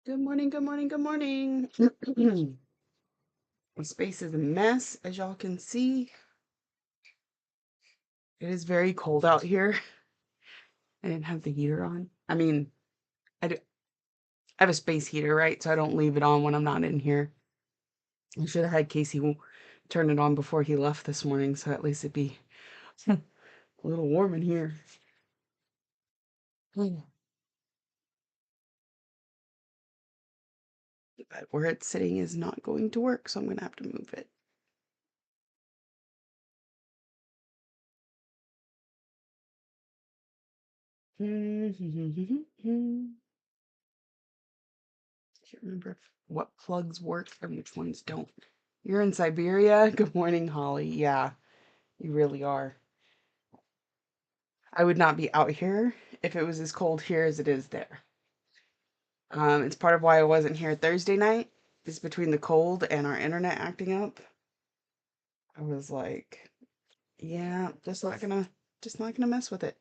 Good morning, good morning, good morning. The space is a mess, as y'all can see. It is very cold out here. I didn't have the heater on. I do, I have a space heater, right? So I don't leave it on when I'm not in here. I should have had Casey turn it on before he left this morning, so at least it'd be a little warm in here. But where it's sitting is not going to work, so I'm going to have to move it. Can't remember what plugs work and which ones don't. You're in Siberia? Good morning, Holly. Yeah, you really are. I would not be out here if it was as cold here as it is there. It's part of why I wasn't here Thursday night. Is between the cold and our internet acting up. I was like, yeah, just not gonna mess with it.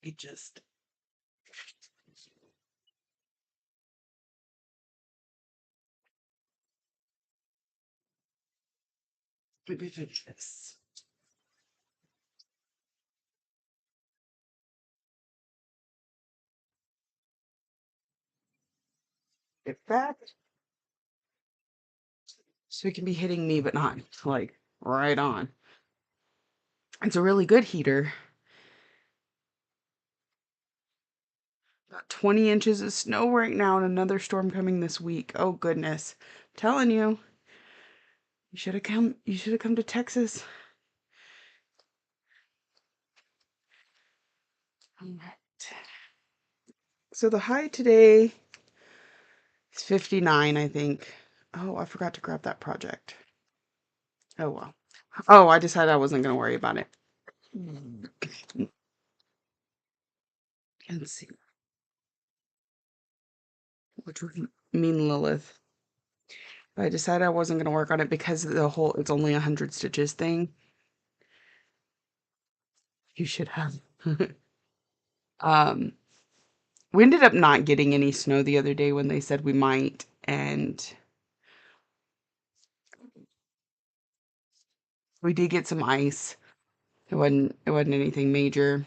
It just maybe fix this. Get back so it can be hitting me, but not like right on. It's a really good heater. Got 20 inches of snow right now and another storm coming this week. Oh goodness. Telling you, you should have come to Texas. All right. So the high today is 59, I think. Oh, I forgot to grab that project. Oh well. Oh, I decided I wasn't gonna worry about it. Let's see. Which would mean Lilith. But I decided I wasn't gonna work on it because of the whole it's only 100 stitches thing. You should have. um We ended up not getting any snow the other day when they said we might, and we did get some ice. It wasn't anything major.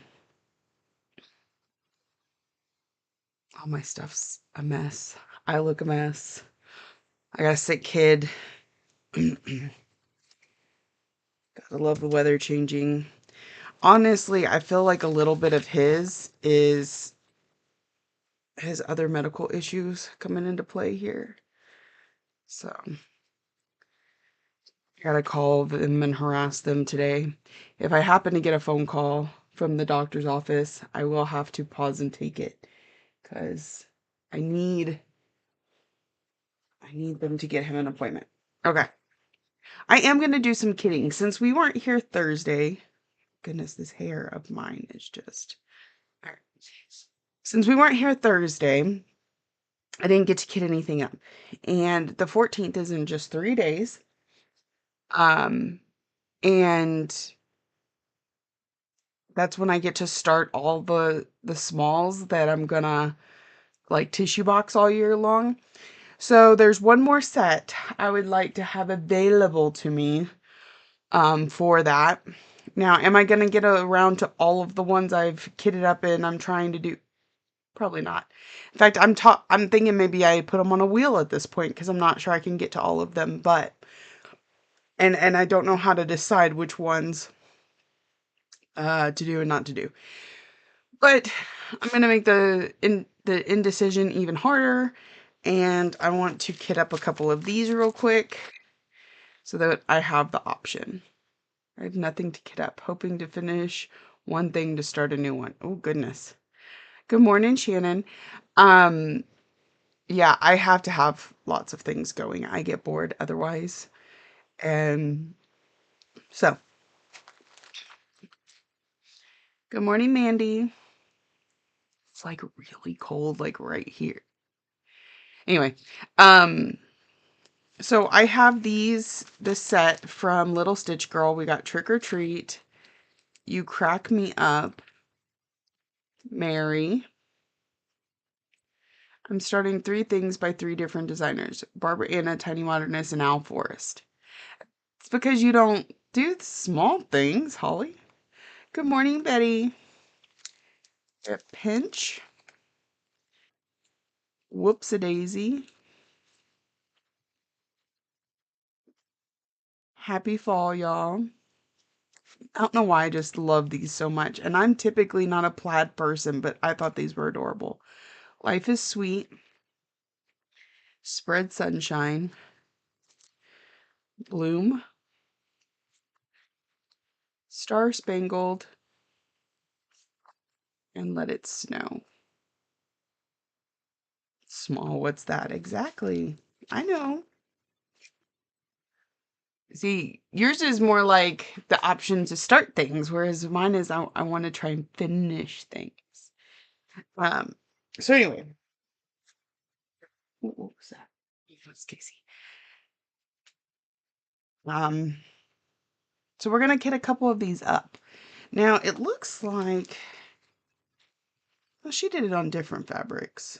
All my stuff's a mess. I look a mess. I got a sick kid. Gotta love the weather changing. Honestly, I feel like a little bit of his is his other medical issues coming into play here. So I gotta call them and harass them today. If I happen to get a phone call from the doctor's office, I will have to pause and take it because I need I need them to get him an appointment. Okay. I am gonna do some kidding since we weren't here Thursday. Goodness, this hair of mine is just. All right. Since we weren't here Thursday, I didn't get to kit anything up. And the 14th is in just 3 days. Um, and that's when I get to start all the smalls that I'm gonna like tissue box all year long. So there's one more set I would like to have available to me for that. Now, am I gonna get around to all of the ones I've kitted up and I'm trying to do? Probably not. In fact, I'm thinking maybe I put them on a wheel at this point because I'm not sure I can get to all of them, but and I don't know how to decide which ones to do and not to do. But I'm gonna make the indecision even harder, and I want to kit up a couple of these real quick so that I have the option. I have nothing to kit up, hoping to finish one thing to start a new one. Oh goodness. Good morning, Shannon. Um, yeah, I have to have lots of things going. I get bored otherwise. And so, good morning, Mandy. It's like really cold, like right here. Anyway, um, So I have this set from Little Stitch Girl. We got Trick or Treat, You Crack Me Up, Mary. I'm starting 3 things by 3 different designers. Barbara Anna, Tiny Modernist, and Al Forrest. It's because you don't do small things, Holly. Good morning, Betty. A pinch. Whoops-a-daisy. Happy fall, y'all. I don't know why I just love these so much. And I'm typically not a plaid person, but I thought these were adorable. Life is Sweet. Spread Sunshine. Bloom. Star Spangled. And Let It Snow. Small, what's that? Exactly. I know. See, yours is more like the option to start things, whereas mine is I want to try and finish things. Um, so anyway, what was that? That's Casey. Um, so we're gonna get a couple of these up. Now it looks like, well, she did it on different fabrics.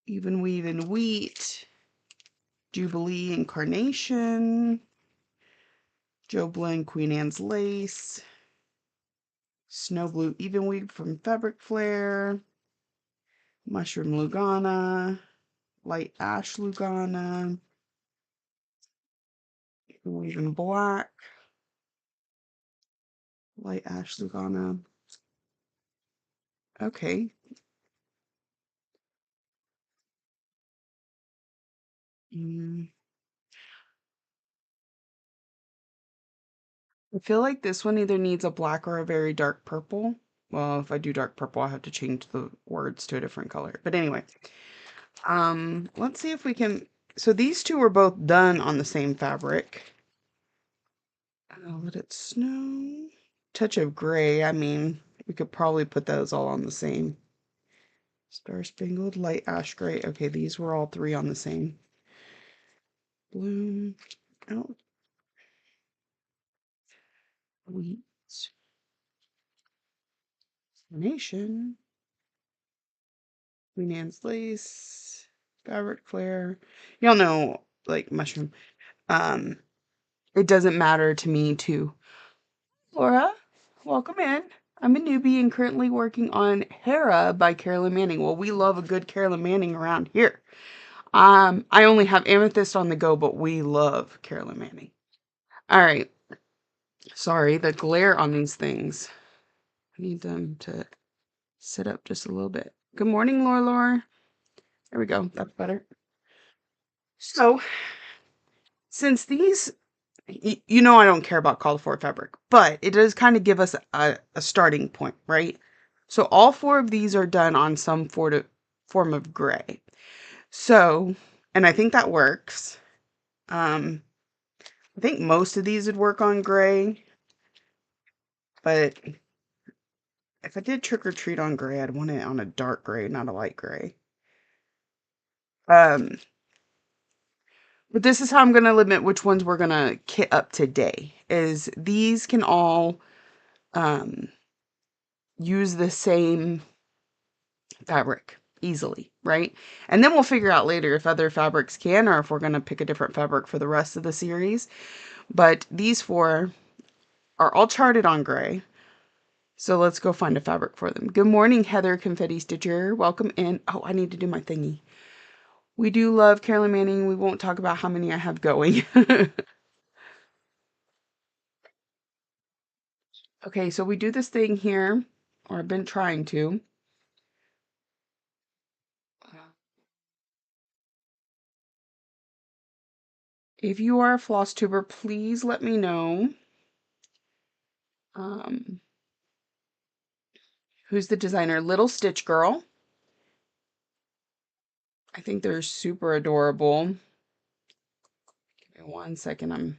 Even Weave and Wheat, Jubilee and Carnation, Joe Blend Queen Anne's Lace, Snow Blue Even Weave from Fabric Flare, Mushroom Lugana, Light Ash Lugana, Weave in Black, Light Ash Lugana. Okay. Mm. I feel like this one either needs a black or a very dark purple. Well, if I do dark purple, I'll have to change the words to a different color. But anyway, let's see if we can. So these two were both done on the same fabric. I'll Let It Snow. Touch of gray. I mean, we could probably put those all on the same. Star Spangled, Light Ash Gray. Okay, these were all 3 on the same. Bloom. Oh, Wheat. Nation. Queen Anne's Lace. Fabric Flare. Y'all know, like, mushroom. Um, it doesn't matter to me too. Laura, welcome in. I'm a newbie and currently working on Hera by Carolyn Manning. Well, we love a good Carolyn Manning around here. I only have Amethyst on the go, but we love Carolyn Manning. All right. Sorry, the glare on these things. I need them to sit up just a little bit. Good morning, Laura. There we go. That's better. So, since these, you know, I don't care about call for fabric, but it does kind of give us a starting point, right? So all 4 of these are done on some form of gray. So, and I think that works. I think most of these would work on gray, but if I did Trick or Treat on gray, I'd want it on a dark gray, not a light gray. But this is how I'm going to limit which ones we're going to kit up today, is these can all use the same fabric easily, right? And then we'll figure out later if other fabrics can, or if we're going to pick a different fabric for the rest of the series. But these 4 are all charted on gray. So let's go find a fabric for them. Good morning, Heather Confetti Stitcher. Welcome in. Oh, I need to do my thingy. We do love Carolyn Manning. We won't talk about how many I have going. Okay, so we do this thing here, or I've been trying to. If you are a floss tuber, please let me know. Who's the designer? Little Stitch Girl. I think they're super adorable. Give me 1 second. I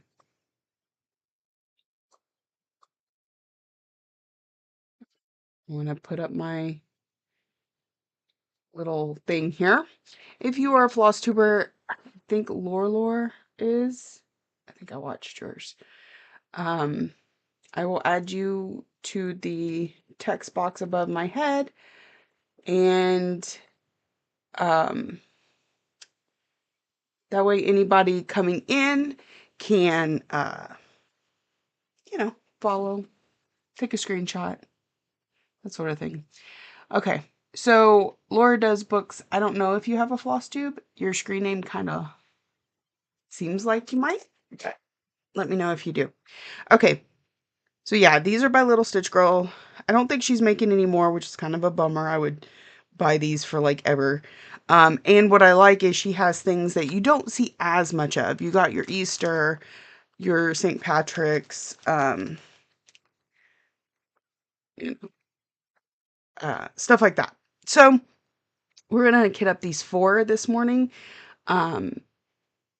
want to put up my little thing here. If you are a floss tuber, think Lore is. I think I watched yours. Um, I will add you to the text box above my head, and um, that way anybody coming in can, follow, take a screenshot, that sort of thing. Okay, so Laura does books. I don't know if you have a floss tube. Your screen name kind of seems like you might. Okay. Let me know if you do. Okay, so yeah, these are by Little Stitch Girl. I don't think she's making any more, which is kind of a bummer. I would buy these for like ever. And what I like is she has things that you don't see as much of. You got your Easter, your St. Patrick's, you know, stuff like that. So we're gonna kit up these 4 this morning, um,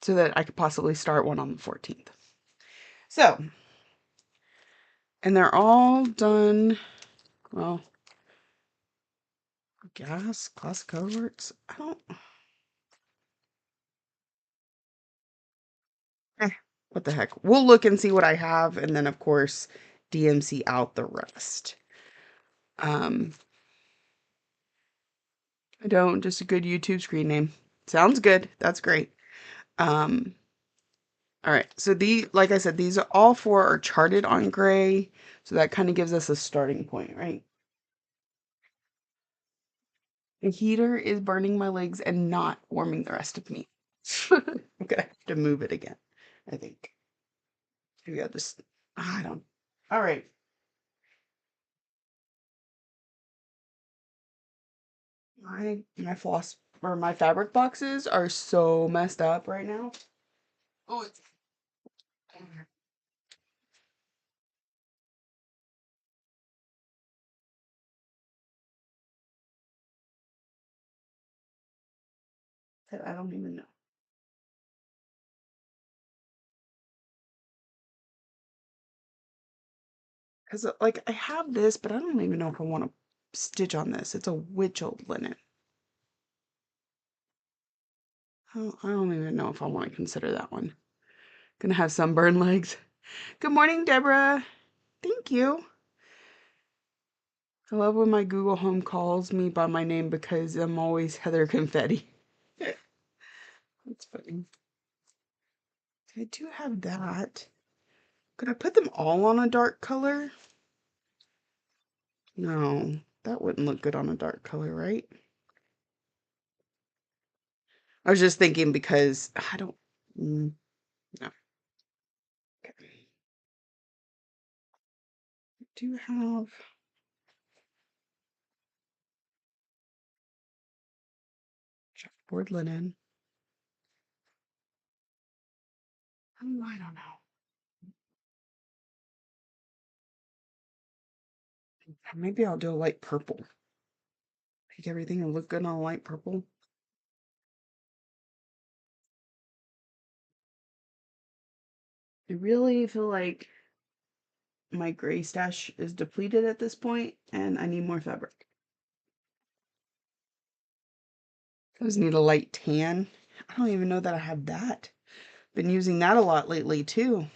so that I could possibly start one on the 14th. So, and they're all done. Well, gas, classic cohorts. I don't. Eh, what the heck? We'll look and see what I have, and then of course DMC out the rest. Um, I don't. Just a good YouTube screen name. Sounds good. That's great. Um, all right. So like I said, these are all 4 are charted on gray, so that kind of gives us a starting point, right? The heater is burning my legs and not warming the rest of me. I'm gonna have to move it again, I think. Maybe I'll just, I don't. All right. My floss or my fabric boxes are so messed up right now. Oh, it's I don't even know. Because, like, I have this, but I don't even know if I want to stitch on this. It's a witch old linen. I don't even know if I want to consider that one. Gonna have sunburn legs. Good morning, Deborah. Thank you. I love when my Google Home calls me by my name because I'm always Heather Confetti. That's funny. I do have that. Could I put them all on a dark color? No, that wouldn't look good on a dark color, right? I was just thinking because I don't. No. Okay. I do have checkerboard linen. I don't know. Maybe I'll do a light purple. Make everything look good on a light purple. I really feel like my gray stash is depleted at this point and I need more fabric. I just need a light tan. I don't even know that I have that. Been using that a lot lately too.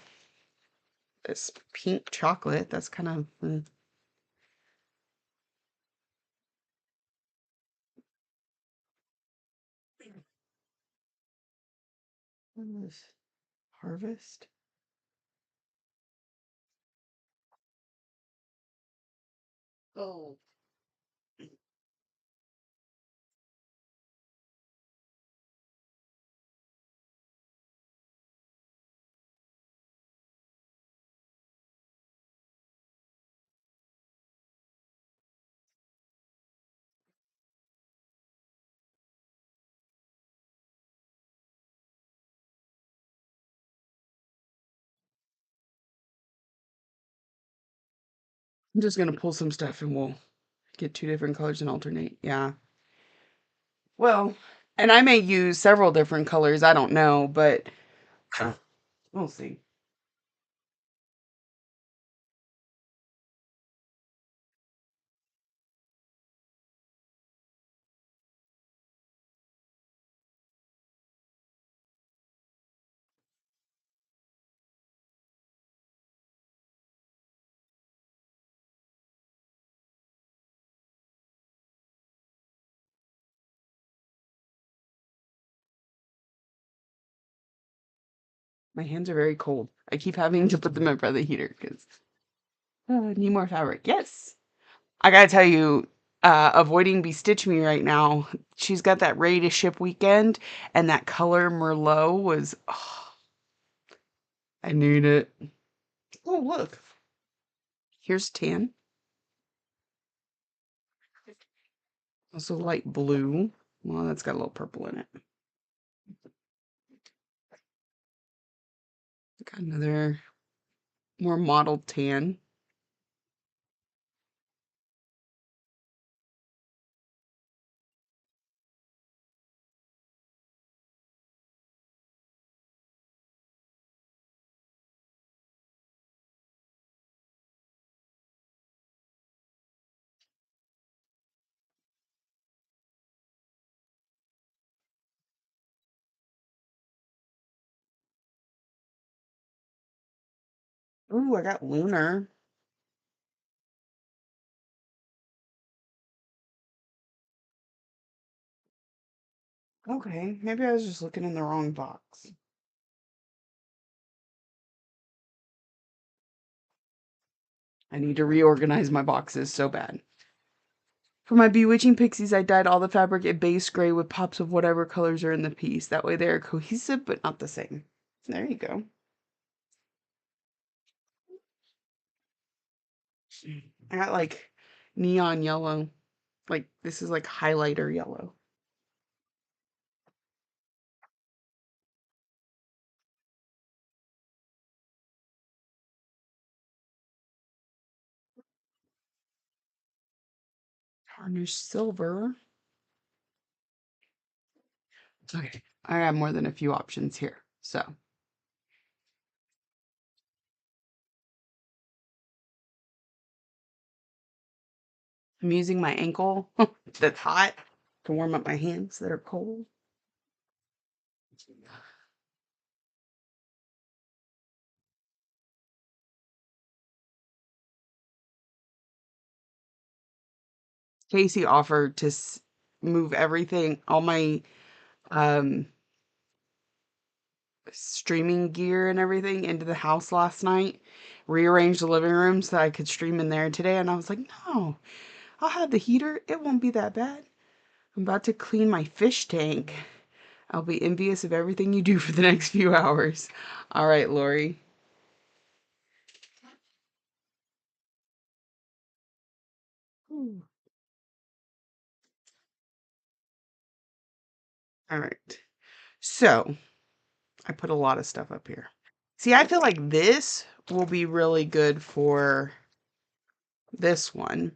This pink chocolate, that's kind of what is this? Harvest. Oh, I'm just gonna pull some stuff and we'll get 2 different colors and alternate. Yeah. Well, and I may use several different colors. I don't know, but we'll see. My hands are very cold. I keep having to put them in front of the heater because need more fabric. Yes. I gotta tell you, avoiding Be Stitch Me right now. She's got that ready to ship weekend, and that color Merlot was. Oh, I need it. Oh, look. Here's tan. Also light blue. Well, that's got a little purple in it. Got another more mottled tan. Ooh, I got lunar. Okay, maybe I was just looking in the wrong box. I need to reorganize my boxes so bad. For my Bewitching Pixies, I dyed all the fabric a base gray with pops of whatever colors are in the piece. That way they are cohesive but not the same. There you go. I got like neon yellow. Like this is like highlighter yellow. Tarnished silver. Okay. I have more than a few options here. So I'm using my ankle that's hot to warm up my hands that are cold. Casey offered to move everything, all my um streaming gear and everything into the house last night, rearrange the living room so I could stream in there today. And I was like, no, I'll have the heater. It won't be that bad. I'm about to clean my fish tank. I'll be envious of everything you do for the next few hours. All right, Lori. Ooh. All right. So I put a lot of stuff up here. See, I feel like this will be really good for this one,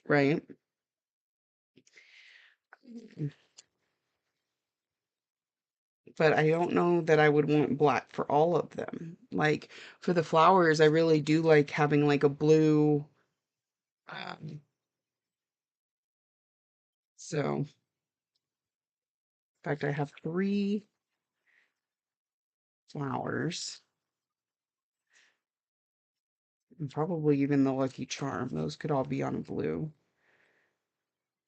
right? But I don't know that I would want black for all of them. Like for the flowers, I really do like having like a blue. Um, so in fact, I have 3 flowers and probably even the Lucky Charm. Those could all be on blue.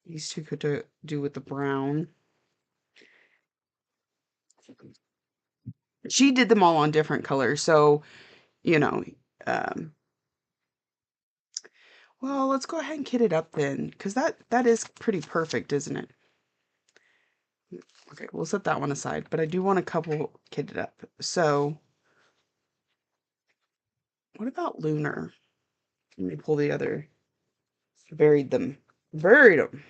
These two could do with the brown. She did them all on different colors, so you know. Um, well, let's go ahead and kit it up then, because that is pretty perfect, isn't it? Okay, we'll set that one aside, but I do want a couple kitted up. So, what about Lunar? Let me pull the other. Buried them. Buried them.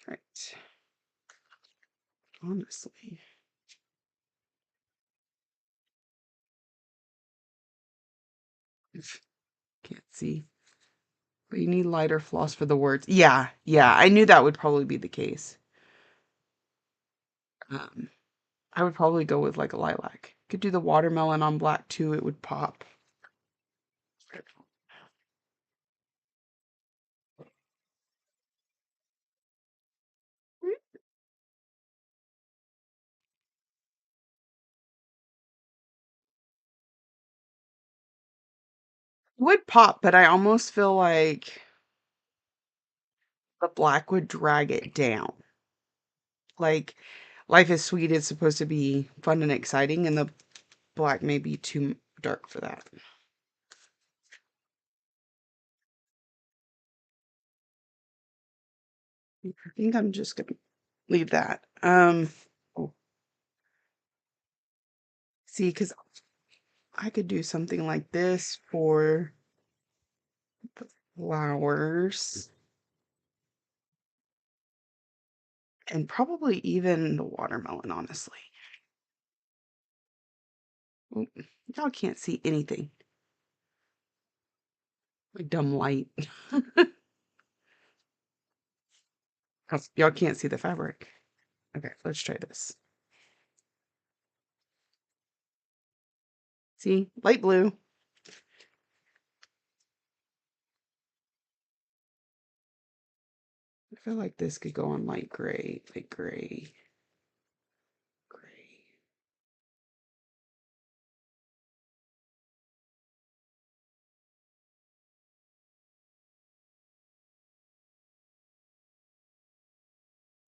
Right. Honestly. Can't see. But you need lighter floss for the words. Yeah, yeah. I knew that would probably be the case. Um, I would probably go with like a lilac. Could do the watermelon on black too. It would pop. Would pop, but I almost feel like the black would drag it down. Like Life is Sweet is supposed to be fun and exciting, and the black may be too dark for that. I think I'm just gonna leave that. Oh, see, because I could do something like this for the flowers and probably even the watermelon, honestly. Oh, y'all can't see anything. My dumb light. Oh, y'all can't see the fabric. Okay, let's try this. See, light blue. I feel like this could go on light gray, gray.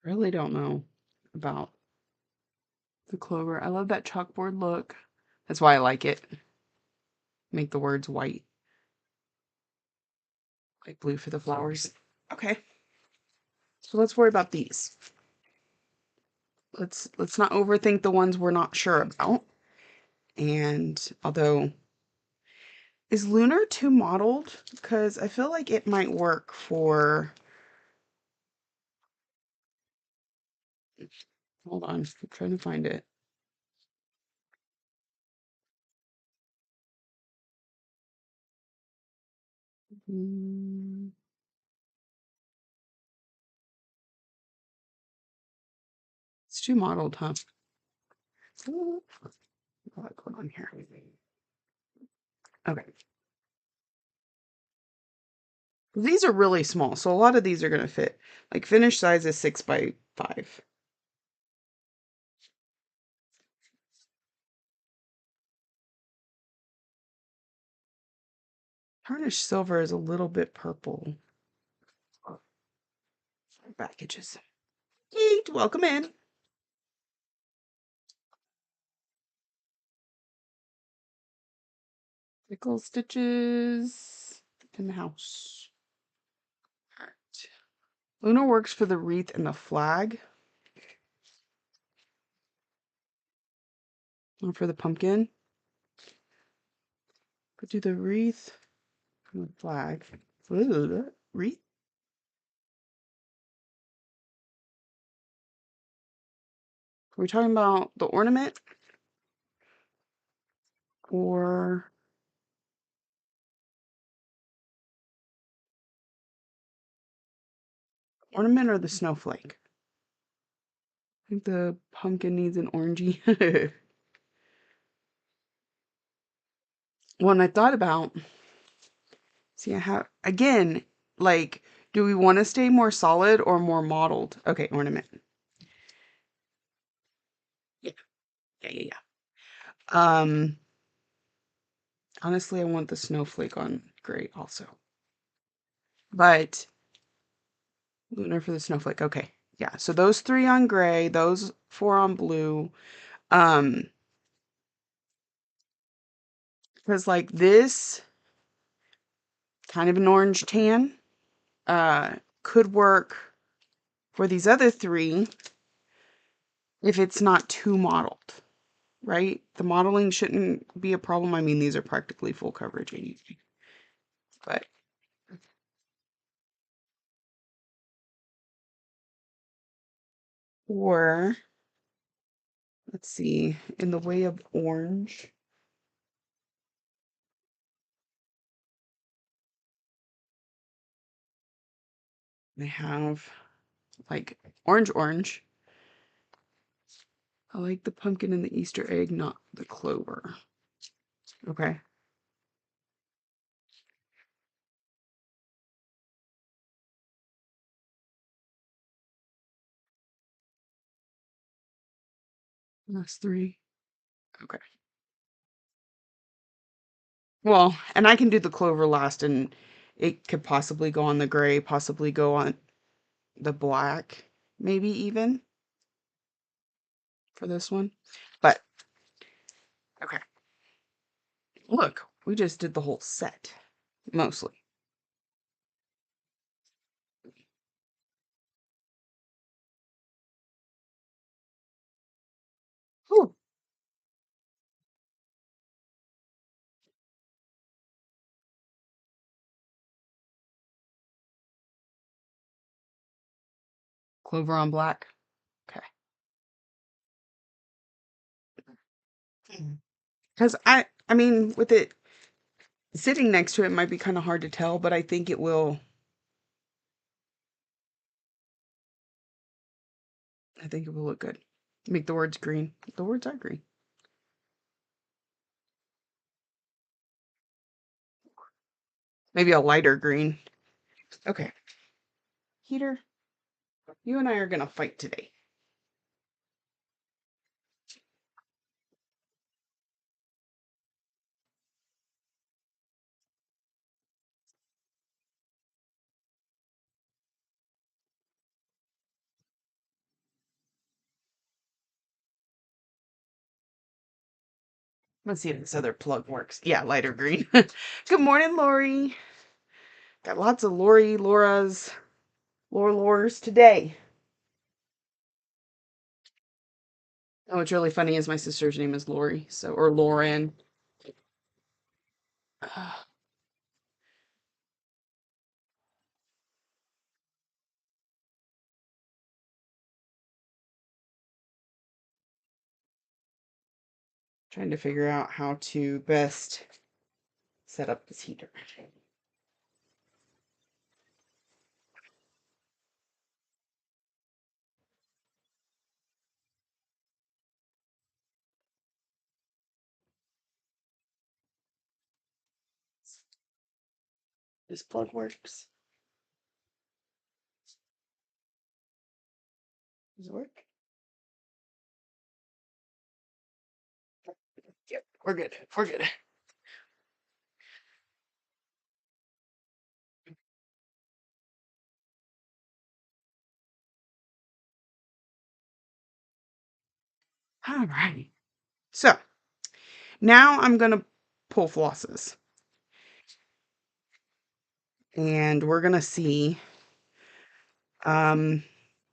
Really don't know about the clover. I love that chalkboard look. That's why I like it. Make the words white. Light blue for the flowers. Okay. So let's worry about these. Let's not overthink the ones we're not sure about. And although is lunar too mottled? Because I feel like it might work for, hold on, I'm trying to find it. Mm, it's too mottled, huh? Ooh, a lot going on here. Okay. These are really small, so a lot of these are going to fit. Like finished size is 6 by 5. Tarnished silver is a little bit purple. Packages. Yeet, welcome in. Nickel stitches in the house. All right. Luna works for the wreath and the flag. Not for the pumpkin. Could do the wreath and the flag. Ooh, wreath. Are we talking about the ornament or the snowflake? I think the pumpkin needs an orangey. One I thought about. See, I have again, like, do we want to stay more solid or more mottled? Okay, ornament. Yeah, yeah. Honestly, I want the snowflake on gray also. But lunar for the snowflake. Okay. Yeah. So those 3 on gray, those 4 on blue. Um, because like this kind of an orange tan could work for these other 3 if it's not too mottled, right? The modeling shouldn't be a problem. I mean, these are practically full coverage, but or let's see, in the way of orange, they have like orange. I like the pumpkin and the Easter egg, not the clover. Okay. That's 3. Okay. Well, and I can do the clover last, and it could possibly go on the gray, possibly go on the black, maybe even for this one. But okay. Look, we just did the whole set, mostly. Ooh, clover on black. Okay. Because I mean, with it sitting next to it might be kind of hard to tell, but I think it will. I think it will look good. Make the words green. The words are green. Maybe a lighter green. Okay. Heater, you and I are gonna fight today. Let's see if this other plug works. Yeah, lighter green. Good morning, Lori. Got lots of Laura's, Lores today. Oh, what's really funny is my sister's name is Lori, so or Lauren. Trying to figure out how to best set up this heater. This plug works. Does it work? Yep, we're good. We're good. All right. So now I'm gonna pull flosses, and we're gonna see um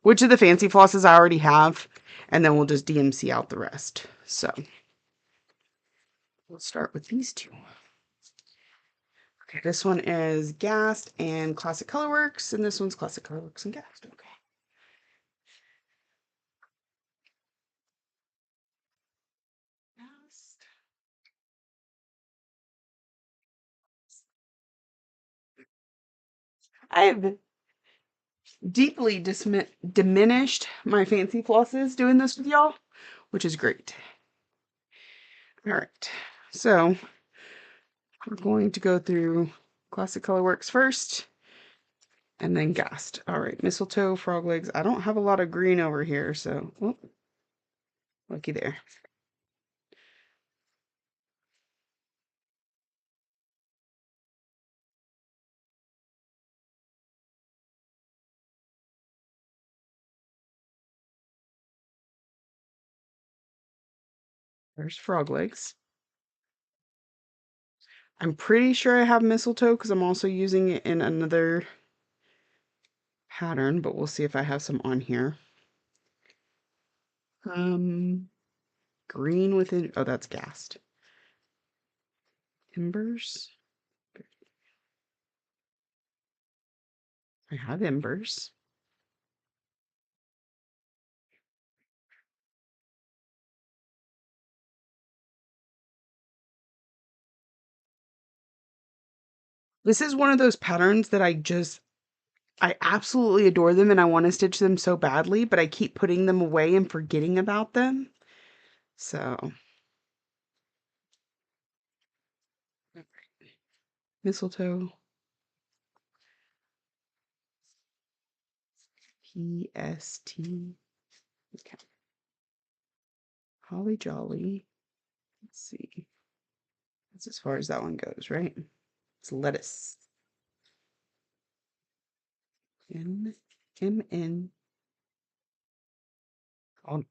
which of the fancy flosses I already have, and then we'll just DMC out the rest. So we'll start with these two. Okay, this one is Gassed and Classic Colorworks, and this one's Classic Colorworks and Gassed. Okay. Gassed. I've deeply diminished my fancy flosses doing this with y'all, which is great. All right, so we're going to go through Classic Colorworks first, and then Gassed. All right, Mistletoe, Frog Legs. I don't have a lot of green over here, so looky there. There's Frog Legs. I'm pretty sure I have Mistletoe because I'm also using it in another pattern, but we'll see if I have some on here. Um, Green within, oh, that's Gassed. Embers. I have Embers. This is one of those patterns that I absolutely adore them and I want to stitch them so badly, but I keep putting them away and forgetting about them. So, Mistletoe, PST. Okay. Holly Jolly. Let's see. That's as far as that one goes, right? It's lettuce. N. Oh,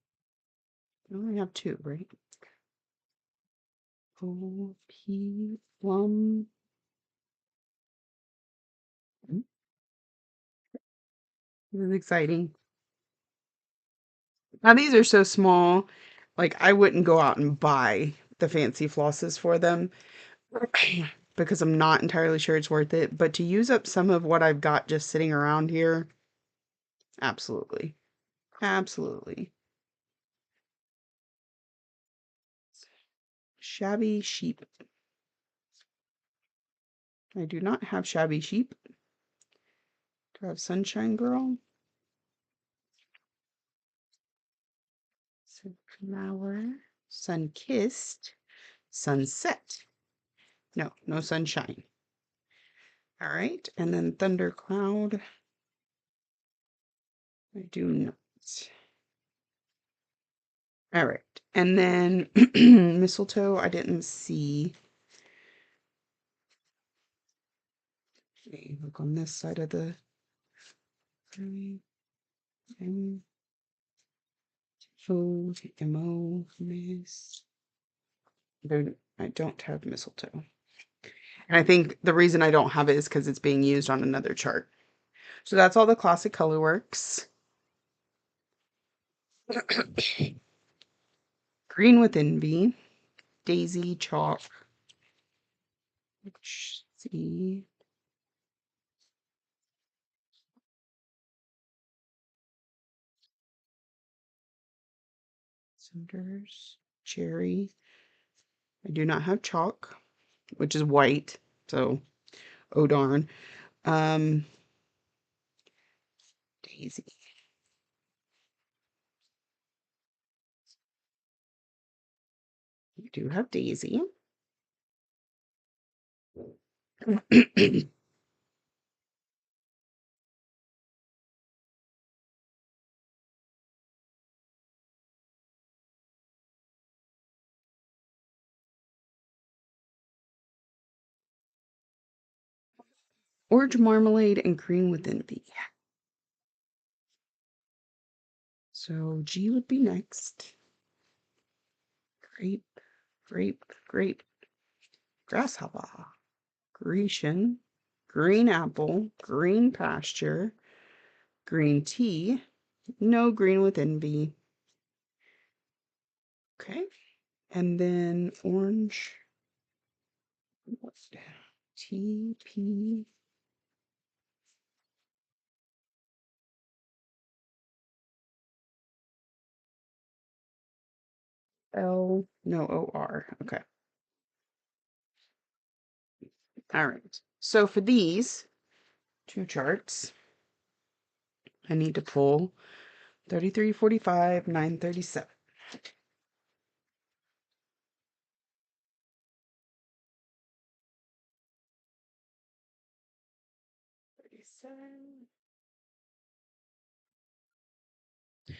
I only have two, right? OP plum. This is exciting. Now these are so small, like I wouldn't go out and buy the fancy flosses for them because I'm not entirely sure it's worth it. But to use up some of what I've got just sitting around here, absolutely. Absolutely. Shabby sheep. I do not have shabby sheep. Do I have sunshine girl? Sunflower. Sun kissed. Sunset. No, no sunshine. All right. And then thundercloud. I do not. All right. And then mistletoe, I didn't see. Okay, look on this side of the M O MO miss. I don't have mistletoe. And I think the reason I don't have it is because it's being used on another chart. So that's all the classic colorworks. Green with envy. Daisy chalk. See. Cinders. Cherry. I do not have chalk, which is white. So, oh darn. Daisy. We do have Daisy. Orange marmalade and green with envy. So G would be next. Grape, grape, grape. Grasshopper. Grecian. Green apple. Green pasture. Green tea. No green with envy. Okay. And then orange. T, P. L, no, O, R. Okay. All right. So for these two charts, I need to pull 33, 45, 937. 37.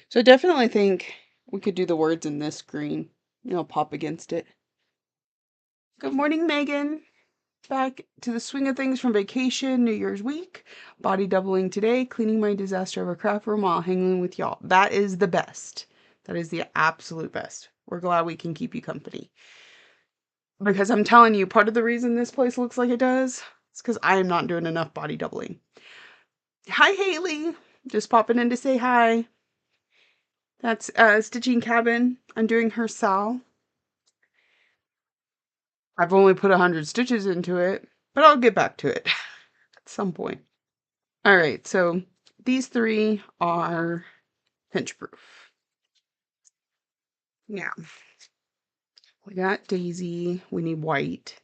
So I definitely think we could do the words in this green. Pop against it. Good morning, Megan. Back to the swing of things from vacation, New Year's week. Body doubling today, cleaning my disaster of a craft room while hanging with y'all. That is the best. That is the absolute best. We're glad we can keep you company. Because I'm telling you, part of the reason this place looks like it does is because I am not doing enough body doubling. Hi, Haley. Just popping in to say hi. That's Stitching Cabin. I'm doing her Sal. I've only put 100 stitches into it, but I'll get back to it at some point. All right, so these three are pinch proof. Now, we got Daisy. We need white.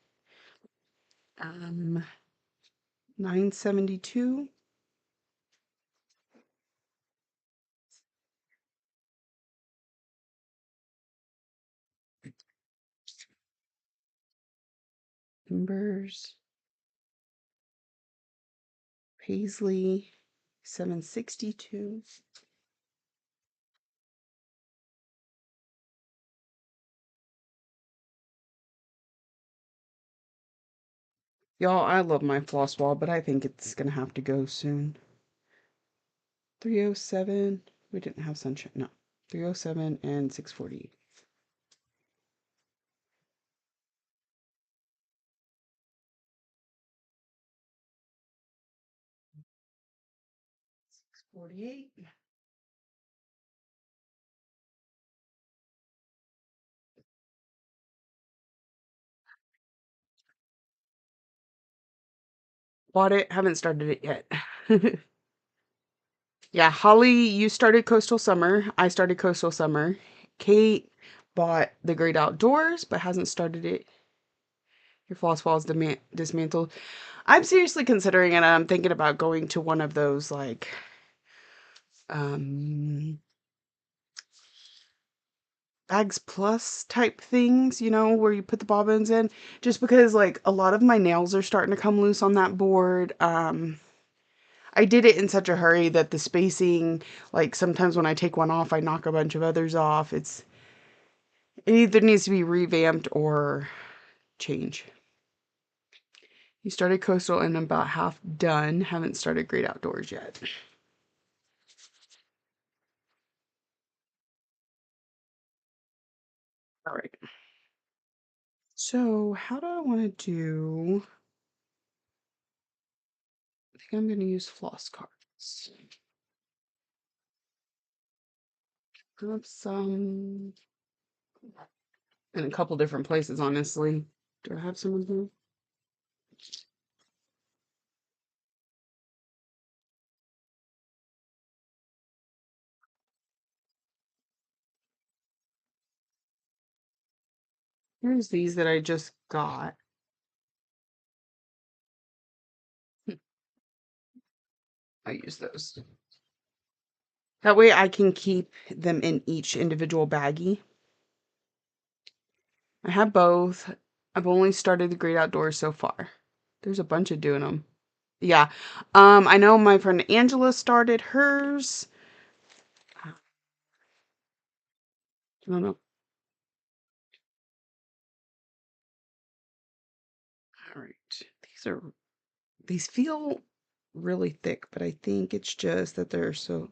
972. Embers. Paisley. 762. Y'all, I love my floss wall, but I think it's gonna have to go soon. 307. We didn't have sunshine. No. 307 and 648. 48. Bought it, haven't started it yet. Yeah, Holly, you started Coastal Summer. I started Coastal Summer. Kate bought The Great Outdoors, but hasn't started it. Your floss wall is dismantled. I'm seriously considering it. I'm thinking about going to one of those like um bags plus type things, where you put the bobbins in. Just because like a lot of my nails are starting to come loose on that board. I did it in such a hurry that the spacing, like sometimes when I take one off, I knock a bunch of others off. It either needs to be revamped or change. You started Coastal and I'm about half done. Haven't started Great Outdoors yet. All right. So how do I want to do? I think I'm going to use floss cards. I have some in a couple different places, honestly. Do I have some of them? Here's these that I just got. I use those. That way I can keep them in each individual baggie. I have both. I've only started the Great Outdoors so far. There's a bunch of doing them. Yeah. I know my friend Angela started hers. I don't know. All right. These feel really thick, but I think it's just that they're so,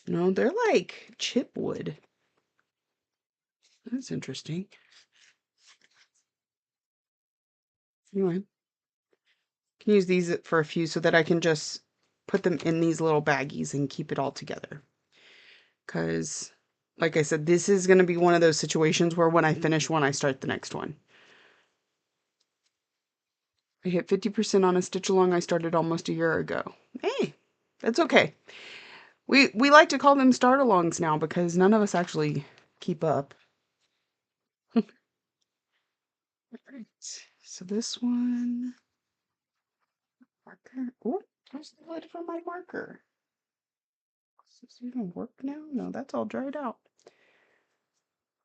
no, they're like chipwood. That's interesting. Anyway, can use these for a few so that I can just put them in these little baggies and keep it all together. Because, like I said, this is going to be one of those situations where when I finish one, I start the next one. I hit 50% on a stitch along I started almost a year ago. Hey, that's okay. We like to call them start alongs now because none of us actually keep up. Right. So this one, marker. Oh, there's the lid for my marker. Does this even work now? No, that's all dried out.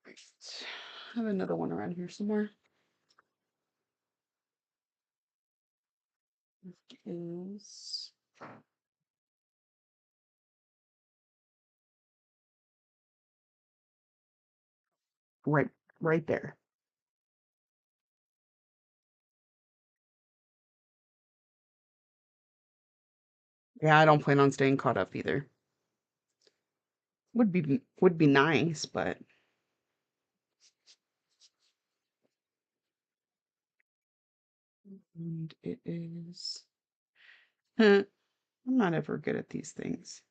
Right. I have another one around here somewhere. Is right, right there. Yeah, I don't plan on staying caught up either. Would be nice, but and it is. I'm not ever good at these things.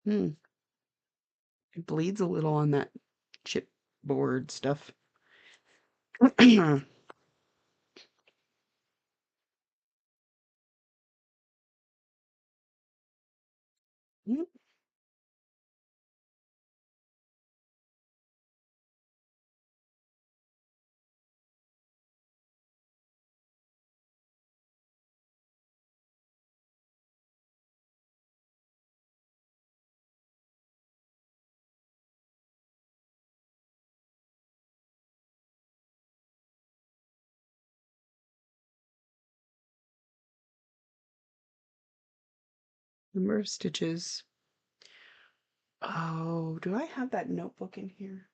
Hmm. It bleeds a little on that chipboard stuff. Hmm. Number of stitches. Oh, do I have that notebook in here?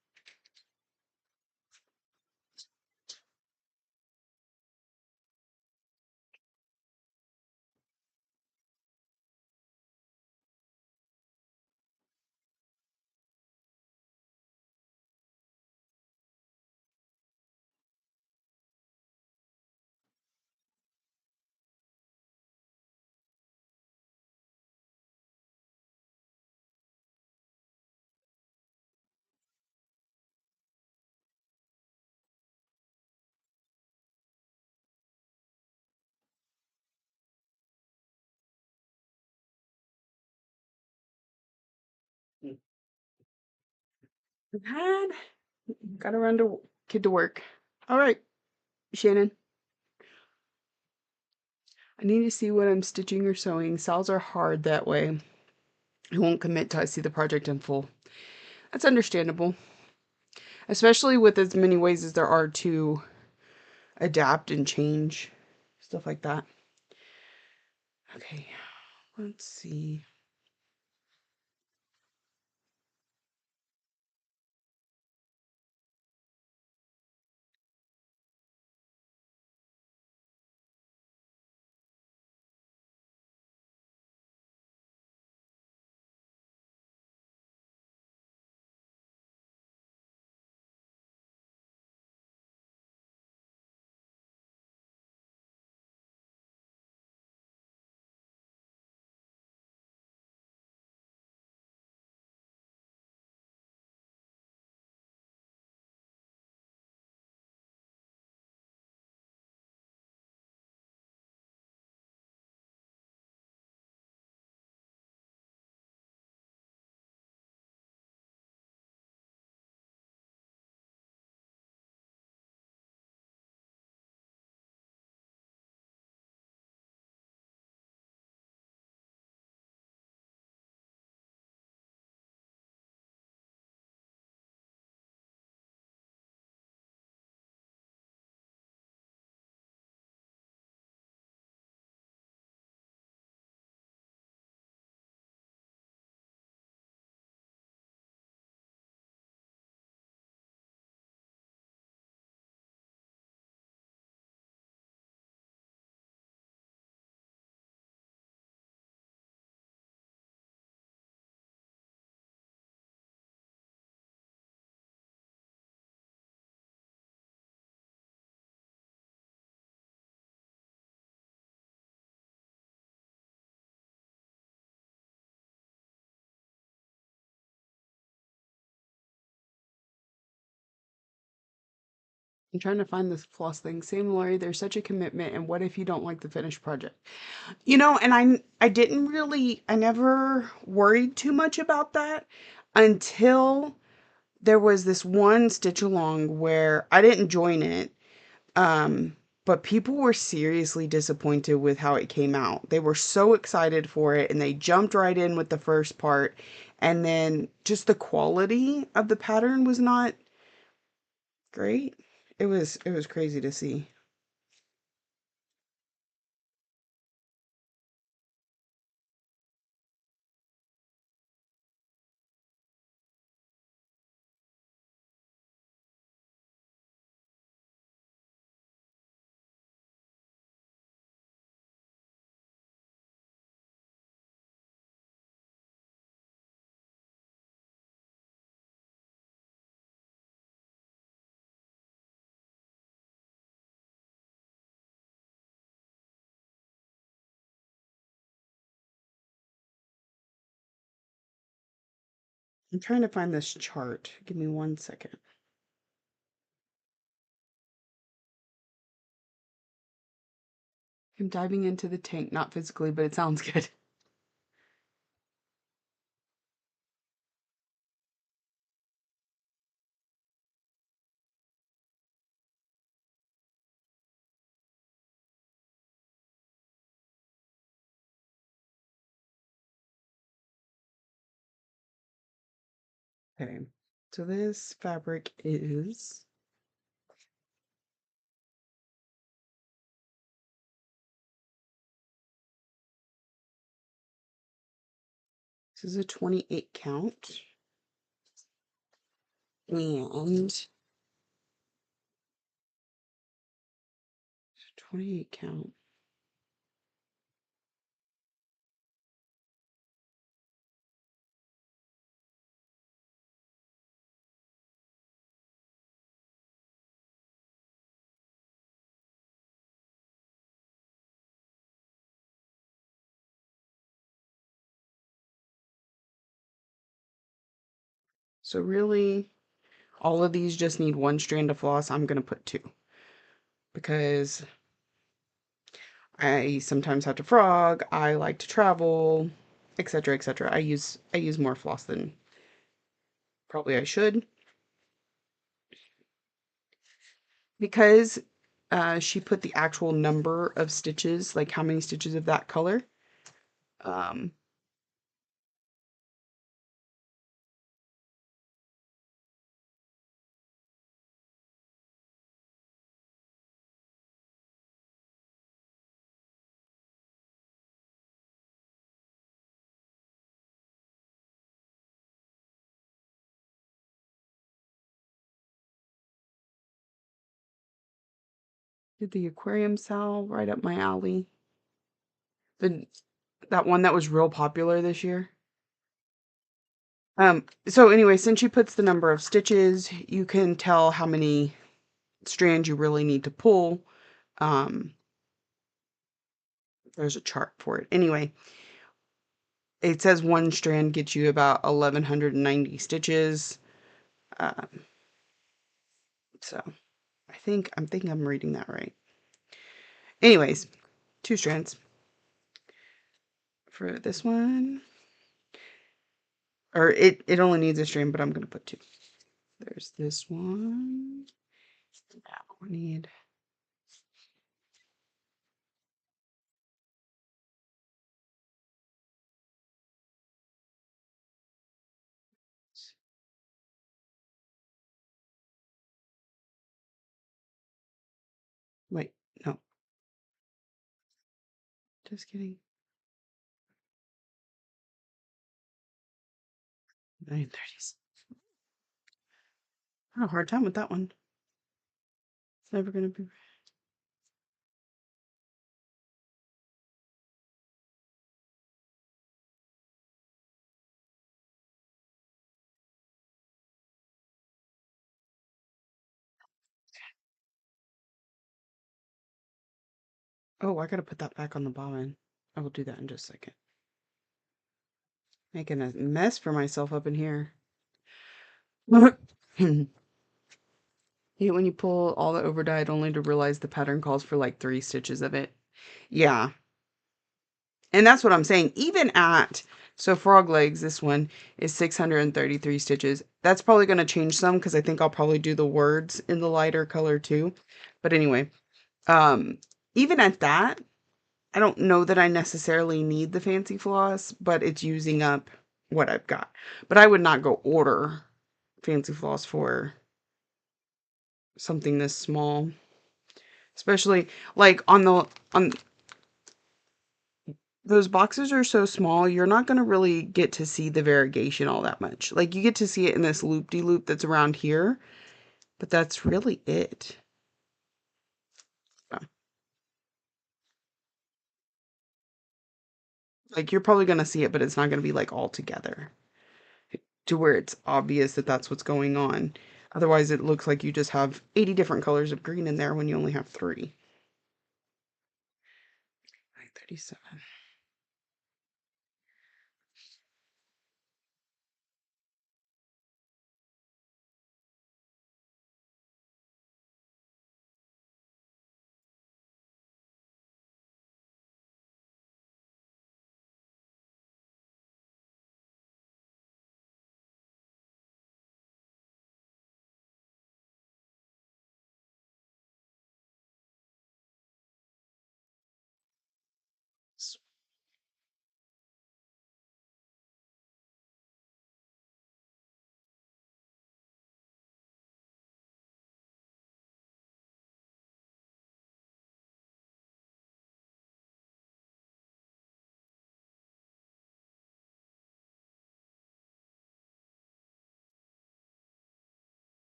Had gotta run to kid to work. All right, Shannon. I need to see what I'm stitching or sewing. Sales are hard that way. I won't commit till I see the project in full. That's understandable, especially with as many ways as there are to adapt and change, stuff like that. Okay, let's see. I'm trying to find this floss thing. Same Lori, there's such a commitment, and what if you don't like the finished project? And I didn't really I never worried too much about that until there was this one stitch along where I didn't join it. Um, but people were seriously disappointed with how it came out. They were so excited for it and they jumped right in with the first part. And then just the quality of the pattern was not great. It was crazy to see. I'm trying to find this chart. Give me 1 second. I'm diving into the tank, not physically, but it sounds good. Okay. So this fabric is this is a 28 count and 28 count. So really, all of these just need one strand of floss. I'm gonna put two because I sometimes have to frog. I like to travel, etc., etc. I use more floss than probably I should. because she put the actual number of stitches, like how many stitches of that color. Um, did the aquarium sal right up my alley? The that one that was real popular this year. So anyway, since she puts the number of stitches, you can tell how many strands you really need to pull. Um, there's a chart for it. Anyway, it says one strand gets you about 1190 stitches. Um, so I'm thinking I'm reading that right. Anyways, two strands for this one. Or it only needs a strand, but I'm gonna put two. There's this one. Now we need wait, no, just kidding. 930s. I had a hard time with that one. It's never gonna be. Oh, I gotta put that back on the bobbin. I will do that in just a second. Making a mess for myself up in here. Hate when you pull all the over dyed only to realize the pattern calls for like 3 stitches of it. Yeah. And that's what I'm saying. Even at, so frog legs, this one is 633 stitches. That's probably going to change some because I think I'll probably do the words in the lighter color too. But anyway, um, even at that, I don't know that I necessarily need the fancy floss, but it's using up what I've got. But I would not go order fancy floss for something this small, especially like on those boxes are so small, you're not going to really get to see the variegation all that much. Like you get to see it in this loop-de-loop that's around here, but that's really it. So, like you're probably going to see it, but it's not going to be like all together to where it's obvious that that's what's going on. Otherwise, it looks like you just have 80 different colors of green in there when you only have 3. 37.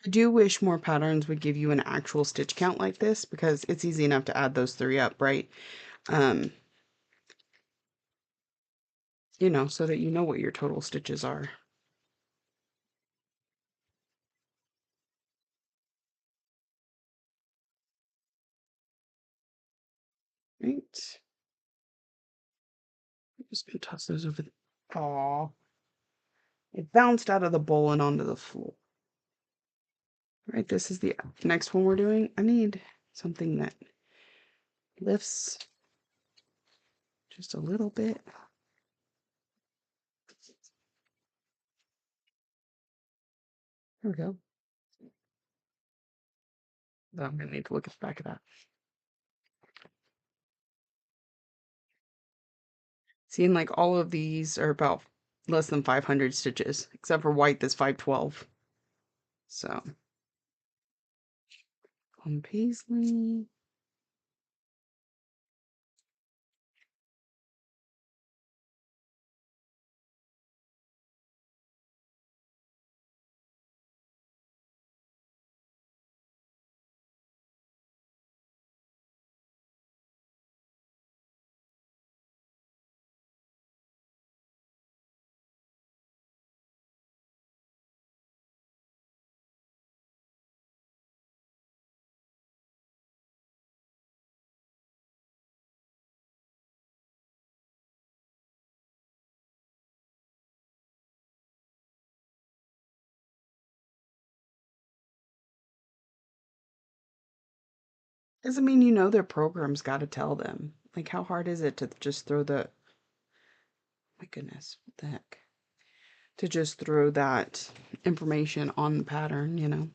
I do wish more patterns would give you an actual stitch count like this because it's easy enough to add those 3 up, right? Um, so that you know what your total stitches are. Right. I'm just gonna toss those over the. Aw. It bounced out of the bowl and onto the floor. All right, this is the next one we're doing. I need something that lifts just a little bit. There we go. I'm gonna need to look at the back of that. Seeing like all of these are about less than 500 stitches, except for white that's 512. So, on paisley. Doesn't mean you know their program's got to tell them. Like, how hard is it to just throw the, my goodness, what the heck? To just throw that information on the pattern, you know?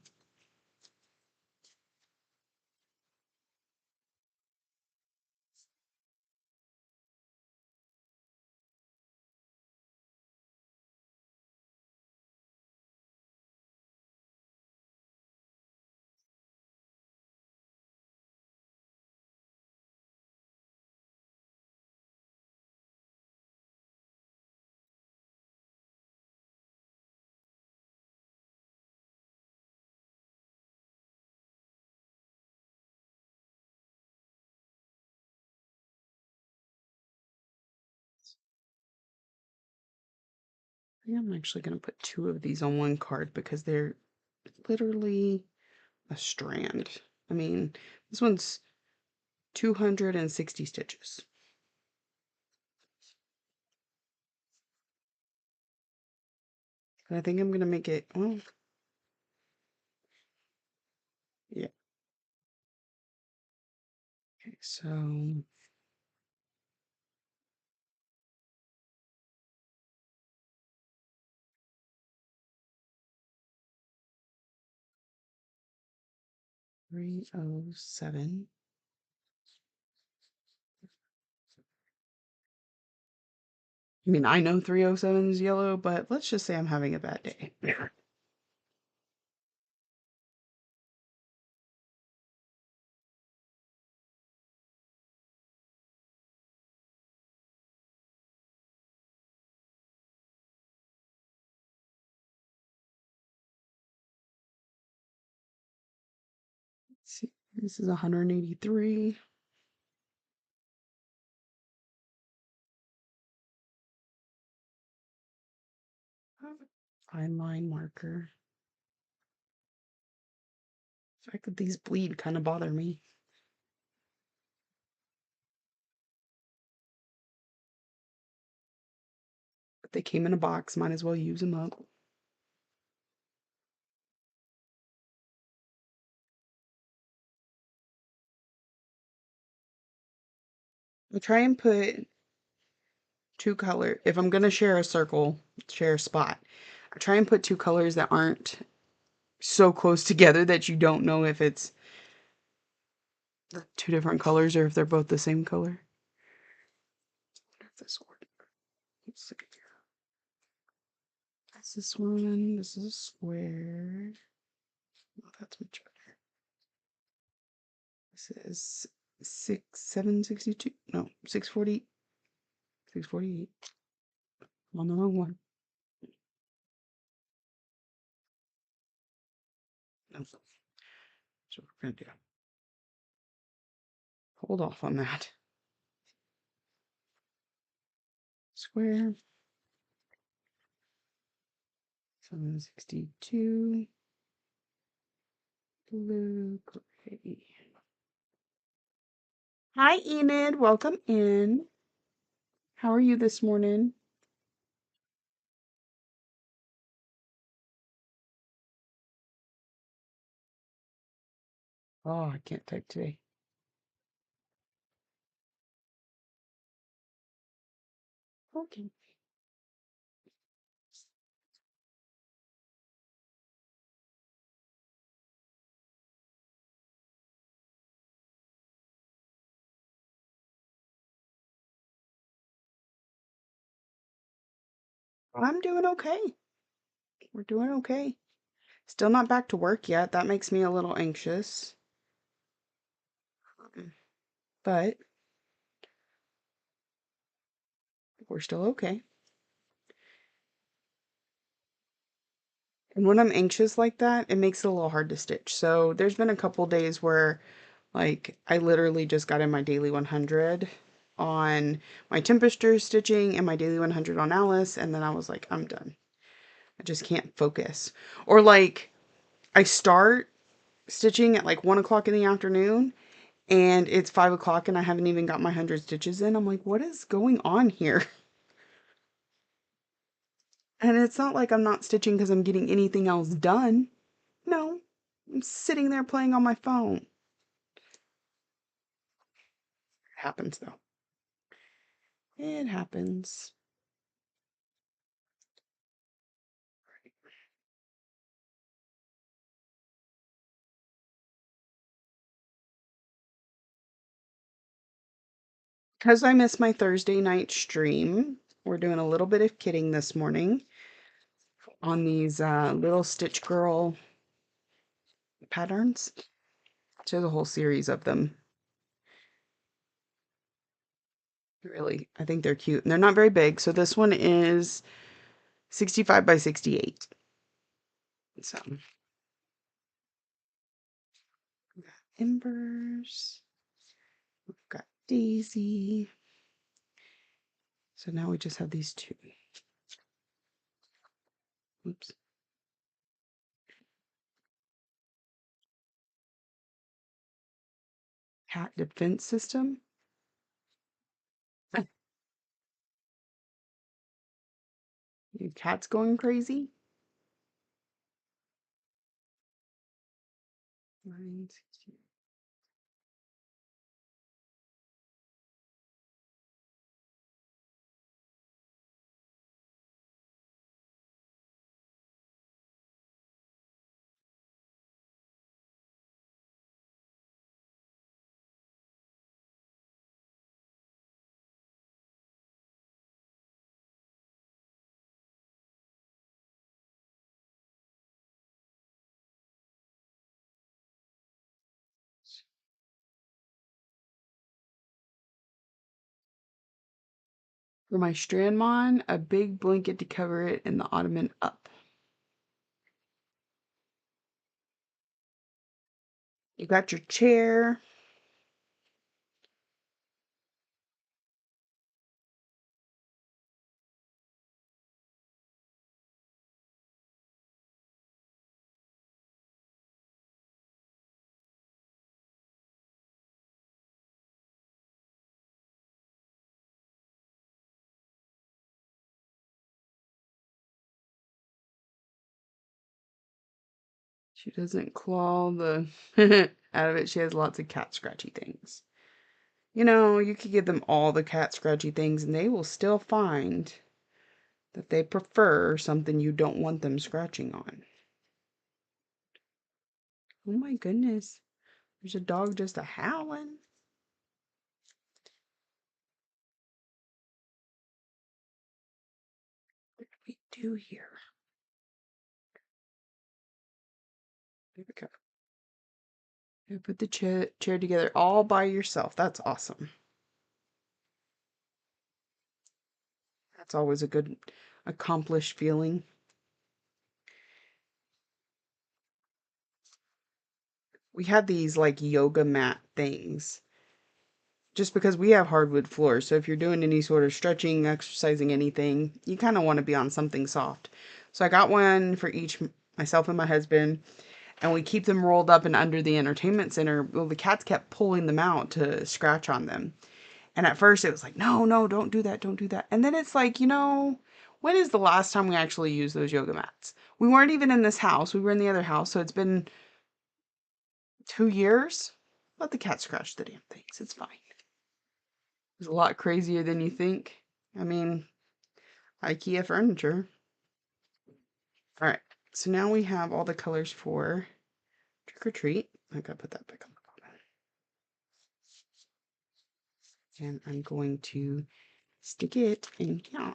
I think I'm actually going to put 2 of these on one card because they're literally a strand. I mean, this one's 260 stitches. And I think I'm going to make it, well, yeah. Okay, so 307. I mean, I know 307 is yellow, but let's just say I'm having a bad day. Let's see, this is 183. Fine line marker. The fact that these bleed kind of bother me. But they came in a box, might as well use them up. I'll try and put 2 color. If I'm gonna share a circle, share a spot, I try and put 2 colors that aren't so close together that you don't know if it's 2 different colors or if they're both the same color. If this one. Let's look at here. That's this one. This is a square. Oh, that's much better. This is 762. No, 640. 648. I'm on the wrong one. No. So what we're gonna do. Hold off on that. Square. 762. Blue, gray. Hi, Enid. Welcome in. How are you this morning? Oh, I can't type today. Okay. I'm doing okay. We're doing okay. Still not back to work yet. That makes me a little anxious. But we're still okay. And when I'm anxious like that, it makes it a little hard to stitch. So there's been a couple days where like I literally just got in my daily 100 on my temperature stitching and my daily 100 on Alice, and then I was like, I'm done. I just can't focus. Or like I start stitching at like 1 o'clock in the afternoon and it's 5 o'clock and I haven't even got my 100 stitches in. I'm like, what is going on here? And it's not like I'm not stitching because I'm getting anything else done. No, I'm sitting there playing on my phone. It happens though. It happens. Because I missed my Thursday night stream, we're doing a little bit of kitting this morning on these little Stitch Girl patterns. So there's a whole series of them. Really, I think they're cute. And they're not very big. So this one is 65 by 68. So we've got Embers. We've got Daisy. So now we just have these two. Oops. Cat defense system. Your cat's going crazy. Nine, 16. For my Strandmon, a big blanket to cover it and the ottoman up. You got your chair. She doesn't claw the out of it. She has lots of cat scratchy things. You know, you could give them all the cat scratchy things and they will still find that they prefer something you don't want them scratching on. Oh my goodness. There's a dog just a howling. What do we do here? There we go. You put the chair together all by yourself. That's awesome. That's always a good accomplished feeling. We had these like yoga mat things just because we have hardwood floors. So if you're doing any sort of stretching, exercising, anything, you kind of want to be on something soft. So I got one for each, myself and my husband, and we keep them rolled up and under the entertainment center. Well, the cats kept pulling them out to scratch on them. And at first it was like, no, no, don't do that, don't do that. And then it's like, when is the last time we actually used those yoga mats? We weren't even in this house. We were in the other house. So it's been 2 years? Let the cat scratch the damn things. It's fine. It's a lot crazier than you think. I mean, IKEA furniture. All right. So now we have all the colors for trick or treat. I gotta put that back on the bottom. And I'm going to stick it in here.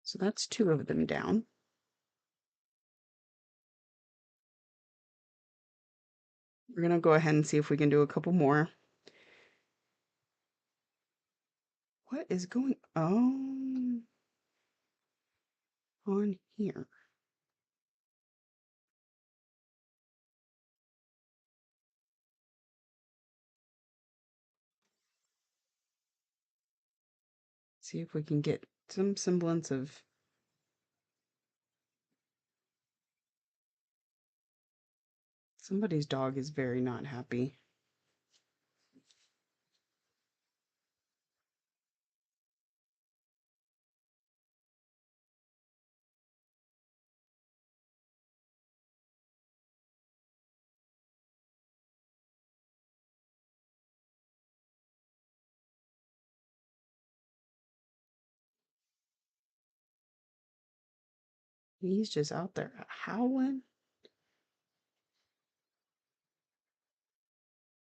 So that's 2 of them down. We're gonna go ahead and see if we can do a couple more. What is going on here? See if we can get some semblance of. Somebody's dog is very not happy. He's just out there howling.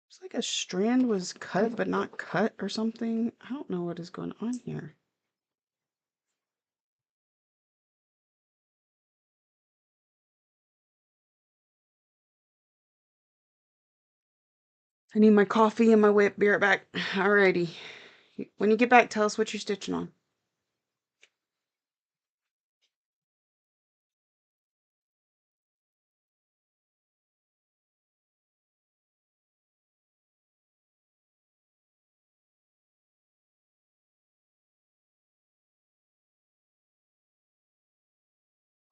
It's like a strand was cut but not cut or something. I don't know what is going on here. I need my coffee and my whip. Be right back. Alrighty. When you get back, tell us what you're stitching on.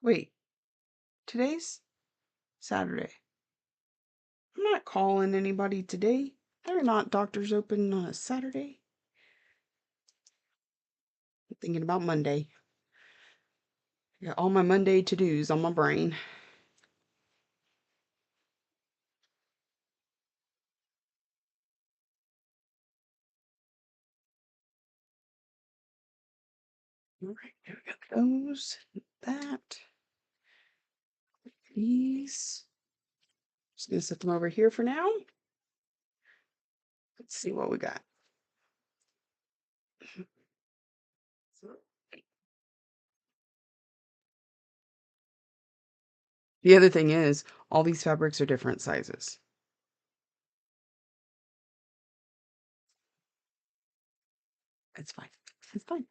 Wait, today's Saturday. I'm not calling anybody today. They're not doctors open on a Saturday. I'm thinking about Monday. I got all my Monday to-dos on my brain. All right, we got those, that, these. Just gonna set them over here for now. Let's see what we got. The other thing is, all these fabrics are different sizes. It's fine. It's fine.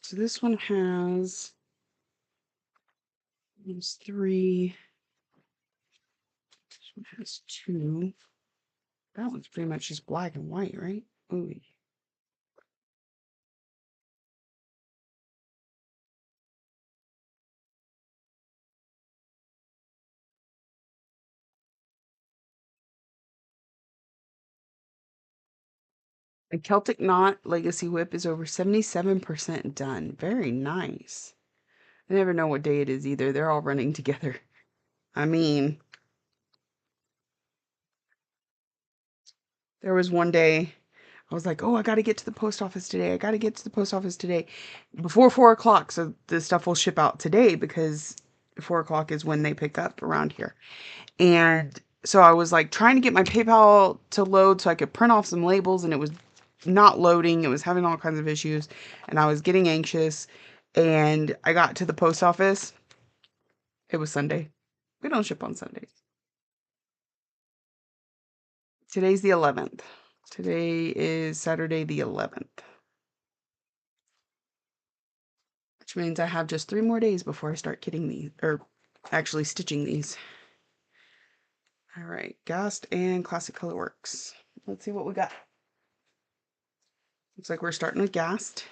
So this one has these 3. This one has 2. That one's pretty much just black and white, right? Ooh. The Celtic Knot Legacy Whip is over 77% done. Very nice. I never know what day it is either. They're all running together. I mean, there was one day I was like, oh, I got to get to the post office today. I got to get to the post office today before 4 o'clock. So the stuff will ship out today because 4 o'clock is when they pick up around here. And so I was like trying to get my PayPal to load so I could print off some labels, and it was not loading. It was having all kinds of issues, and I was getting anxious. And I got to the post office. It was Sunday. We don't ship on Sundays. Today's the 11th. Today is Saturday the 11th. Which means I have just 3 more days before I start getting these, or actually stitching these. All right, Gast and Classic Colorworks. Let's see what we got. Looks like we're starting with Gast.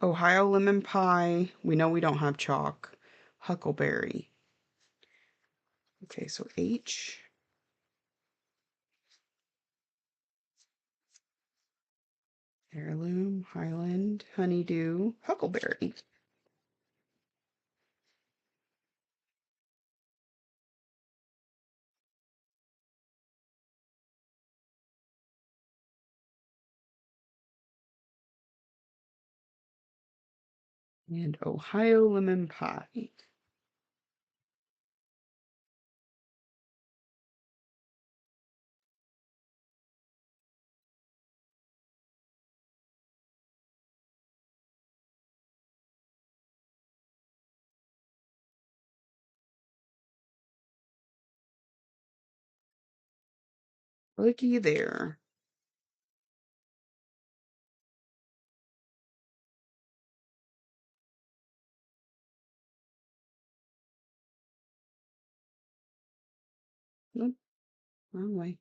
Ohio Lemon Pie. We know we don't have chalk. Huckleberry. Okay, so H. Heirloom, Highland, Honeydew, Huckleberry. And Ohio lemon pie. Looky there. Nope, wrong way.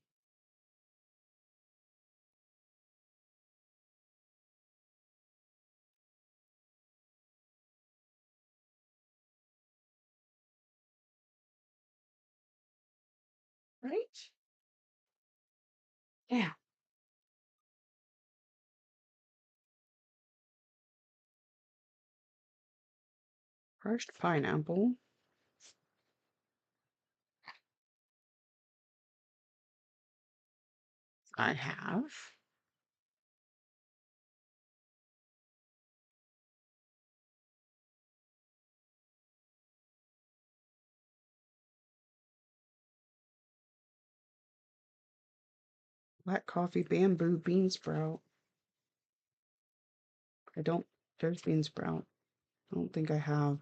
Right? Yeah. Crushed pineapple. I have. Black coffee, bamboo, bean sprout. I don't, there's bean sprout. I don't think I have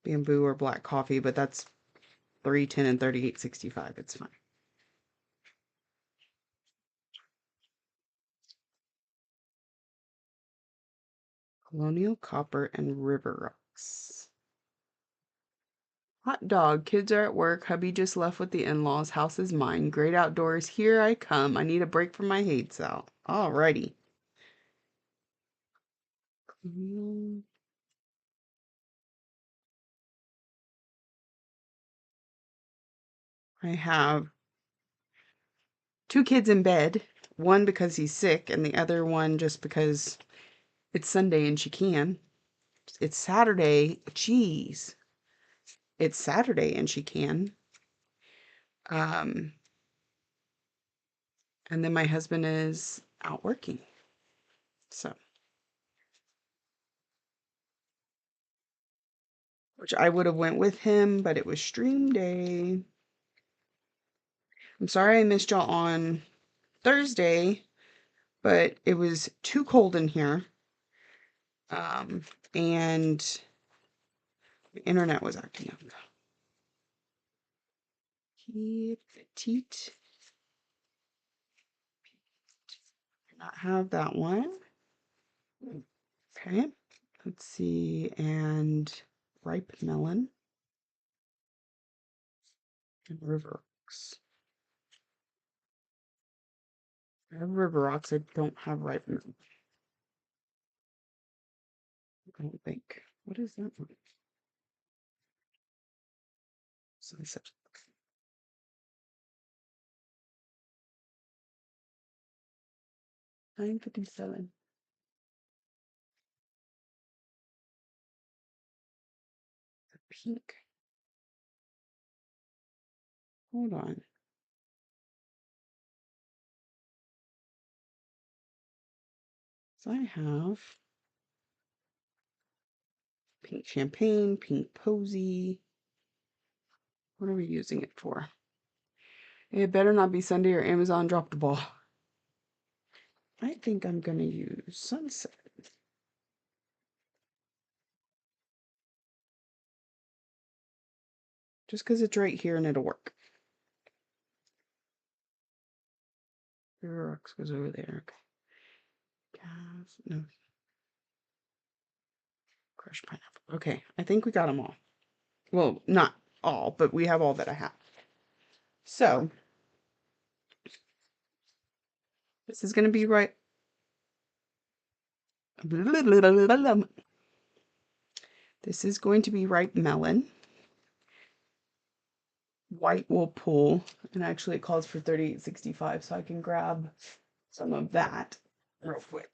bamboo or black coffee, but that's 310 and 38.65. It's fine. Colonial copper and river rocks. Hot dog. Kids are at work. Hubby just left with the in-laws. House is mine. Great outdoors. Here I come. I need a break from my hate cell. Alrighty. Mm, I have two kids in bed. One because he's sick, and the other one just because it's Sunday and she can. It's Saturday. Jeez. It's Saturday and she can. Um, and then my husband is out working. So, which I would have went with him, but it was stream day. I'm sorry I missed y'all on Thursday, but it was too cold in here. And the internet was acting up. Petite. Do not have that one. Okay. Let's see. And ripe melon and river rocks. I have river rocks. I don't have ripe melon. I don't think. What is that one? Sunset. 9:57. Pink. Hold on. So I have pink champagne, pink posy. What are we using it for? It better not be Sunday or Amazon dropped the ball. I think I'm going to use sunset. Just because it's right here and it'll work. River Rocks goes over there. Okay. Gas, no. Crushed pineapple. Okay, I think we got them all. Well, not all, but we have all that I have. So, this is going to be right. This is going to be ripe melon. White will pull, and actually it calls for 38.65, so I can grab some of that. real quick.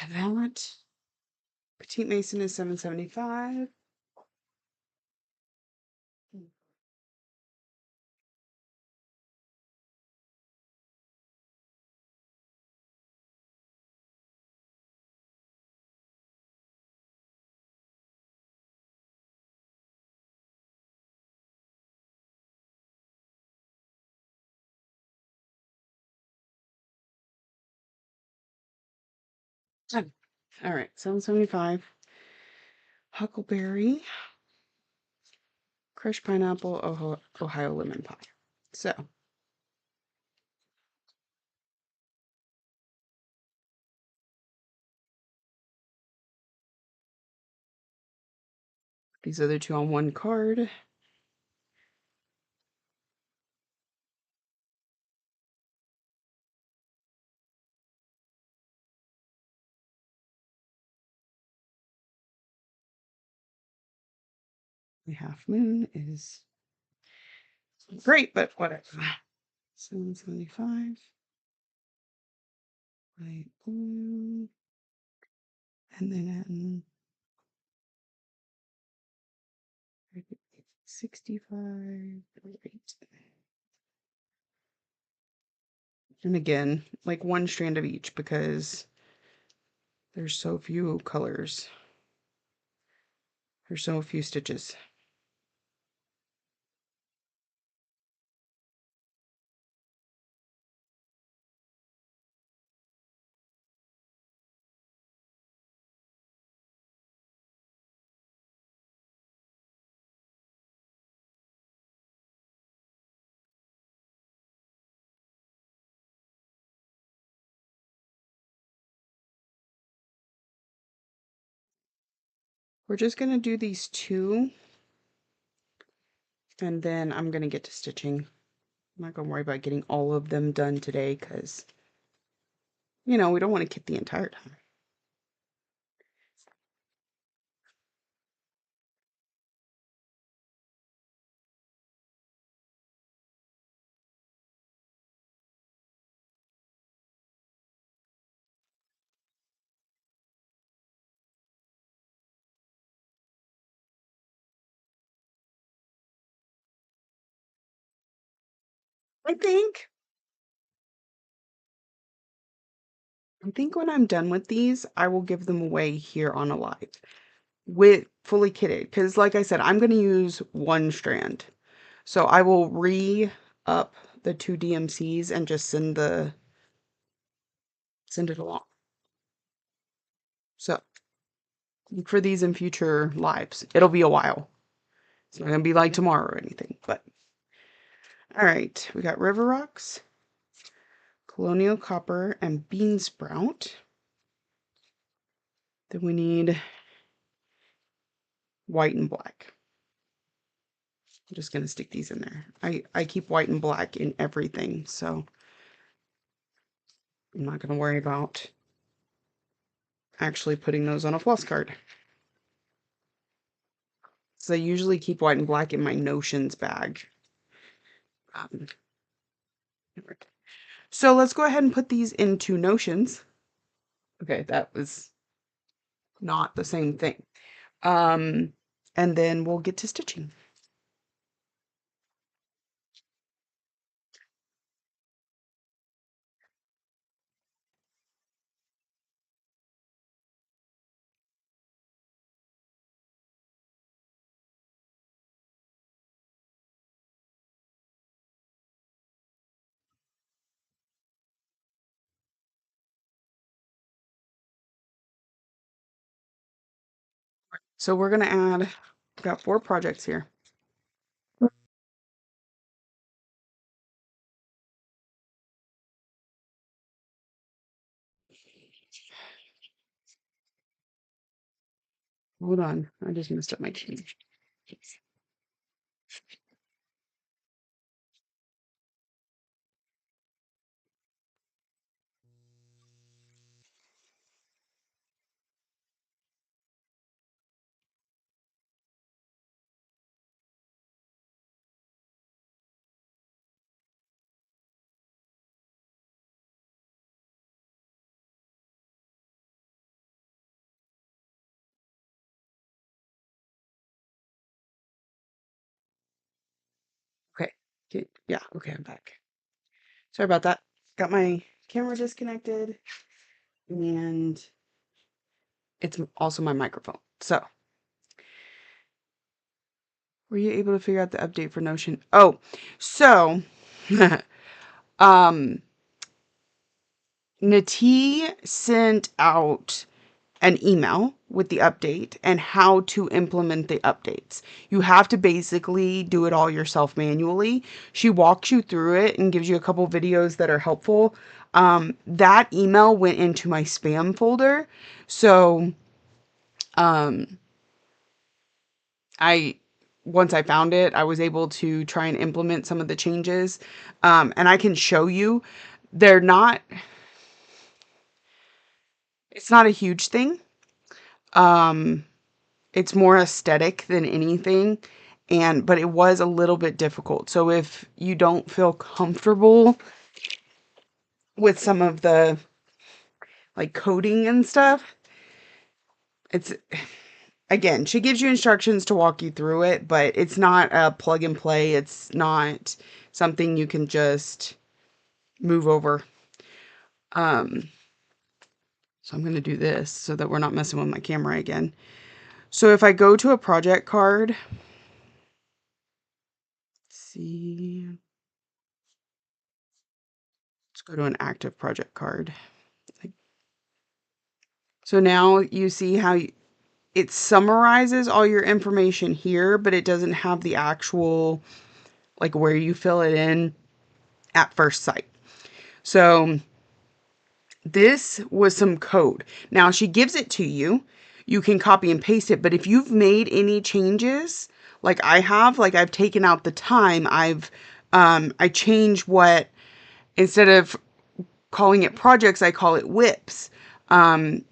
That petite mason is 775. Oh, all right, 775. Huckleberry, crushed pineapple, Ohio lemon pie. So these other two on one card. The half moon is great, but whatever. 775. Light blue. And then 65. Right. And again, like one strand of each because there's so few colors. There's so few stitches. We're just going to do these two, and then I'm going to get to stitching. I'm not going to worry about getting all of them done today because, you know, we don't want to kit the entire time. I think when I'm done with these, I will give them away here on Alive with fully kitted. Because like I said, I'm going to use one strand. So I will re-up the two DMCs and just send it along. So look for these in future lives. It'll be a while. It's not going to be like tomorrow or anything, but all right. We got River Rocks, Colonial Copper, and Bean Sprout. Then we need white and black. I'm just going to stick these in there. I keep white and black in everything, so I'm not going to worry about actually putting those on a floss card. So I usually keep white and black in my notions bag. Um, so let's go ahead and put these into notions. Okay, that was not the same thing. Um, and then we'll get to stitching. So we're going to add, we've got 4 projects here. Hold on, I just messed up my key. Okay, yeah, okay, I'm back. Sorry about that. Got my camera disconnected, and it's also my microphone. So, were you able to figure out the update for Notion? Oh, so, um, Nati sent out an email with the update and how to implement the updates. You have to basically do it all yourself manually. She walks you through it and gives you a couple videos that are helpful. That email went into my spam folder. So, um, I once I found it, I was able to try and implement some of the changes. And I can show you. They're not, it's not a huge thing. Um, It's more aesthetic than anything, but it was a little bit difficult. So if you don't feel comfortable with some of the like coding and stuff, it's again, she gives you instructions to walk you through it, but it's not a plug and play. It's not something you can just move over. Um, so I'm going to do this so that we're not messing with my camera again. So if I go to a project card, see, let's go to an active project card. So now you see how it summarizes all your information here, but it doesn't have the actual, like where you fill it in at first sight. So this was some code. Now she gives it to you. You can copy and paste it, but if you've made any changes, like I have, like I've taken out the time, I changed what, instead of calling it projects, I call it whips.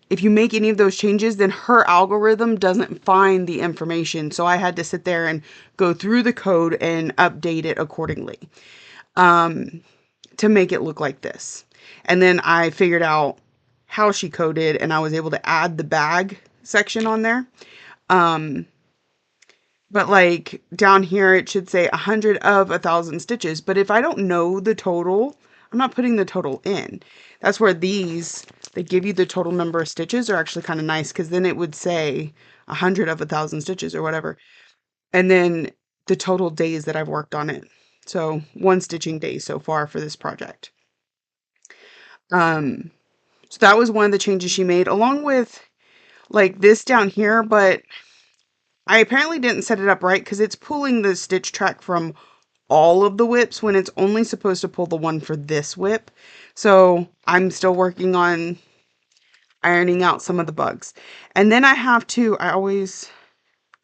If you make any of those changes, then her algorithm doesn't find the information. So I had to sit there and go through the code and update it accordingly to make it look like this. And then I figured out how she coded, and I was able to add the bag section on there. But like down here, it should say 100 of 1,000 stitches. But if I don't know the total, I'm not putting the total in. That's where they give you the total number of stitches are actually kind of nice, because then it would say 100 of 1,000 stitches or whatever. And then the total days that I've worked on it. So 1 stitching day so far for this project. Um, so that was one of the changes she made, along with like this down here, but I apparently didn't set it up right because it's pulling the stitch track from all of the whips when it's only supposed to pull the one for this whip. So I'm still working on ironing out some of the bugs. And then I always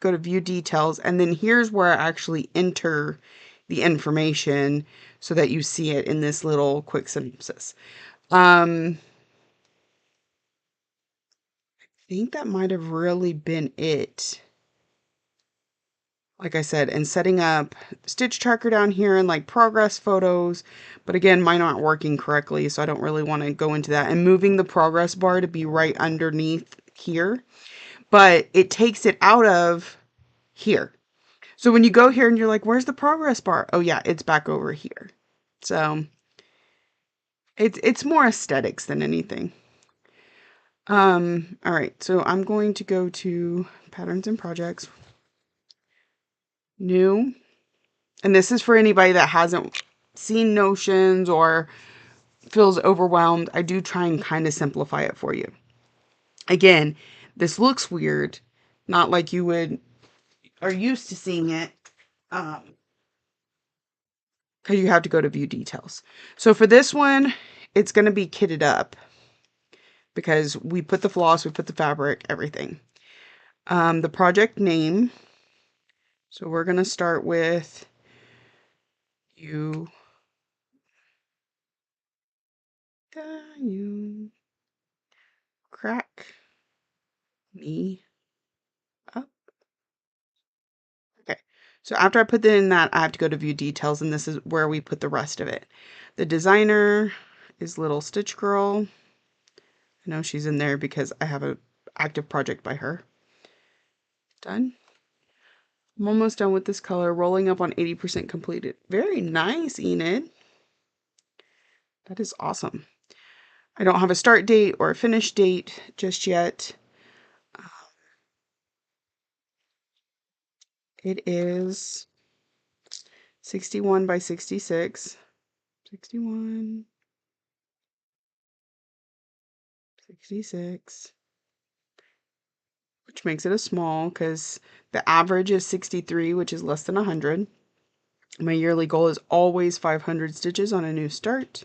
go to view details, and then here's where I actually enter the information so that you see it in this little quick synopsis. I think that might have really been it. Like I said, and setting up stitch tracker down here and like progress photos. But again, mine aren't working correctly, so I don't really want to go into that. And moving the progress bar to be right underneath here. But it takes it out of here. So when you go here and you're like, where's the progress bar? Oh yeah, it's back over here. So it's more aesthetics than anything. All right, so I'm going to go to patterns and projects. New. And this is for anybody that hasn't seen Notions or feels overwhelmed. I do try and kind of simplify it for you. Again, this looks weird, not like you are used to seeing it, because you have to go to view details. So for this one, it's going to be kitted up because we put the floss, we put the fabric, everything. The project name. So we're going to start with you crack me up. Okay, so after I put in that, I have to go to view details, and this is where we put the rest of it. The designer is Little Stitch Girl. I know she's in there because I have an active project by her. Done. I'm almost done with this color, rolling up on 80% completed. Very nice, Enid. That is awesome. I don't have a start date or a finish date just yet. It is 61 by 66. 61, 66, which makes it a small because the average is 63, which is less than 100. My yearly goal is always 500 stitches on a new start.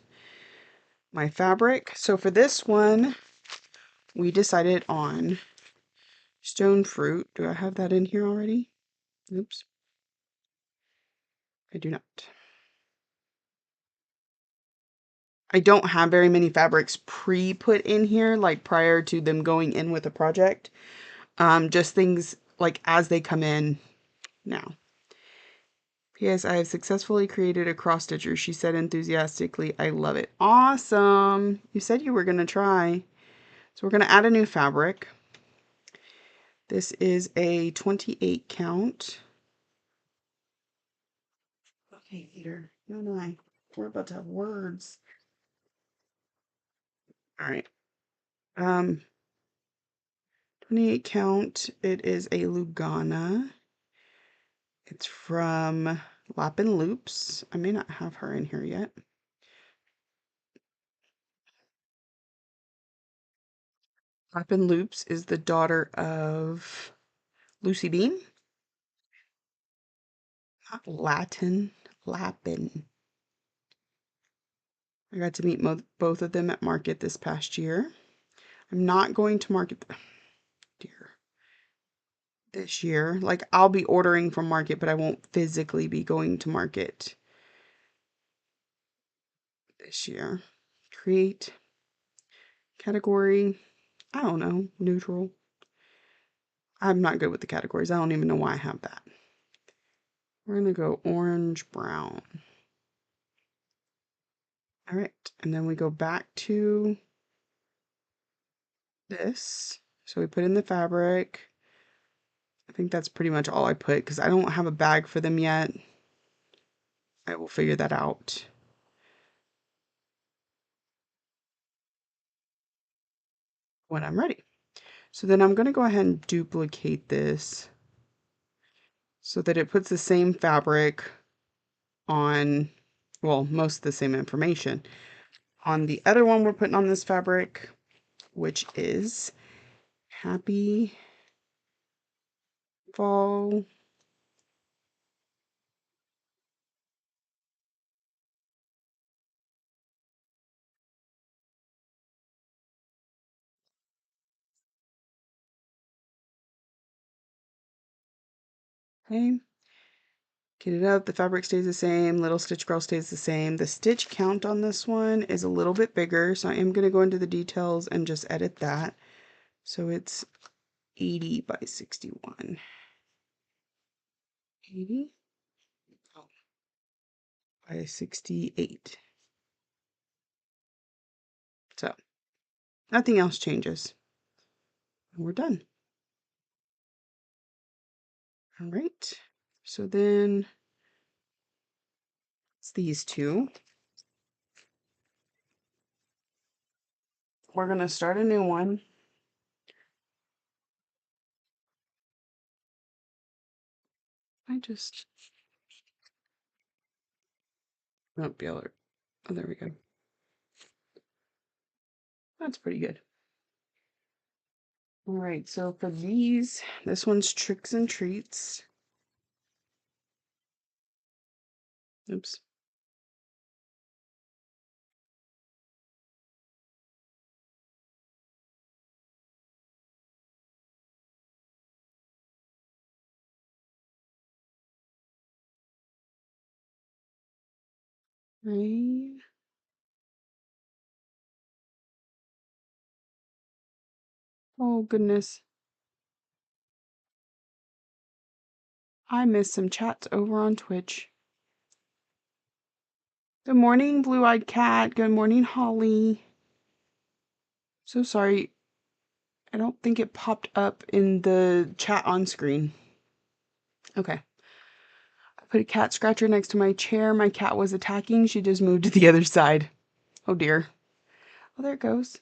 My fabric. So for this one, we decided on stone fruit. Do I have that in here already? Oops. I do not. I don't have very many fabrics pre-put in here, like prior to them going in with a project. Just things like as they come in now. P.S. I have successfully created a cross stitcher, she said enthusiastically. I love it. Awesome. You said you were going to try. So we're going to add a new fabric. This is a 28 count. Okay, Peter. You and I, we're about to have words. All right. 28 count. It is a Lugana. It's from Lap and Loops. I may not have her in here yet. Lap and Loops is the daughter of Lucy Bean. Not Latin, Lapin. I got to meet both of them at market this past year. I'm not going to market, dear, this year. Like, I'll be ordering from market, but I won't physically be going to market this year. Create category, I don't know, neutral. I'm not good with the categories. I don't even know why I have that. We're going to go orange, brown. All right. And then we go back to this. So we put in the fabric. I think that's pretty much all I put because I don't have a bag for them yet. I will figure that out when I'm ready. So then I'm going to go ahead and duplicate this so that it puts the same fabric on, well, most of the same information on the other one we're putting on this fabric, which is Happy Fall. Okay. Get it up, the fabric stays the same, little stitch girl stays the same. The stitch count on this one is a little bit bigger, so I am going to go into the details and just edit that. So it's 80 by 61. 80 by 68. So nothing else changes. And we're done. All right. So then it's these two. We're going to start a new one. I just, oh, the other, oh, there we go. That's pretty good. All right, so for these, this one's Tricks and Treats. Oops. Right. Oh, goodness. I missed some chats over on Twitch. Good morning, Blue-Eyed Cat. Good morning, Holly. So sorry. I don't think it popped up in the chat on screen. Okay. I put a cat scratcher next to my chair. My cat was attacking. She just moved to the other side. Oh dear. Oh, there it goes.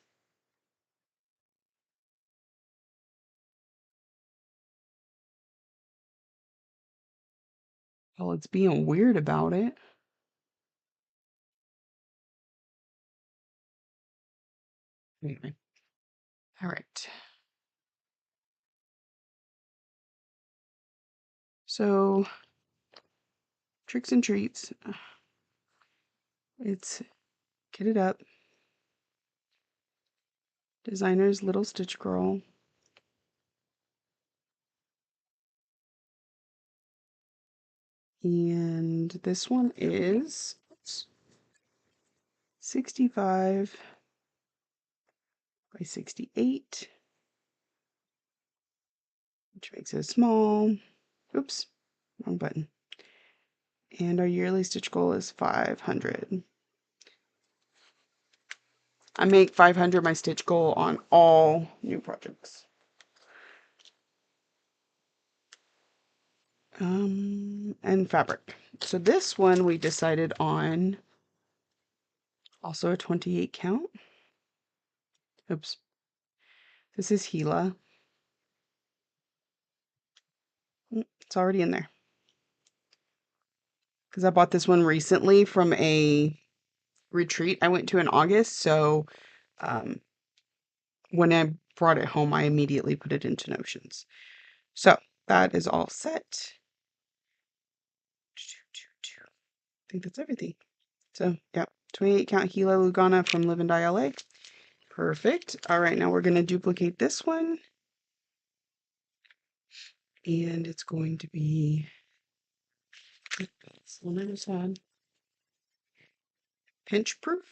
Well, it's being weird about it. Anyway. All right. So, tricks and treats. It's kitted up. Designer's Little Stitch Girl. And this one is 65 by 68, which makes it small. Oops, wrong button. And our yearly stitch goal is 500. I make 500 my stitch goal on all new projects. And fabric. So this one we decided on also a 28 count. Oops. This is Gila. It's already in there. Because I bought this one recently from a retreat I went to in August. So when I brought it home, I immediately put it into Notions. So that is all set. I think that's everything. So yeah, 28 count Gila Lugana from Live and Die LA. Perfect. All right, now we're going to duplicate this one. And it's going to be one I just had. Pinch proof.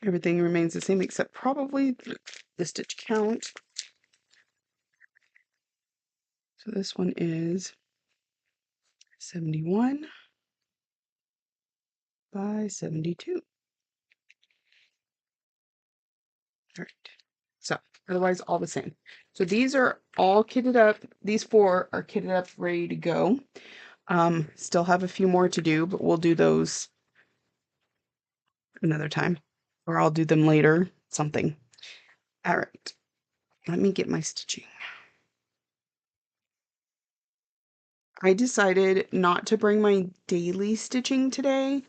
Everything remains the same except probably the stitch count. So this one is 71 by 72. All right. So otherwise all the same. So these are all kitted up. These 4 are kitted up, ready to go. Still have a few more to do, but we'll do those another time. Or I'll do them later, something. All right. Let me get my stitching. I decided not to bring my daily stitching today,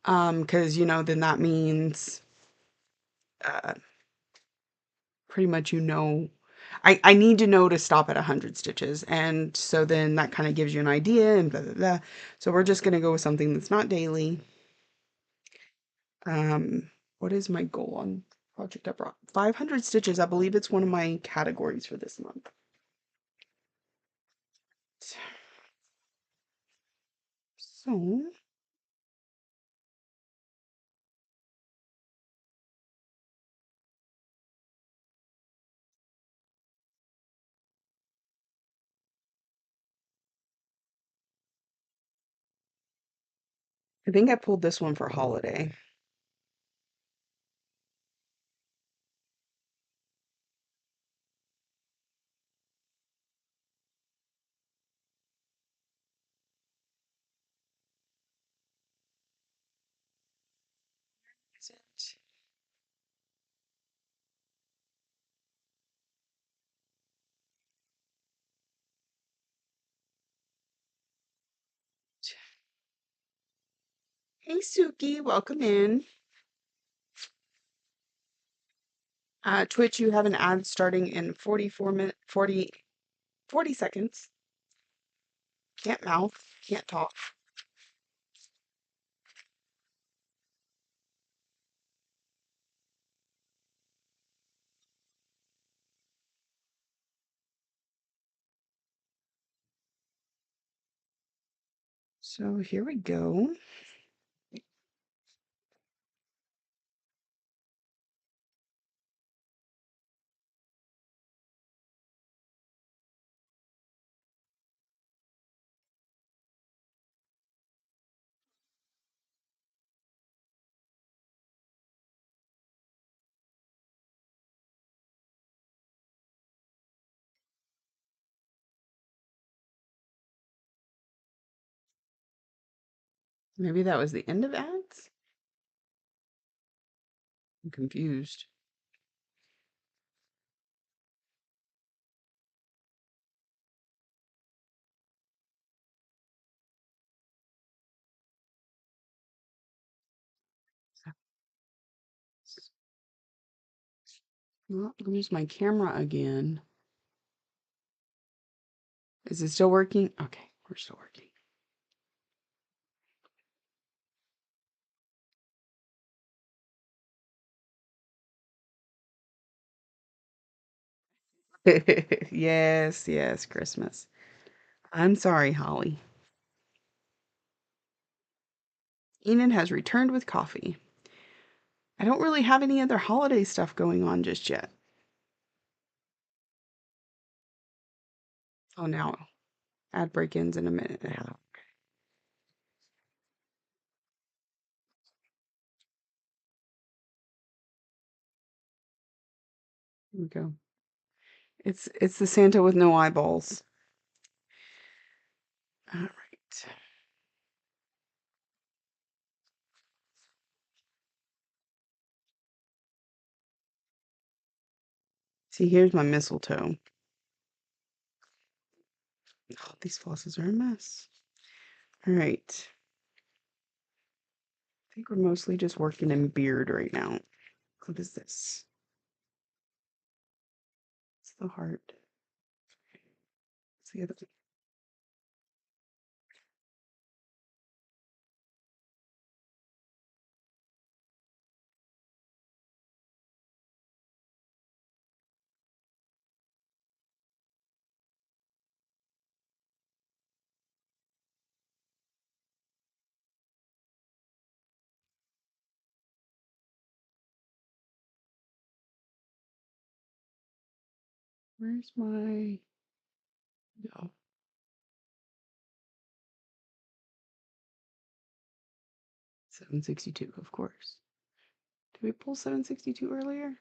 because, then that means, uh, pretty much, I need to know to stop at 100 stitches. And so then that kind of gives you an idea and blah, blah, blah. So we're just going to go with something that's not daily. What is my goal on Project I brought? 500 stitches. I believe it's one of my categories for this month. So I think I pulled this one for holiday. Is it? Hey Suki, welcome in. Twitch, you have an ad starting in 44 minutes, 40 seconds. Can't mouth, can't talk. So here we go. Maybe that was the end of ads? I'm confused. Well, use my camera again. Is it still working? Okay, we're still working. Yes, yes, Christmas. I'm sorry, Holly. Enid has returned with coffee. I don't really have any other holiday stuff going on just yet. Oh, now ad break-ins in a minute. Here we go. It's the Santa with no eyeballs. All right. See, here's my mistletoe. Oh, these flosses are a mess. All right. I think we're mostly just working in beard right now. What is this? It's the heart. It's the other one. Where's my... No. 762, of course. Did we pull 762 earlier?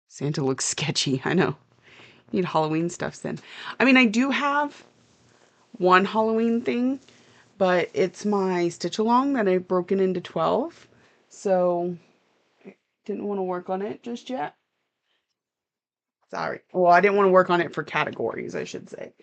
Santa looks sketchy. I know. Need Halloween stuffs then. I mean, I do have one Halloween thing, but it's my stitch along that I've broken into 12. So I didn't want to work on it just yet. Sorry. Well, I didn't want to work on it for categories, I should say.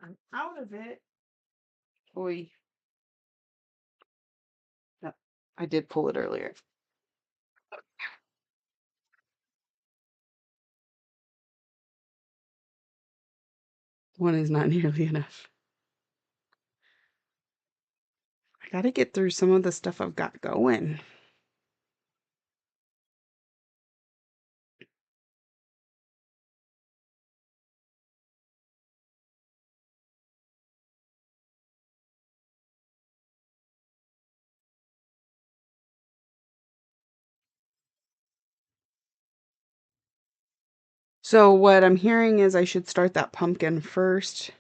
I'm out of it. Oi. No, I did pull it earlier. One is not nearly enough. I gotta get through some of the stuff I've got going. So what I'm hearing is I should start that pumpkin first.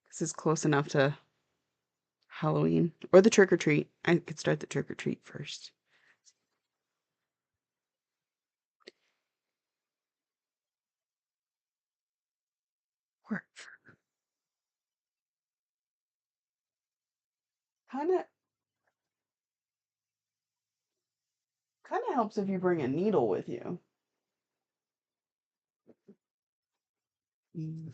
This is close enough to Halloween. Or the trick or treat. I could start the trick or treat first. Or kinda kinda helps if you bring a needle with you. Mm.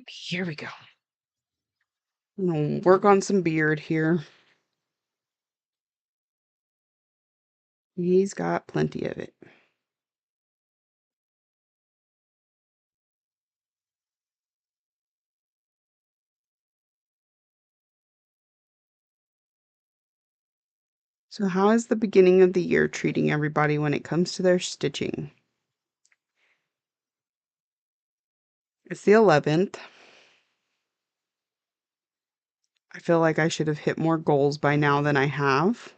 Here we go. I'm gonna work on some beard here. He's got plenty of it. So how is the beginning of the year treating everybody when it comes to their stitching? It's the 11th. I feel like I should have hit more goals by now than I have,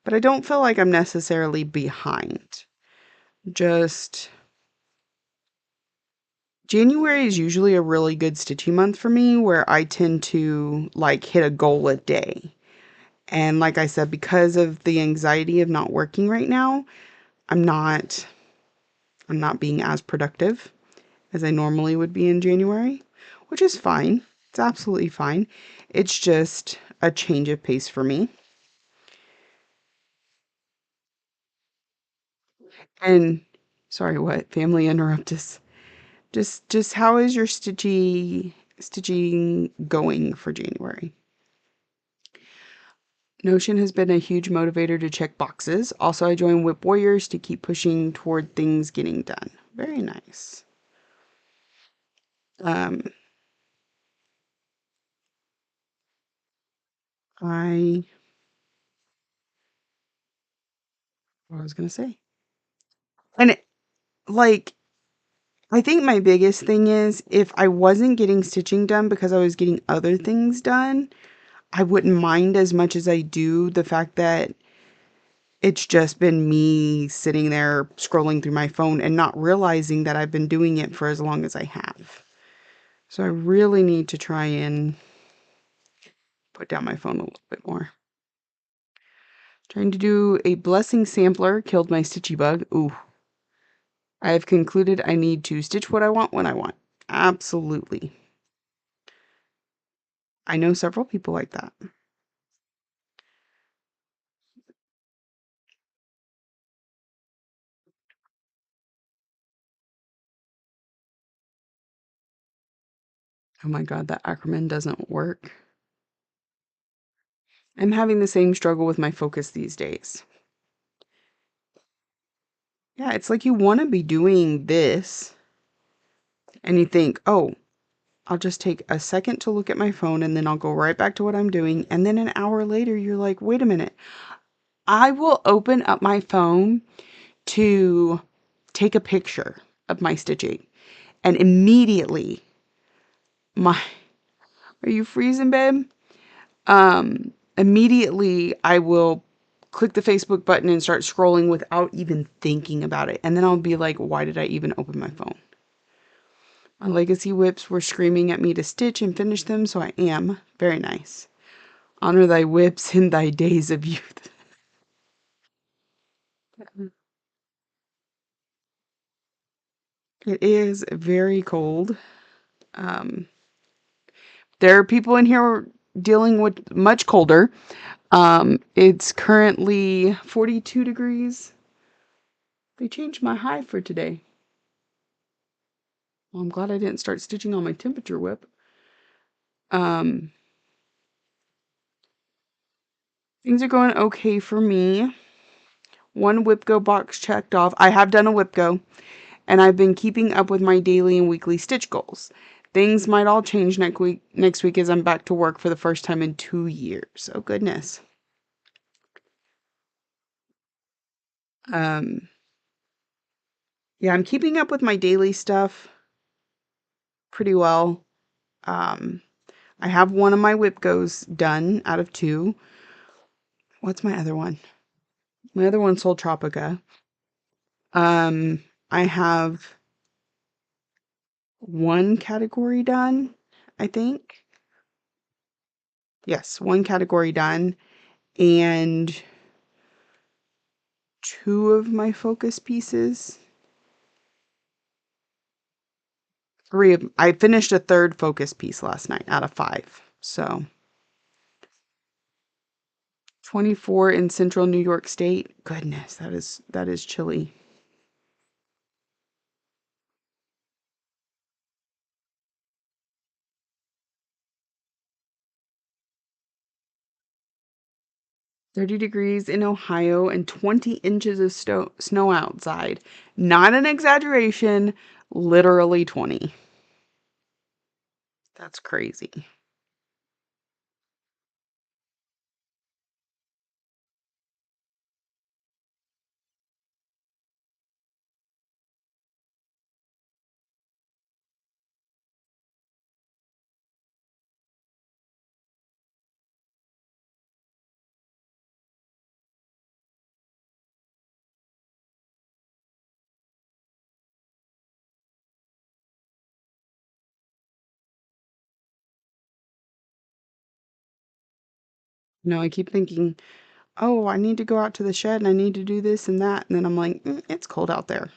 but I don't feel like I'm necessarily behind. Just January is usually a really good stitching month for me where I tend to like hit a goal a day. And like I said, because of the anxiety of not working right now, I'm not I'm not being as productive as I normally would be in January, which is fine. It's absolutely fine. It's just a change of pace for me. And sorry, what? Family interrupt us. Just how is your stitching going for January? Notion has been a huge motivator to check boxes. Also, I joined Whip Warriors to keep pushing toward things getting done. Very nice. Um, I what I was gonna say, and like I think my biggest thing is if I wasn't getting stitching done because I was getting other things done, I wouldn't mind as much as I do the fact that it's just been me sitting there scrolling through my phone and not realizing that I've been doing it for as long as I have. So I really need to try and put down my phone a little bit more. Trying to do a blessing sampler killed my stitchy bug. Ooh. I have concluded I need to stitch what I want when I want. Absolutely. I know several people like that. Oh my god, that acronym doesn't work. I'm having the same struggle with my focus these days. Yeah, it's like you want to be doing this and you think, oh, I'll just take a second to look at my phone and then I'll go right back to what I'm doing. And then an hour later, you're like, wait a minute. I will open up my phone to take a picture of my stitching. And immediately, my, are you freezing, babe? Immediately I will click the Facebook button and start scrolling without even thinking about it. And then I'll be like, why did I even open my phone? My legacy whips were screaming at me to stitch and finish them, so I am. Very nice. Honor thy whips in thy days of youth. It is very cold. Um, there are people in here dealing with much colder. It's currently 42 degrees. They changed my high for today. Well, I'm glad I didn't start stitching on my temperature whip. Um, Things are going okay for me. One whip go box checked off. I have done a whip go, and I've been keeping up with my daily and weekly stitch goals. Things might all change next week as I'm back to work for the first time in 2 years. Oh goodness. Um, yeah, I'm keeping up with my daily stuff pretty well. Um, I have one of my whip goes done out of two. What's my other one? My other one's Soul Tropica. I have one category done, I think. Yes, one category done. And two of my focus pieces. I finished a third focus piece last night out of five. So 24 in central New York State. Goodness, that is chilly. 30 degrees in Ohio and 20 inches of snow outside. Not an exaggeration, literally 20. That's crazy. I keep thinking, oh, I need to go out to the shed and I need to do this and that. And then I'm like, it's cold out there.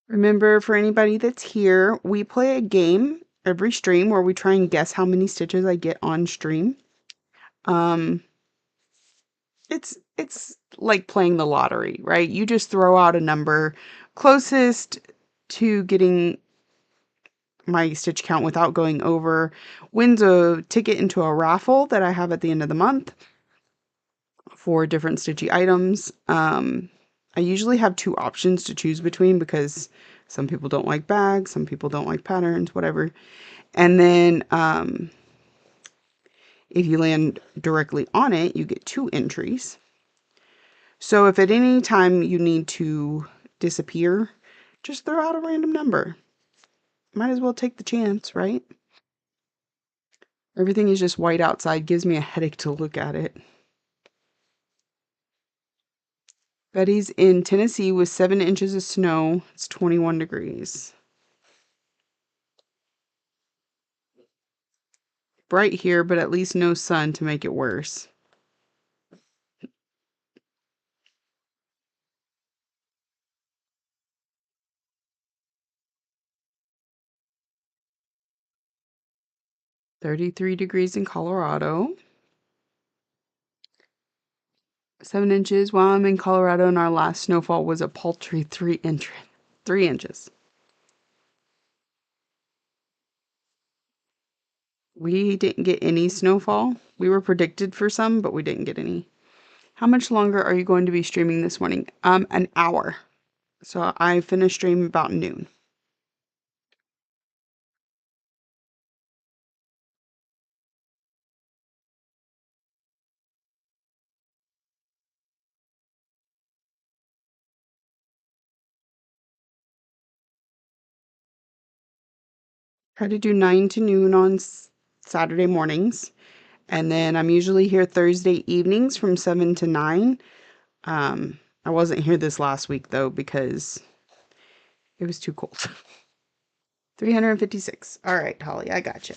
Remember, for anybody that's here, we play a game every stream where we try and guess how many stitches I get on stream. Um, it's like playing the lottery, right? You just throw out a number closest to getting my stitch count without going over wins a ticket into a raffle that I have at the end of the month for different stitchy items. I usually have two options to choose between because some people don't like bags, some people don't like patterns, whatever. And then if you land directly on it, you get two entries. So if at any time you need to disappear, just throw out a random number. Might as well take the chance, right? Everything is just white outside, gives me a headache to look at it. Betty's in Tennessee with 7 inches of snow. It's 21 degrees. Bright here, but at least no sun to make it worse. $33 in Colorado. 7 inches. While I'm in Colorado, and our last snowfall was a paltry 3 inches. We didn't get any snowfall. We were predicted for some, but we didn't get any. How much longer are you going to be streaming this morning? An hour. So I finished stream about noon. Try to do 9 to noon on Saturday mornings. And then I'm usually here Thursday evenings from 7 to 9. I wasn't here this last week though because it was too cold. 356. All right, Holly, I got you.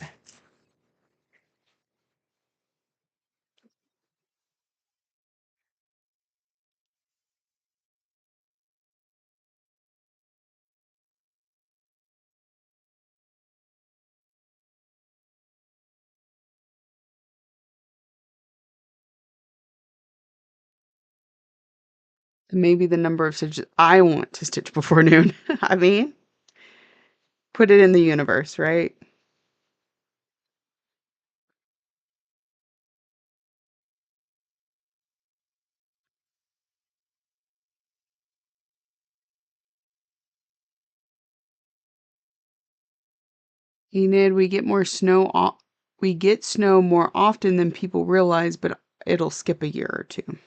Maybe the number of stitches I want to stitch before noon. I mean, put it in the universe, right? Enid, we get snow more often than people realize, but it'll skip a year or two.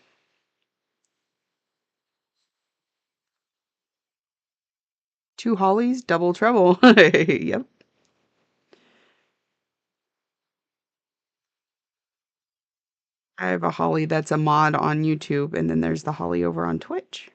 Two hollies, double trouble. Yep. I have a holly that's a mod on YouTube, and then there's the holly over on Twitch.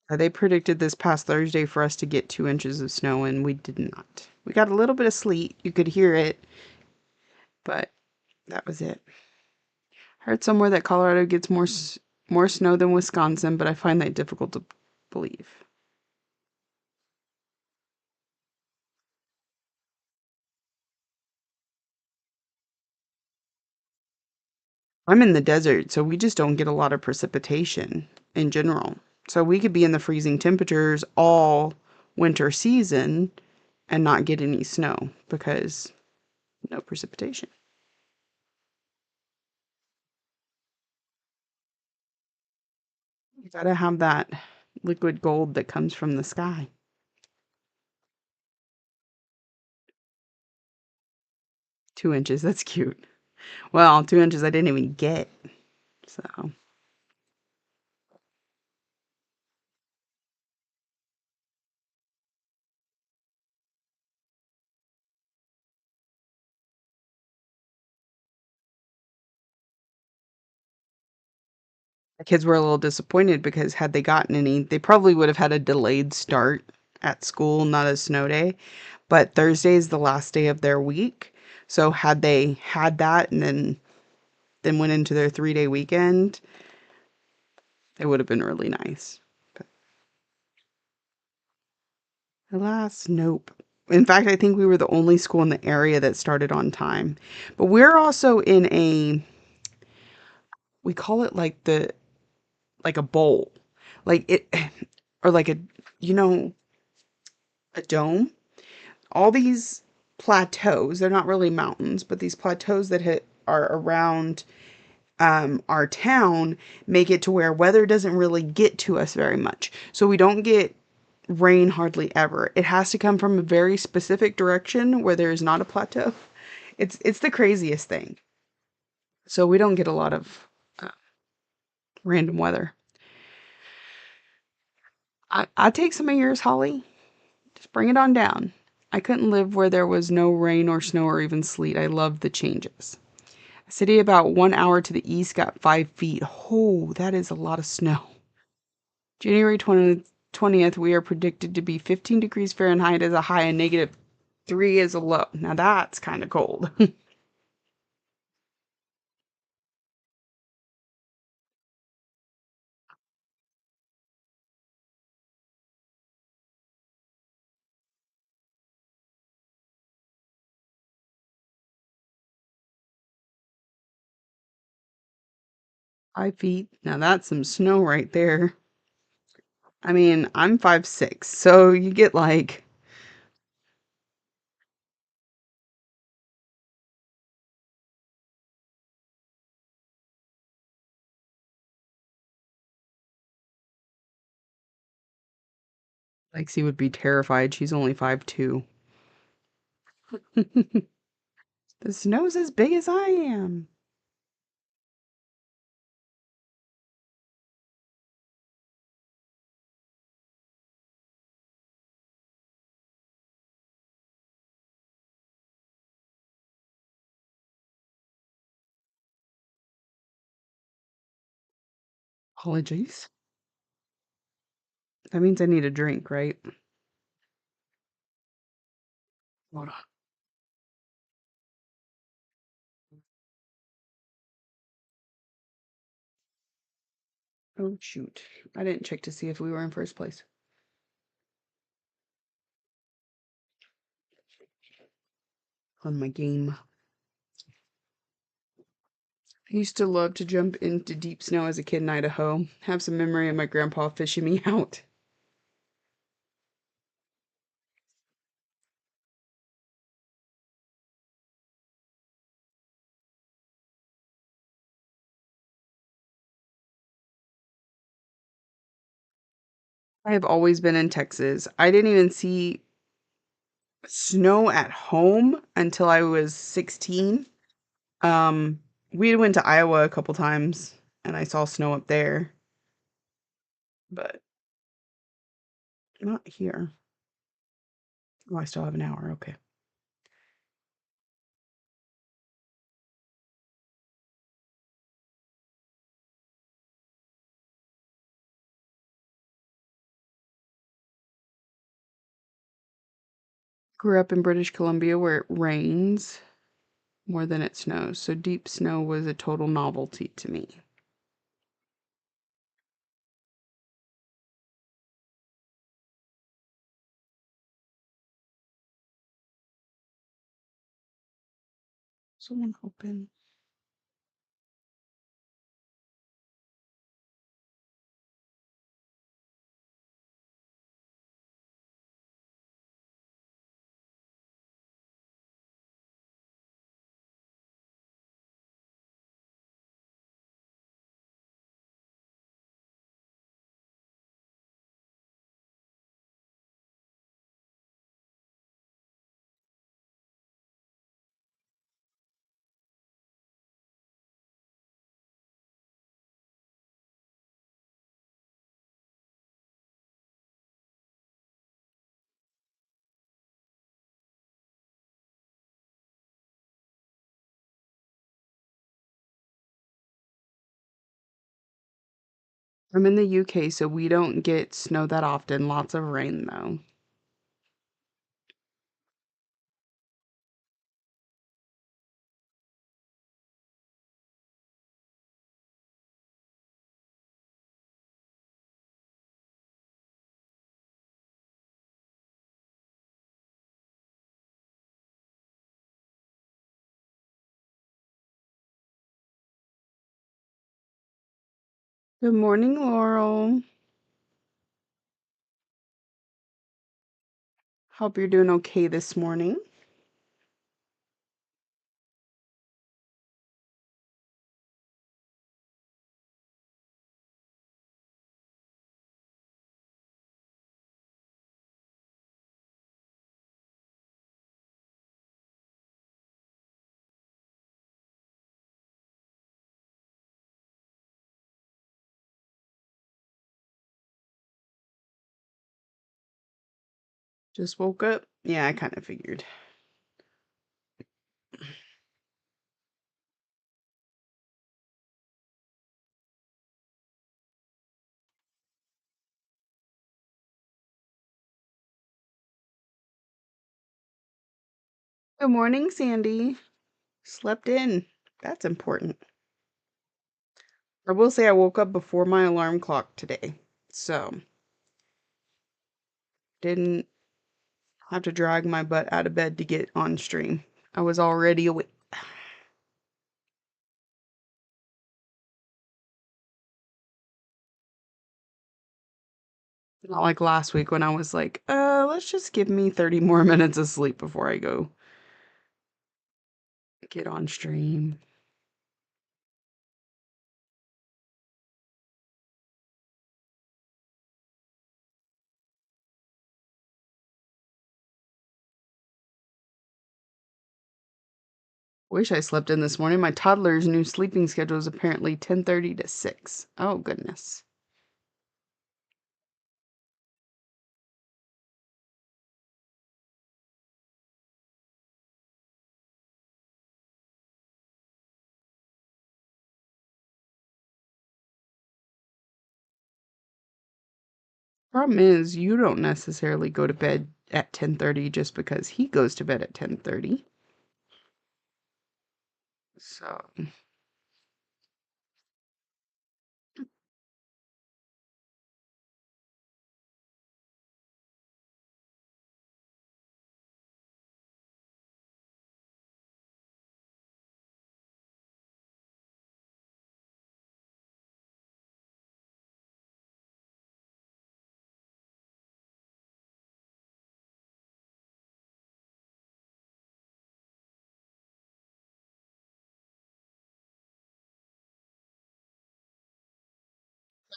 They predicted this past Thursday for us to get 2 inches of snow, and we did not. We got a little bit of sleet. You could hear it, but that was it. I heard somewhere that Colorado gets more snow than Wisconsin, but I find that difficult to believe. I'm in the desert, so we just don't get a lot of precipitation in general. So we could be in the freezing temperatures all winter season and not get any snow because no precipitation. You gotta have that liquid gold that comes from the sky. 2 inches, that's cute. Well, 2 inches I didn't even get. So the kids were a little disappointed because had they gotten any, they probably would have had a delayed start at school, not a snow day. But Thursday is the last day of their week. So had they had that and then went into their 3-day weekend, it would have been really nice. But alas, nope. In fact, I think we were the only school in the area that started on time. But we're also in we call it like a bowl. Like it or like you know, a dome. All these plateaus, they're not really mountains, but these plateaus that are around our town make it to where weather doesn't really get to us very much. So we don't get rain hardly ever. It has to come from a very specific direction where there is not a plateau. It's the craziest thing. So we don't get a lot of random weather. I take some of yours, Holly. Just bring it on down. I couldn't live where there was no rain or snow or even sleet. I love the changes. A city about 1 hour to the east got 5 feet. Oh, that is a lot of snow. January 20th, we are predicted to be 15 degrees Fahrenheit as a high and -3 as a low. Now that's kind of cold. 5 feet. Now that's some snow right there. I mean, I'm 5'6", so you get Lexi would be terrified. She's only 5'2". The snow's as big as I am. Apologies. That means I need a drink, right? Hold on. Oh, shoot. I didn't check to see if we were in first place on my game. I used to love to jump into deep snow as a kid in Idaho. Have some memory of my grandpa fishing me out. I have always been in Texas. I didn't even see snow at home until I was 16. We went to Iowa a couple times and I saw snow up there, but not here. Oh, I still have an hour. Okay. Grew up in British Columbia where it rains more than it snows, so deep snow was a total novelty to me. Someone open. I'm in the UK, so we don't get snow that often. Lots of rain, though. Good morning, Laurel. Hope you're doing okay this morning. Just woke up? Yeah, I kind of figured. Good morning, Sandy. Slept in. That's important. I will say I woke up before my alarm clock today, so didn't have to drag my butt out of bed to get on stream. I was already awake. Not like last week when I was like, let's just give me 30 more minutes of sleep before I go get on stream. Wish I slept in this morning. My toddler's new sleeping schedule is apparently 10:30 to 6. Oh, goodness. Problem is, you don't necessarily go to bed at 10:30 just because he goes to bed at 10:30. So,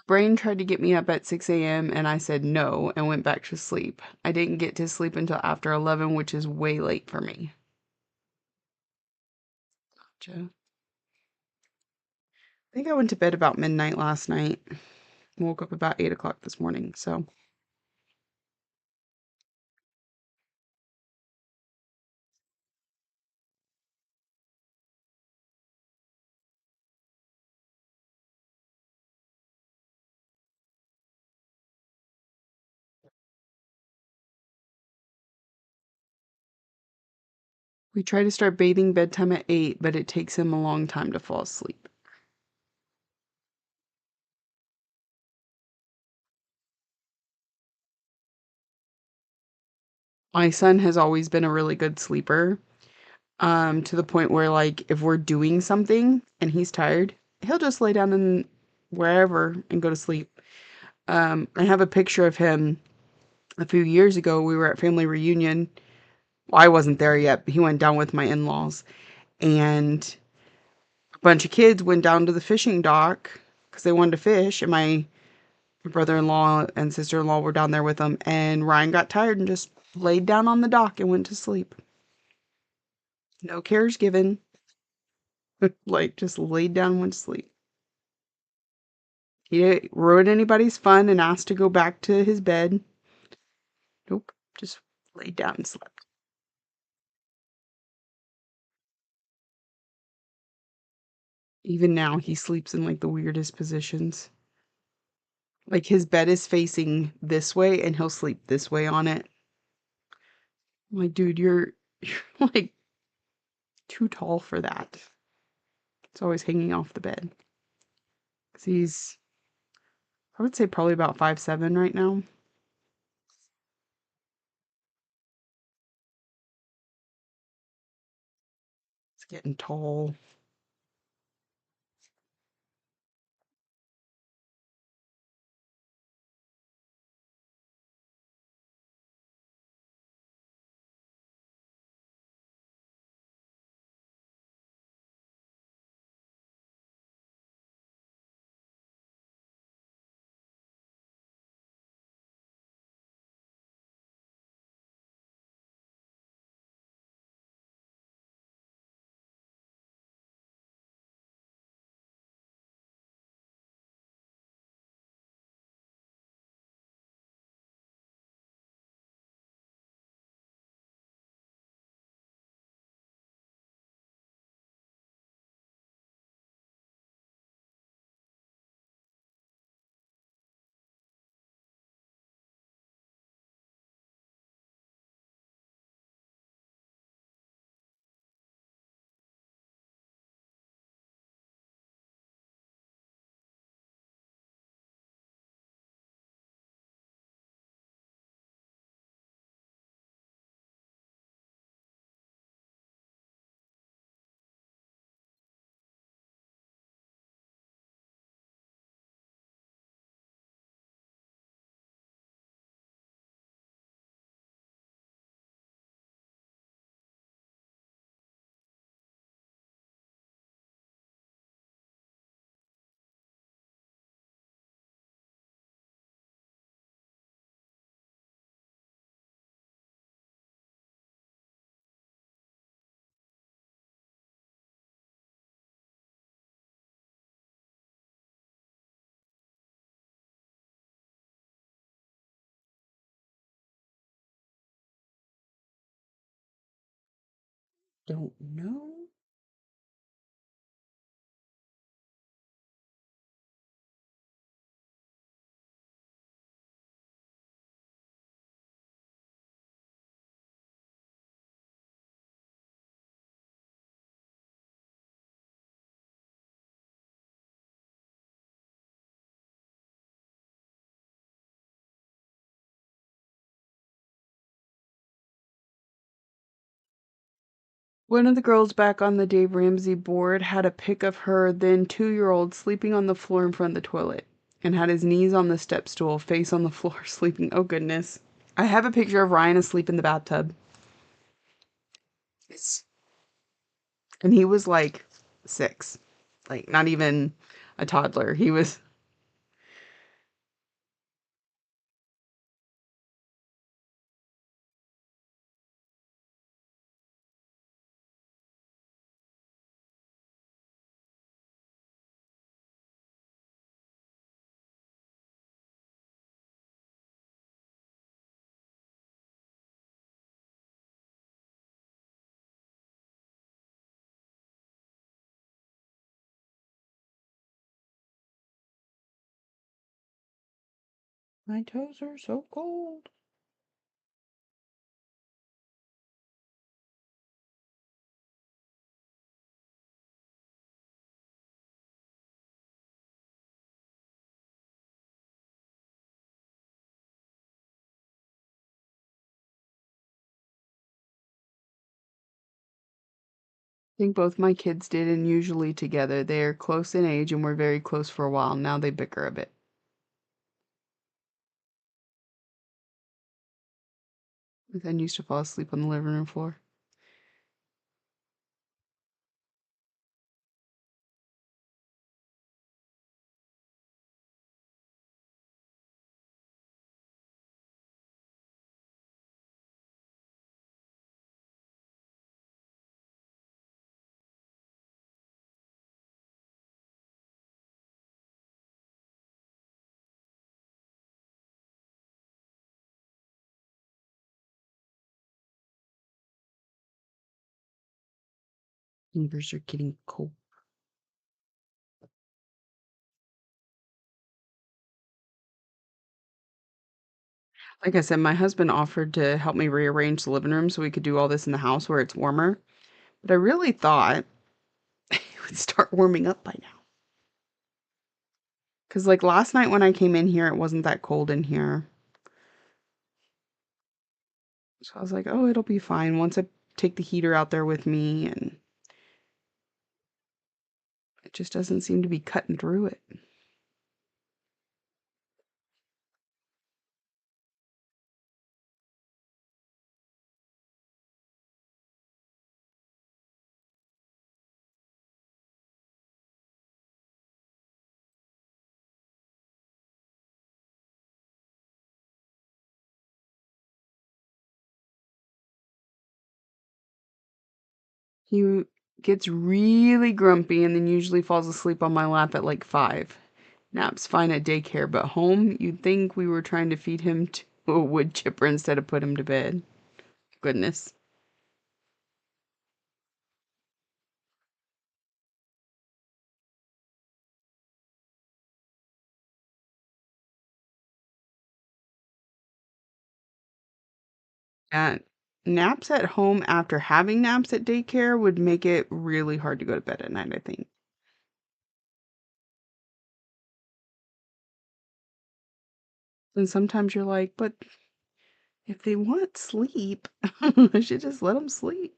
brain tried to get me up at 6 a.m. and I said no and went back to sleep. I didn't get to sleep until after 11, which is way late for me. Gotcha. I think I went to bed about midnight last night. Woke up about 8 o'clock this morning, so. We try to start bathing bedtime at 8, but it takes him a long time to fall asleep. My son has always been a really good sleeper, to the point where, like, if we're doing something and he's tired, he'll just lay down in wherever and go to sleep. I have a picture of him a few years ago. We were at family reunion. Well, I wasn't there yet, but he went down with my in-laws, and a bunch of kids went down to the fishing dock because they wanted to fish, and my brother-in-law and sister-in-law were down there with them, and Ryan got tired and just laid down on the dock and went to sleep. No cares given. Like, just laid down and went to sleep. He didn't ruin anybody's fun and asked to go back to his bed. Nope, just laid down and slept. Even now, he sleeps in like the weirdest positions. Like, his bed is facing this way and he'll sleep this way on it. I'm like, dude, you're like too tall for that. It's always hanging off the bed. 'Cause he's, I would say, probably about 5'7" right now. It's getting tall. Don't know. One of the girls back on the Dave Ramsey board had a pic of her then 2-year-old sleeping on the floor in front of the toilet and had his knees on the step stool, face on the floor, sleeping. Oh, goodness. I have a picture of Ryan asleep in the bathtub. It's, and he was like 6, like not even a toddler. He was, my toes are so cold. think both my kids did, and usually together. They're close in age and were very close for a while. Now they bicker a bit. But then used to fall asleep on the living room floor. Fingers are getting cold. Like I said, my husband offered to help me rearrange the living room so we could do all this in the house where it's warmer. But I really thought it would start warming up by now. Because, like, last night when I came in here, it wasn't that cold in here. So I was like, oh, it'll be fine once I take the heater out there with me. And it just doesn't seem to be cutting through it. He gets really grumpy and then usually falls asleep on my lap at like 5. Naps fine at daycare, but home, you'd think we were trying to feed him to a wood chipper instead of put him to bed. Goodness. And naps at home after having naps at daycare would make it really hard to go to bed at night, I think. And sometimes you're like, but if they want sleep, I should just let them sleep.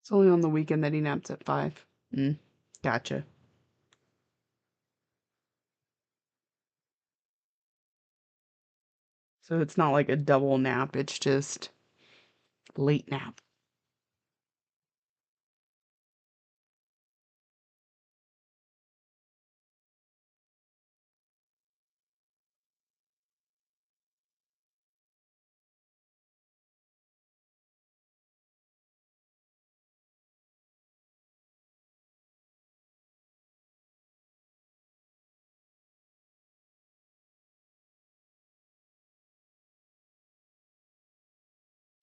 It's only on the weekend that he naps at 5. Mm, gotcha. So it's not like a double nap, it's just late nap.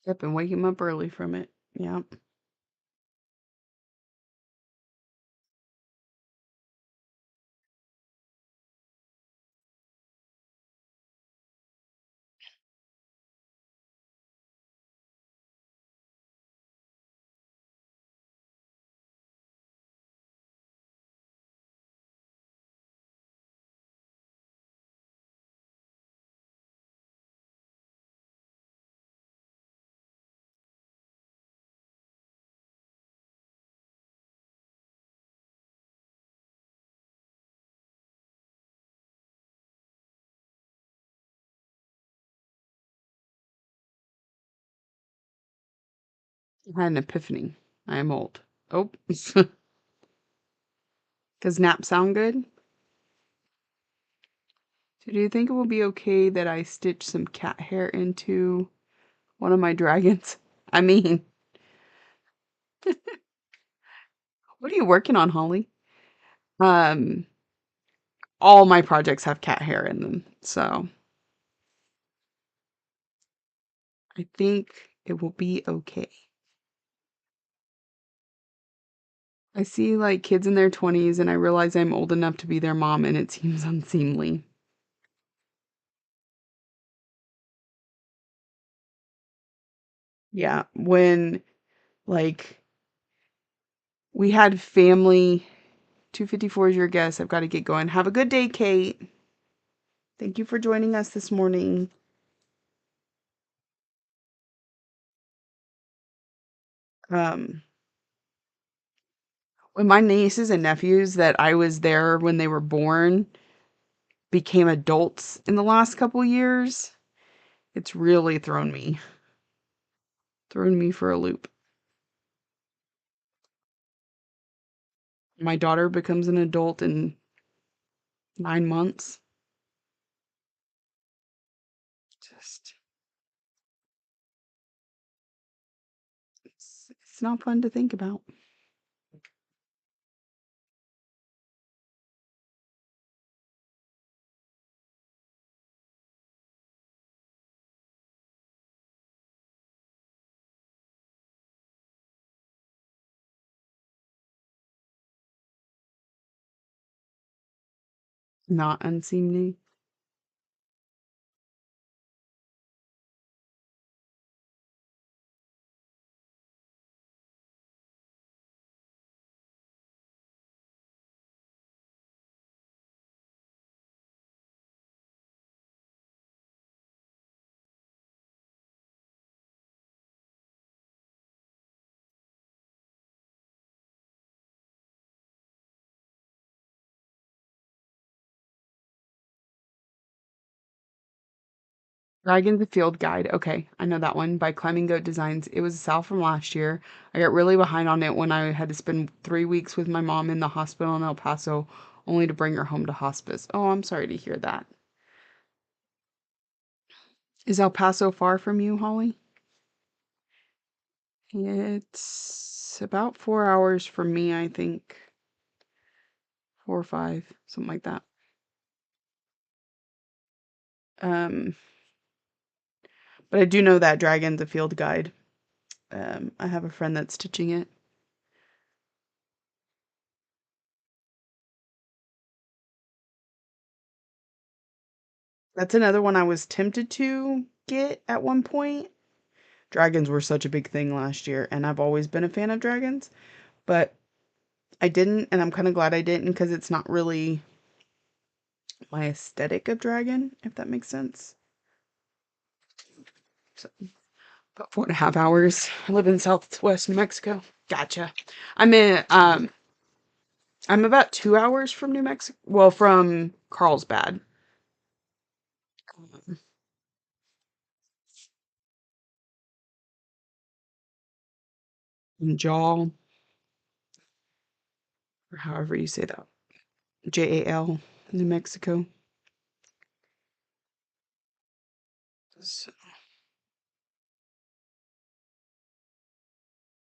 Yep, and wake him up early from it. Yep. I had an epiphany. I am old. Oh, does nap sound good? So do you think it will be okay that I stitch some cat hair into one of my dragons? I mean, what are you working on, Holly? Um, all my projects have cat hair in them, so I think it will be okay. I see like kids in their 20s and I realize I'm old enough to be their mom and it seems unseemly. Yeah, when like we had family 254 is your guess. I've got to get going. Have a good day, Kate. Thank you for joining us this morning. Um, when my nieces and nephews that I was there when they were born became adults in the last couple years, it's really thrown me for a loop. My daughter becomes an adult in 9 months. Just it's not fun to think about. Not unseemly. Dragon's the Field Guide. Okay, I know that one by Climbing Goat Designs. It was a sale from last year. I got really behind on it when I had to spend 3 weeks with my mom in the hospital in El Paso, only to bring her home to hospice. Oh, I'm sorry to hear that. Is El Paso far from you, Holly? It's about 4 hours from me, I think. 4 or 5, something like that. Um, but I do know that Dragon's a Field Guide. I have a friend that's stitching it. That's another one I was tempted to get at one point. Dragons were such a big thing last year, and I've always been a fan of dragons, but I didn't, and I'm kind of glad I didn't because it's not really my aesthetic of dragon, if that makes sense. So, about 4.5 hours. I live in Southwest New Mexico. Gotcha. I'm in. I'm about 2 hours from New Mexico. Well, from Carlsbad. In Jal, or however you say that. JAL, New Mexico. So,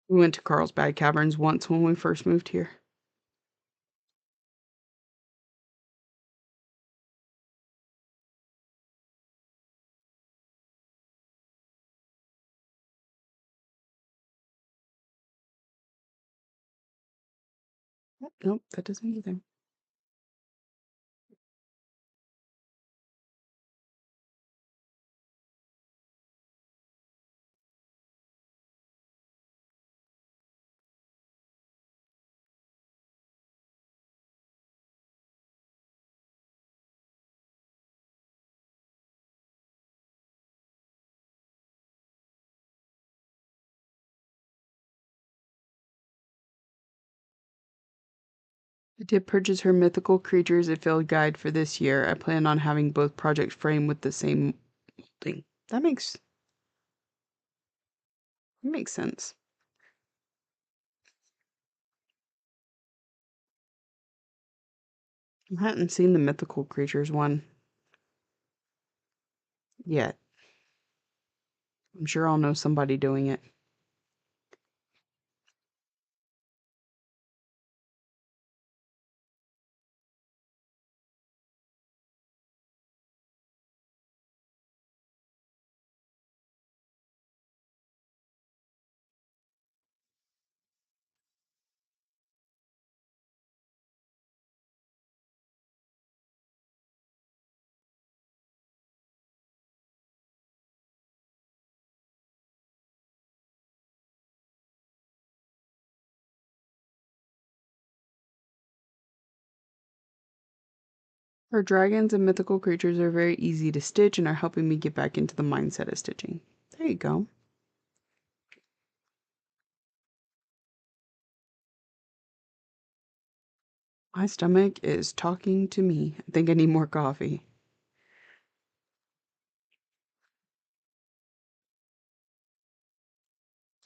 we went to Carlsbad Caverns once when we first moved here. Nope, that doesn't either. I did purchase her mythical creatures a field guide for this year. I plan on having both projects framed with the same thing. That makes sense. I hadn't seen the mythical creatures one yet. I'm sure I'll know somebody doing it. Our dragons and mythical creatures are very easy to stitch and are helping me get back into the mindset of stitching. There you go. My stomach is talking to me. I think I need more coffee.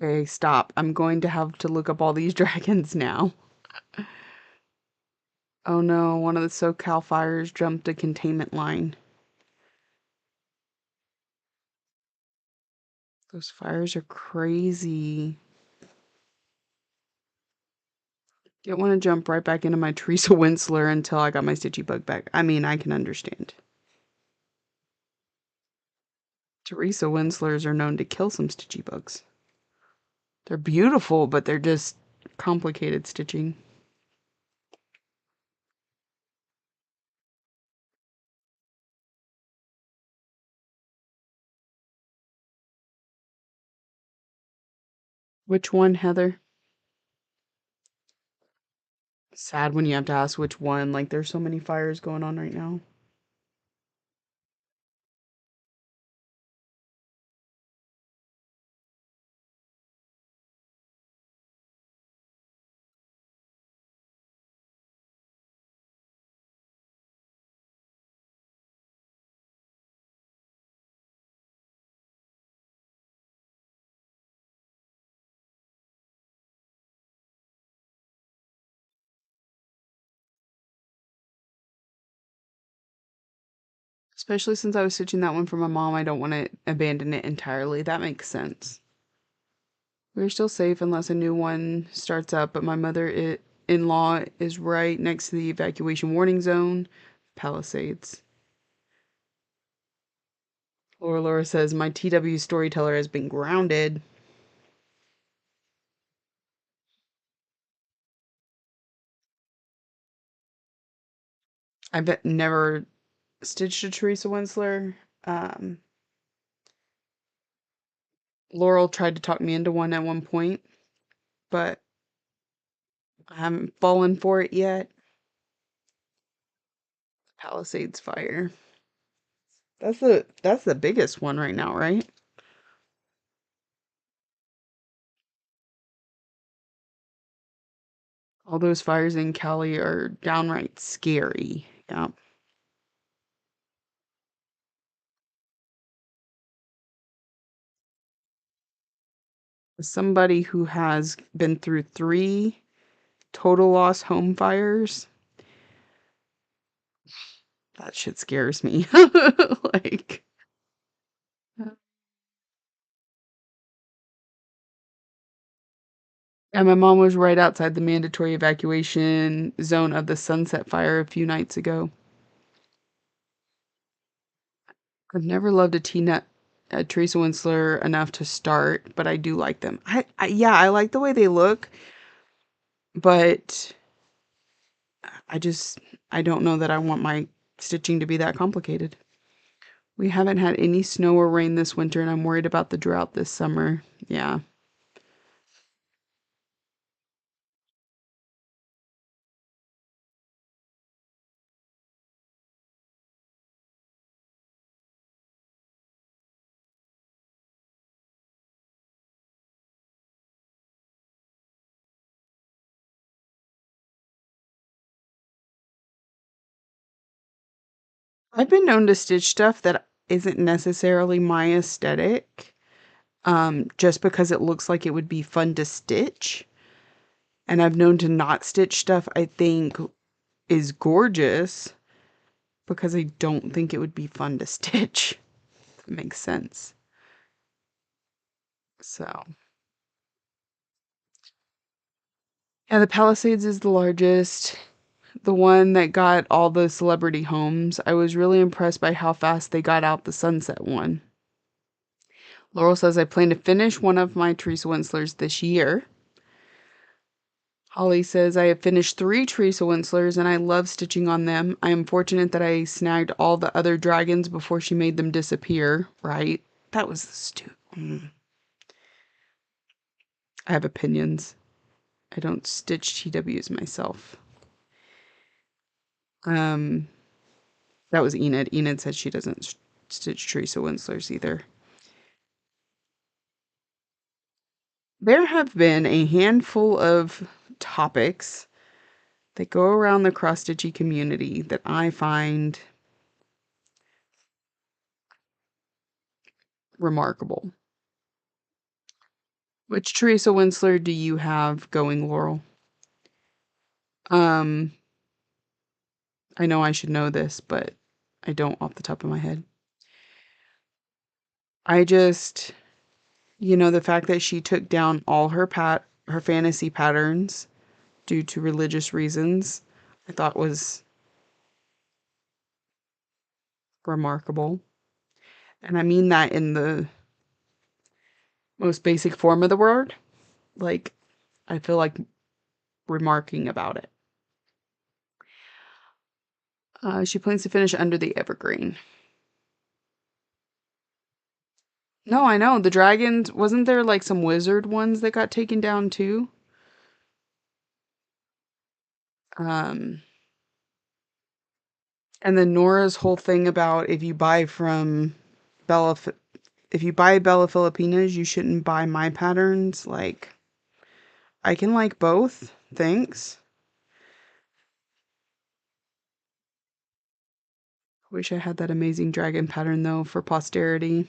Okay, stop. I'm going to have to look up all these dragons now. Oh no, one of the SoCal fires jumped a containment line. Those fires are crazy. Didn't want to jump right back into my Teresa Winsler until I got my Stitchy Bug back. I mean, I can understand. Teresa Winslers are known to kill some Stitchy Bugs. They're beautiful, but they're just complicated stitching. Which one, Heather? Sad when you have to ask which one. Like, there's so many fires going on right now. Especially since I was stitching that one for my mom, I don't want to abandon it entirely. That makes sense. We're still safe unless a new one starts up, but my mother-in-law is right next to the evacuation warning zone. Palisades. Laura says, my TW storyteller has been grounded. I've never stitched a Teresa Winsler. Laurel tried to talk me into one at one point, but I haven't fallen for it yet. Palisades fire. That's the biggest one right now, right? All those fires in Cali are downright scary. Yeah. As somebody who has been through 3 total loss home fires, that shit scares me. Like, and my mom was right outside the mandatory evacuation zone of the Sunset Fire a few nights ago. I've never loved a Teresa Winsler enough to start, but I do like them. Yeah, I like the way they look, but I just I don't know that I want my stitching to be that complicated. We haven't had any snow or rain this winter, and I'm worried about the drought this summer. Yeah. I've been known to stitch stuff that isn't necessarily my aesthetic, just because it looks like it would be fun to stitch. And I've known to not stitch stuff I think is gorgeous because I don't think it would be fun to stitch. That makes sense. So, yeah, the Palisades is the largest. The one that got all the celebrity homes. I was really impressed by how fast they got out the Sunset one. Laurel says, I plan to finish one of my Teresa Winslers this year. Holly says, I have finished 3 Teresa Winslers and I love stitching on them. I am fortunate that I snagged all the other dragons before she made them disappear. Right? That was stupid. I have opinions. I don't stitch TWs myself. Um, that was Enid. Enid said she doesn't stitch Teresa Winslers either. There have been a handful of topics that go around the cross-stitchy community that I find remarkable. Which Teresa Winsler do you have going, Laurel? Um, I know I should know this, but I don't off the top of my head. I just, the fact that she took down all her fantasy patterns due to religious reasons, I thought was remarkable. And I mean that in the most basic form of the word. Like, I feel like remarking about it. She plans to finish Under the Evergreen. No, I know. The dragons, wasn't there like some wizard ones that got taken down too? Um, and then Nora's whole thing about if you buy from Bella, if you buy Bella Filipinas, you shouldn't buy my patterns. Like, I can like both. Thanks. Wish I had that amazing dragon pattern though for posterity.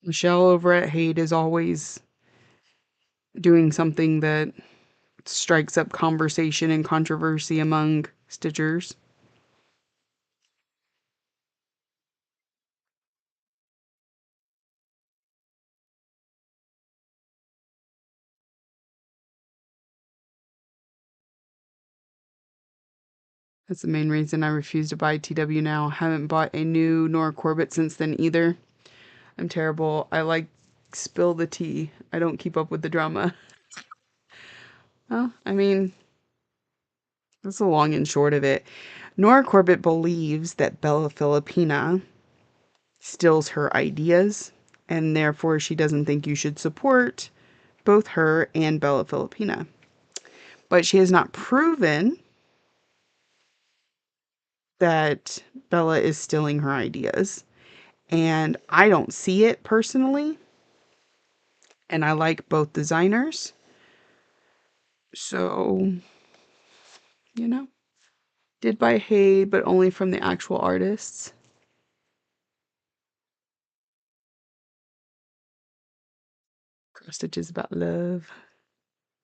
Michelle over at Hate is always doing something that strikes up conversation and controversy among stitchers. That's the main reason I refuse to buy TW now. Haven't bought a new Nora Corbett since then either. I'm terrible. I like spill the tea. I don't keep up with the drama. Well, I mean, that's the long and short of it. Nora Corbett believes that Bella Filipina steals her ideas, and therefore she doesn't think you should support both her and Bella Filipina. But she has not proven that Bella is stealing her ideas. And I don't see it personally. And I like both designers. So, you know, did buy Hay, but only from the actual artists. Cross Stitch is about love.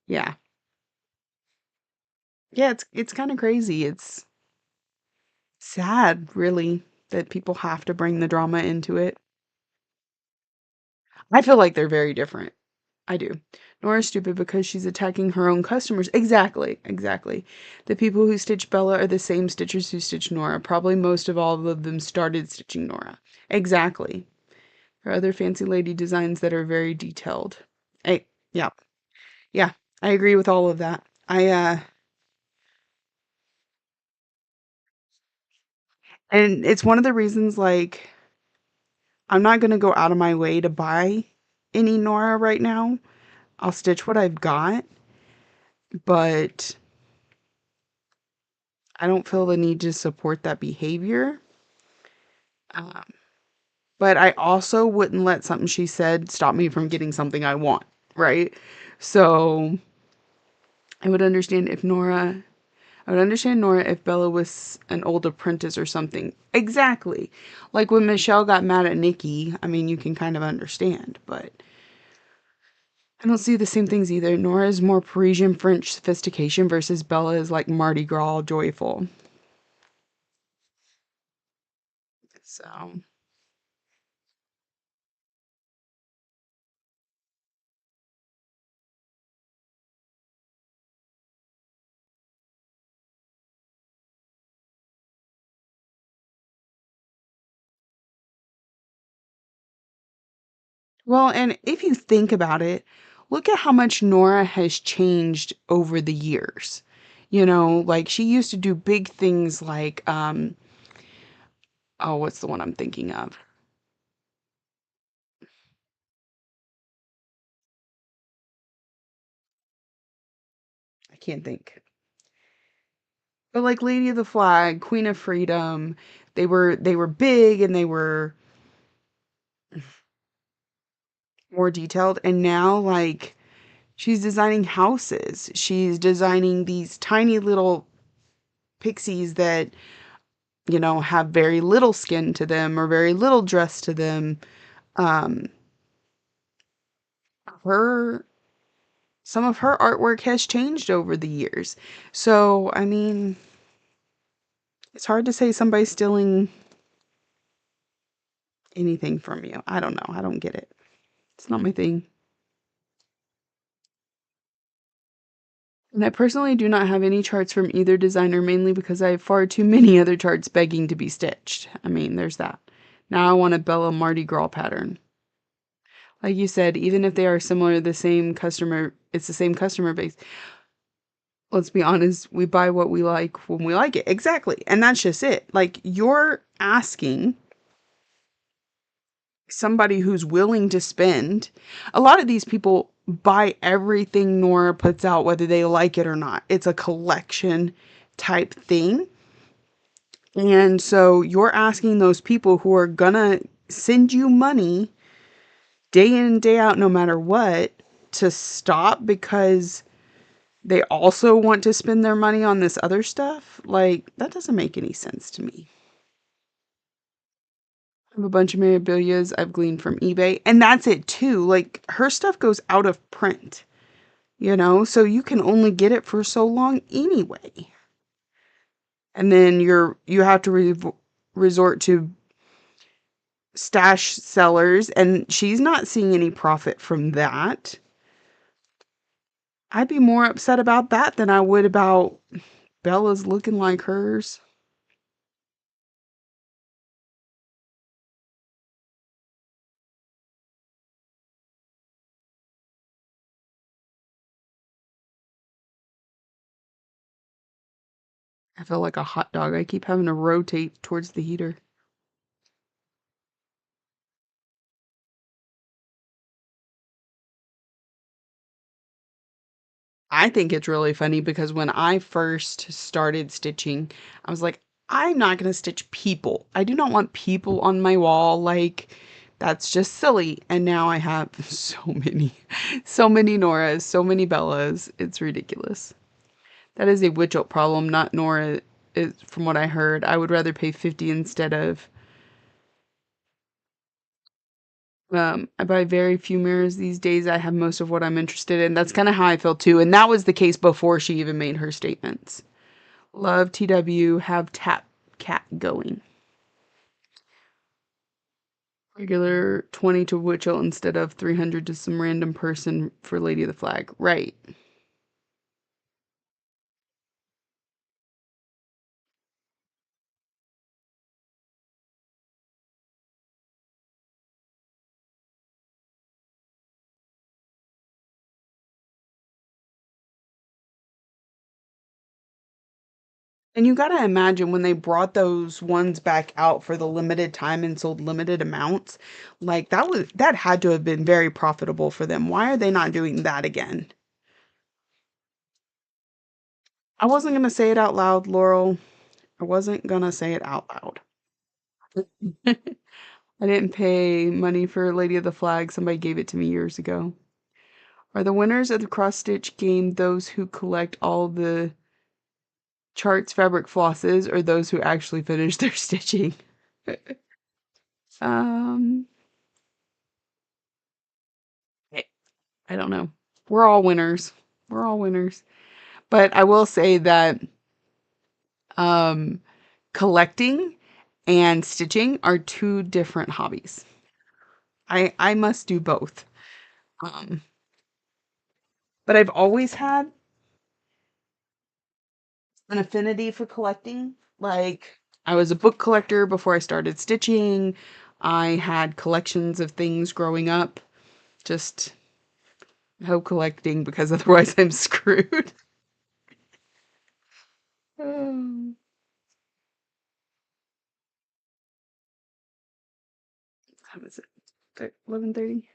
Yeah. Yeah, it's kind of crazy. It's sad, really, that people have to bring the drama into it. I feel like they're very different. I do. Nora's stupid because she's attacking her own customers. Exactly, exactly. The people who stitch Bella are the same stitchers who stitch Nora. Probably most of all of them started stitching Nora. Exactly. There are other fancy lady designs that are very detailed. Yeah, yeah, I agree with all of that. And it's one of the reasons, like, I'm not gonna go out of my way to buy any Nora right now. I'll stitch what I've got, but I don't feel the need to support that behavior. Um, but I also wouldn't let something she said stop me from getting something I want, right? So I would understand if Nora. I would understand Nora if Bella was an old apprentice or something. Exactly. Like when Michelle got mad at Nikki, I mean, you can kind of understand, but I don't see the same things either. Nora is more Parisian French sophistication versus Bella is like Mardi Gras joyful. So, well, and if you think about it, look at how much Nora has changed over the years. You know, like she used to do big things like, oh, what's the one I'm thinking of? I can't think. But like Lady of the Flag, Queen of Freedom, they were big and they were more detailed. And now like she's designing houses. She's designing these tiny little pixies that, you know, have very little skin to them or very little dress to them. Um, her some of her artwork has changed over the years. So, I mean, it's hard to say somebody's stealing anything from you. I don't know. I don't get it. It's not my thing. And I personally do not have any charts from either designer, mainly because I have far too many other charts begging to be stitched. I mean, there's that. Now I want a Bella Mardi Gras pattern. Like you said, even if they are similar, the same customer, it's the same customer base. Let's be honest, we buy what we like when we like it. Exactly. And that's just it. Like you're asking somebody who's willing to spend. A lot of these people buy everything Nora puts out, whether they like it or not. It's a collection type thing. And so you're asking those people who are gonna send you money day in and day out, no matter what, to stop because they also want to spend their money on this other stuff. Like, that doesn't make any sense to me. I have a bunch of memorabilias I've gleaned from eBay, and that's it too. Like, her stuff goes out of print, you know, so you can only get it for so long anyway. And then you have to resort to stash sellers, and she's not seeing any profit from that. I'd be more upset about that than I would about Bella's looking like hers. I feel like a hot dog. I keep having to rotate towards the heater. I think it's really funny because when I first started stitching, I was like, I'm not going to stitch people. I do not want people on my wall. Like, that's just silly. And now I have so many, so many Noras, so many Bellas. It's ridiculous. That is a Witchelt problem, not Nora. From what I heard, I would rather pay 50 instead of. I buy very few mirrors these days. I have most of what I'm interested in. That's kind of how I feel too. And that was the case before she even made her statements. Love TW, have tap cat going. Regular 20 to Witchell instead of 300 to some random person for Lady of the Flag. Right. And you gotta imagine when they brought those ones back out for the limited time and sold limited amounts, like that had to have been very profitable for them. Why are they not doing that again? I wasn't gonna say it out loud, Laurel. I wasn't gonna say it out loud. I didn't pay money for Lady of the Flag. Somebody gave it to me years ago. Are the winners of the cross stitch game those who collect all the charts fabric flosses or those who actually finish their stitching? um, I I don't know. We're all winners. We're all winners. But I will say that um, collecting and stitching are two different hobbies. I must do both. Um, but I've always had an affinity for collecting. Like, I was a book collector before I started stitching. I had collections of things growing up. Just no collecting because otherwise I'm screwed. Um, how is it? 11:30.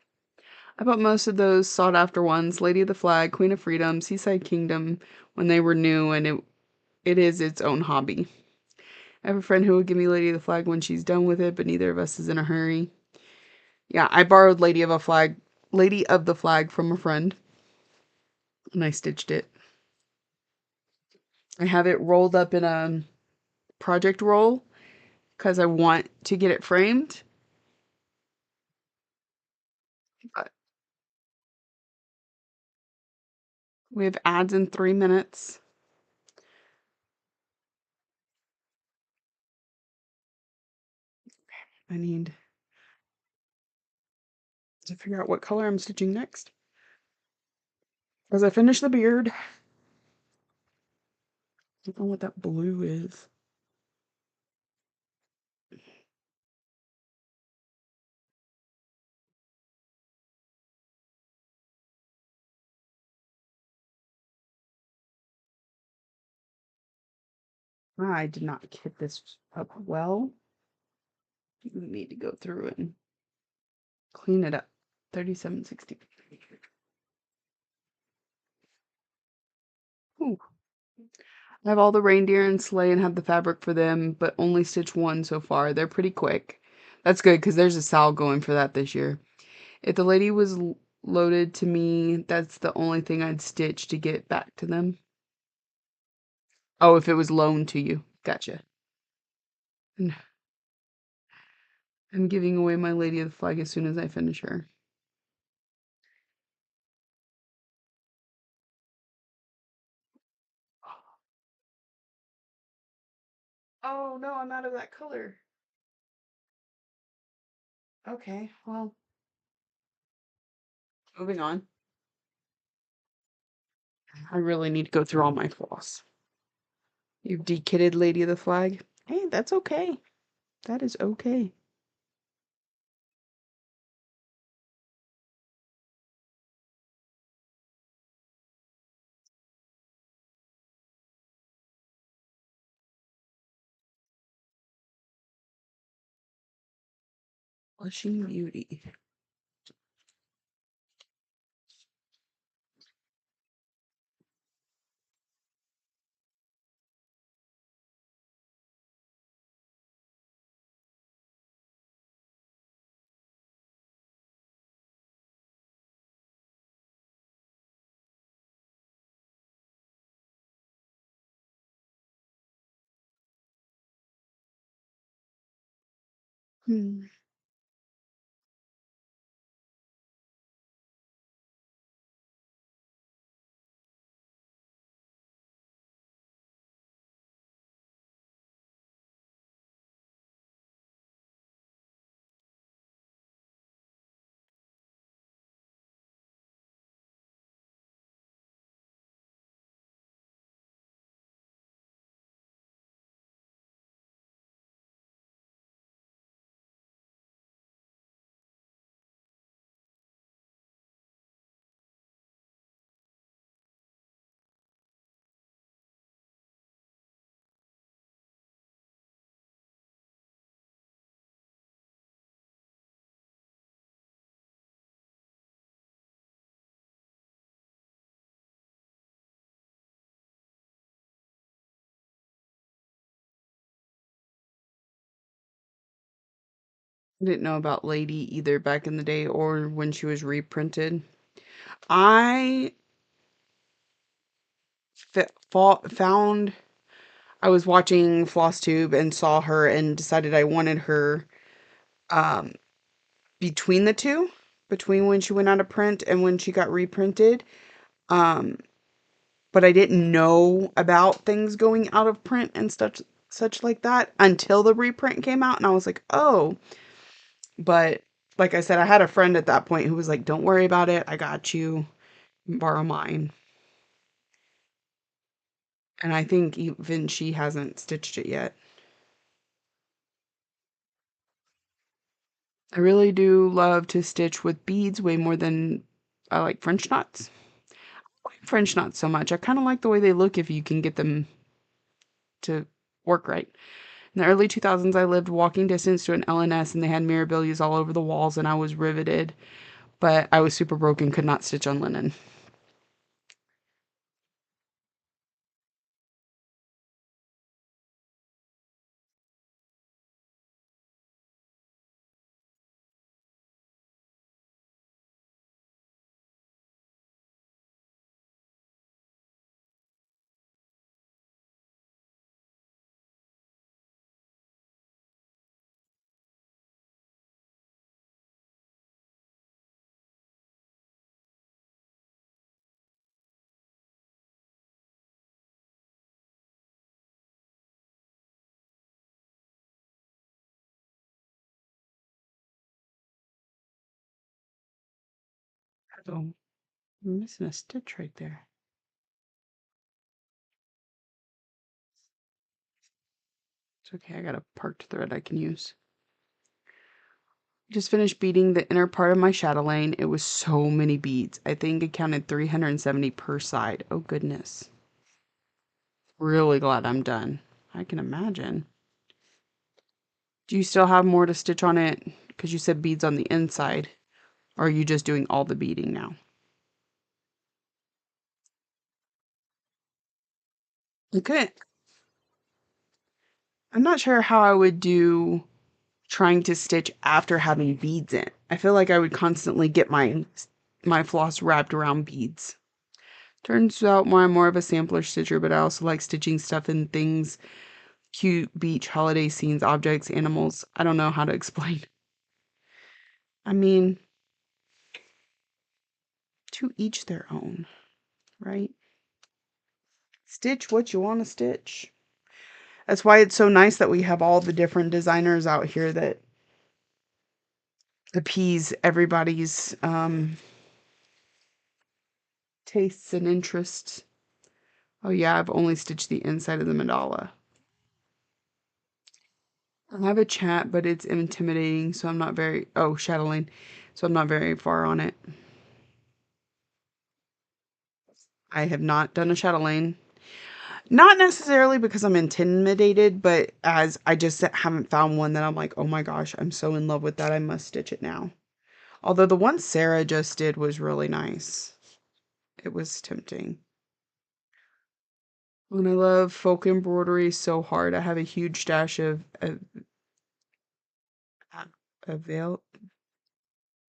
I bought most of those sought after ones, Lady of the Flag, Queen of Freedom, Seaside Kingdom, when they were new, and it is its own hobby. I have a friend who will give me Lady of the Flag when she's done with it, but neither of us is in a hurry. Yeah, I borrowed Lady of the Flag from a friend, and I stitched it. I have it rolled up in a project roll because I want to get it framed. But we have ads in 3 minutes. I need to figure out what color I'm stitching next. As I finish the beard, I don't know what that blue is. I did not kit this up well. You need to go through and clean it up. 3760. Ooh. I have all the reindeer and sleigh and have the fabric for them, but only stitched one so far. They're pretty quick. That's good because there's a sale going for that this year. If the lady was loaded to me, that's the only thing I'd stitch to get back to them. Oh, if it was loaned to you. Gotcha. And I'm giving away my Lady of the Flag as soon as I finish her. Oh no, I'm out of that color. Okay, well, moving on. I really need to go through all my floss. You've dekitted Lady of the Flag. Hey, that's okay. That is okay. Blushing Beauty. Hmm. I didn't know about Lady either back in the day or when she was reprinted. I found I was watching FlossTube and saw her and decided I wanted her um, between the two, between when she went out of print and when she got reprinted. Um, but I didn't know about things going out of print and such like that until the reprint came out, and I was like, oh. But like I said, I had a friend at that point who was like, don't worry about it. I got you. Borrow mine. And I think even she hasn't stitched it yet. I really do love to stitch with beads way more than I like French knots. I like French knots so much. I kind of like the way they look if you can get them to work right. In the early 2000s, I lived walking distance to an LNS and they had mirabilias all over the walls and I was riveted. But I was super broken, could not stitch on linen. So I'm missing a stitch right there. It's okay, I got a parked thread I can use. Just finished beading the inner part of my chatelaine. It was so many beads. I think it counted 370 per side. Oh goodness. Really glad I'm done. I can imagine. Do you still have more to stitch on it? Because you said beads on the inside. Or are you just doing all the beading now? Okay. I'm not sure how I would do trying to stitch after having beads in. I feel like I would constantly get my floss wrapped around beads. Turns out I'm more of a sampler stitcher, but I also like stitching stuff in things, cute beach, holiday scenes, objects, animals. I don't know how to explain. I mean, to each their own, right? Stitch what you want to stitch. That's why it's so nice that we have all the different designers out here that appease everybody's tastes and interests. Oh yeah, I've only stitched the inside of the mandala. I have a chat, but it's intimidating, so I'm not very, oh, chatelaine, so I'm not very far on it. I have not done a chatelaine. Not necessarily because I'm intimidated, but as I just haven't found one that I'm like, oh my gosh, I'm so in love with that, I must stitch it now. Although the one Sarah just did was really nice. It was tempting. And I love folk embroidery so hard. I have a huge stash of veil.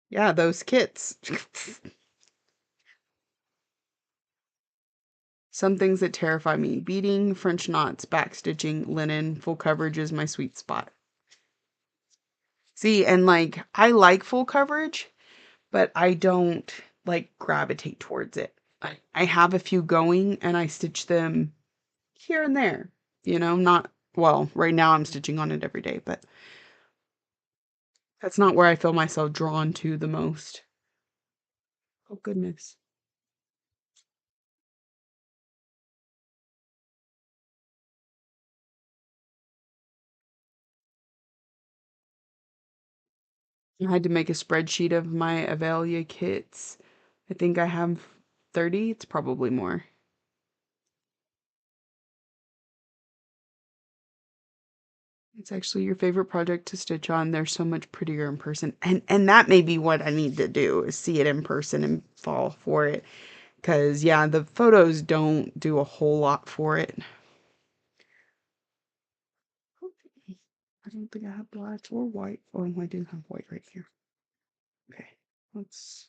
Yeah, those kits. Some things that terrify me. Beading, French knots, backstitching, linen, full coverage is my sweet spot. See, and like, I like full coverage, but I don't like gravitate towards it. I have a few going and I stitch them here and there. Not, well, right now I'm stitching on it every day, but that's not where I feel myself drawn to the most. Oh, goodness. I had to make a spreadsheet of my Avelia kits. I think I have 30. It's probably more. It's actually your favorite project to stitch on. They're so much prettier in person. And that may be what I need to do is see it in person and fall for it. Cause yeah, the photos don't do a whole lot for it. I don't think I have black or white. Oh, I do have white right here. Okay, let's.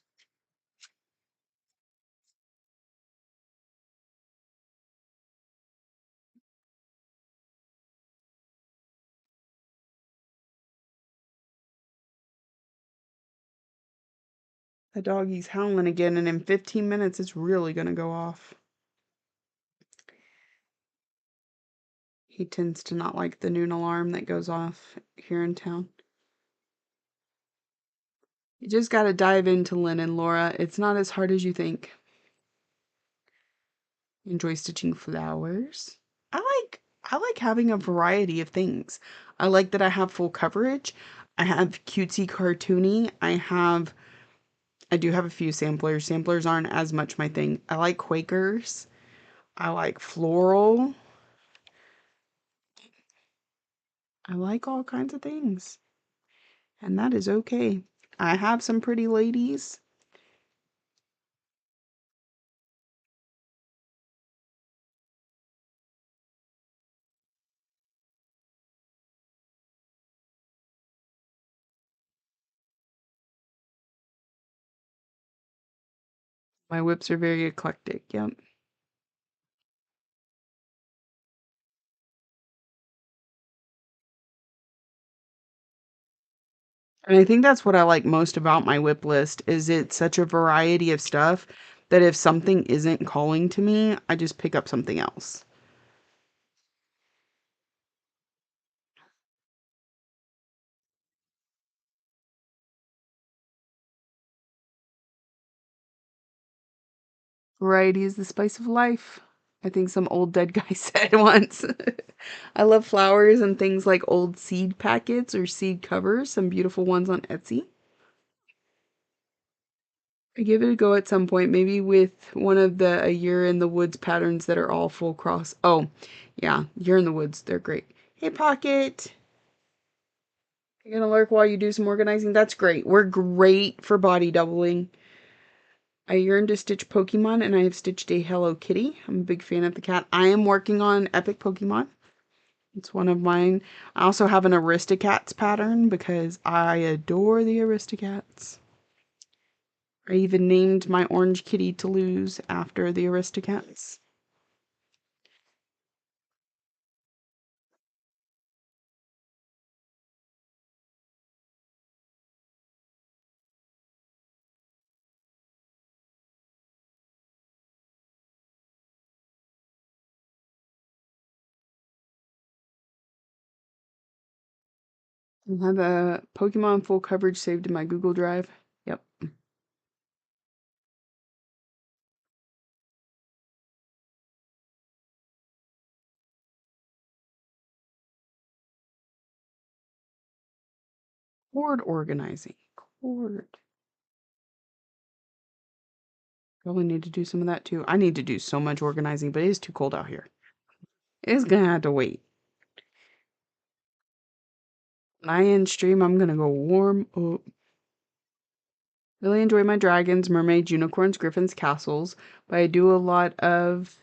The doggy's howling again, and in 15 minutes, it's really gonna go off. He tends to not like the noon alarm that goes off here in town. You just gotta dive into linen, Laura. It's not as hard as you think. Enjoy stitching flowers. I like having a variety of things. I like that I have full coverage. I have cutesy cartoony. I do have a few samplers. Samplers aren't as much my thing. I like Quakers. I like floral. I like all kinds of things. And that is okay. I have some pretty ladies. My whips are very eclectic. Yep. And I think that's what I like most about my whip list is it's such a variety of stuff that if something isn't calling to me, I just pick up something else. Variety is the spice of life. I think some old dead guy said once. I love flowers and things like old seed packets or seed covers, some beautiful ones on Etsy. I give it a go at some point, maybe with one of the A Year in the Woods patterns that are all full cross. Oh, yeah, Year in the Woods, they're great. Hey, Pocket, you're gonna lurk while you do some organizing? That's great. We're great for body doubling. I yearn to stitch Pokemon, and I have stitched a Hello Kitty. I'm a big fan of the cat. I am working on Epic Pokemon. It's one of mine. I also have an Aristocats pattern because I adore the Aristocats. I even named my orange kitty Toulouse after the Aristocats. I have a Pokemon full coverage saved in my Google Drive. Yep. Cord organizing. Cord. Probably need to do some of that too. I need to do so much organizing, but it is too cold out here. It's gonna have to wait. When I end stream, I'm gonna go warm up. Really enjoy my dragons, mermaids, unicorns, griffins, castles, but I do a lot of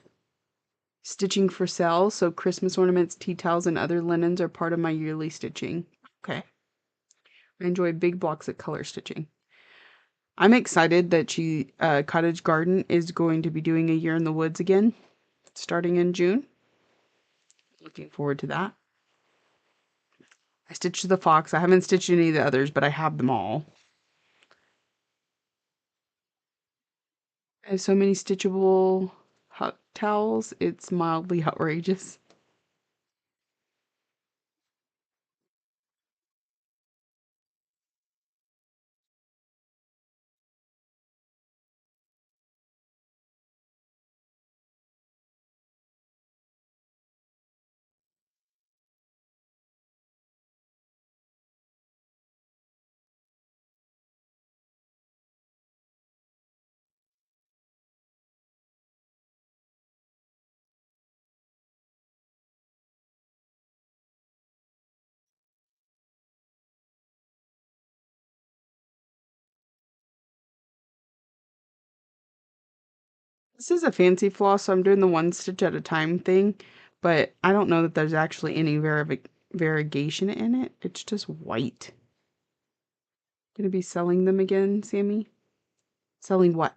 stitching for sale, so Christmas ornaments, tea towels, and other linens are part of my yearly stitching. Okay. I enjoy big blocks of color stitching. I'm excited that Cottage Garden is going to be doing A Year in the Woods again, starting in June. Looking forward to that. I stitched the fox. I haven't stitched any of the others, but I have them all. I have so many stitchable hot towels. It's mildly outrageous. This is a fancy floss, so I'm doing the one stitch at a time thing, but I don't know that there's actually any variegation in it. It's just white. Gonna be selling them again, Sammy? Selling what?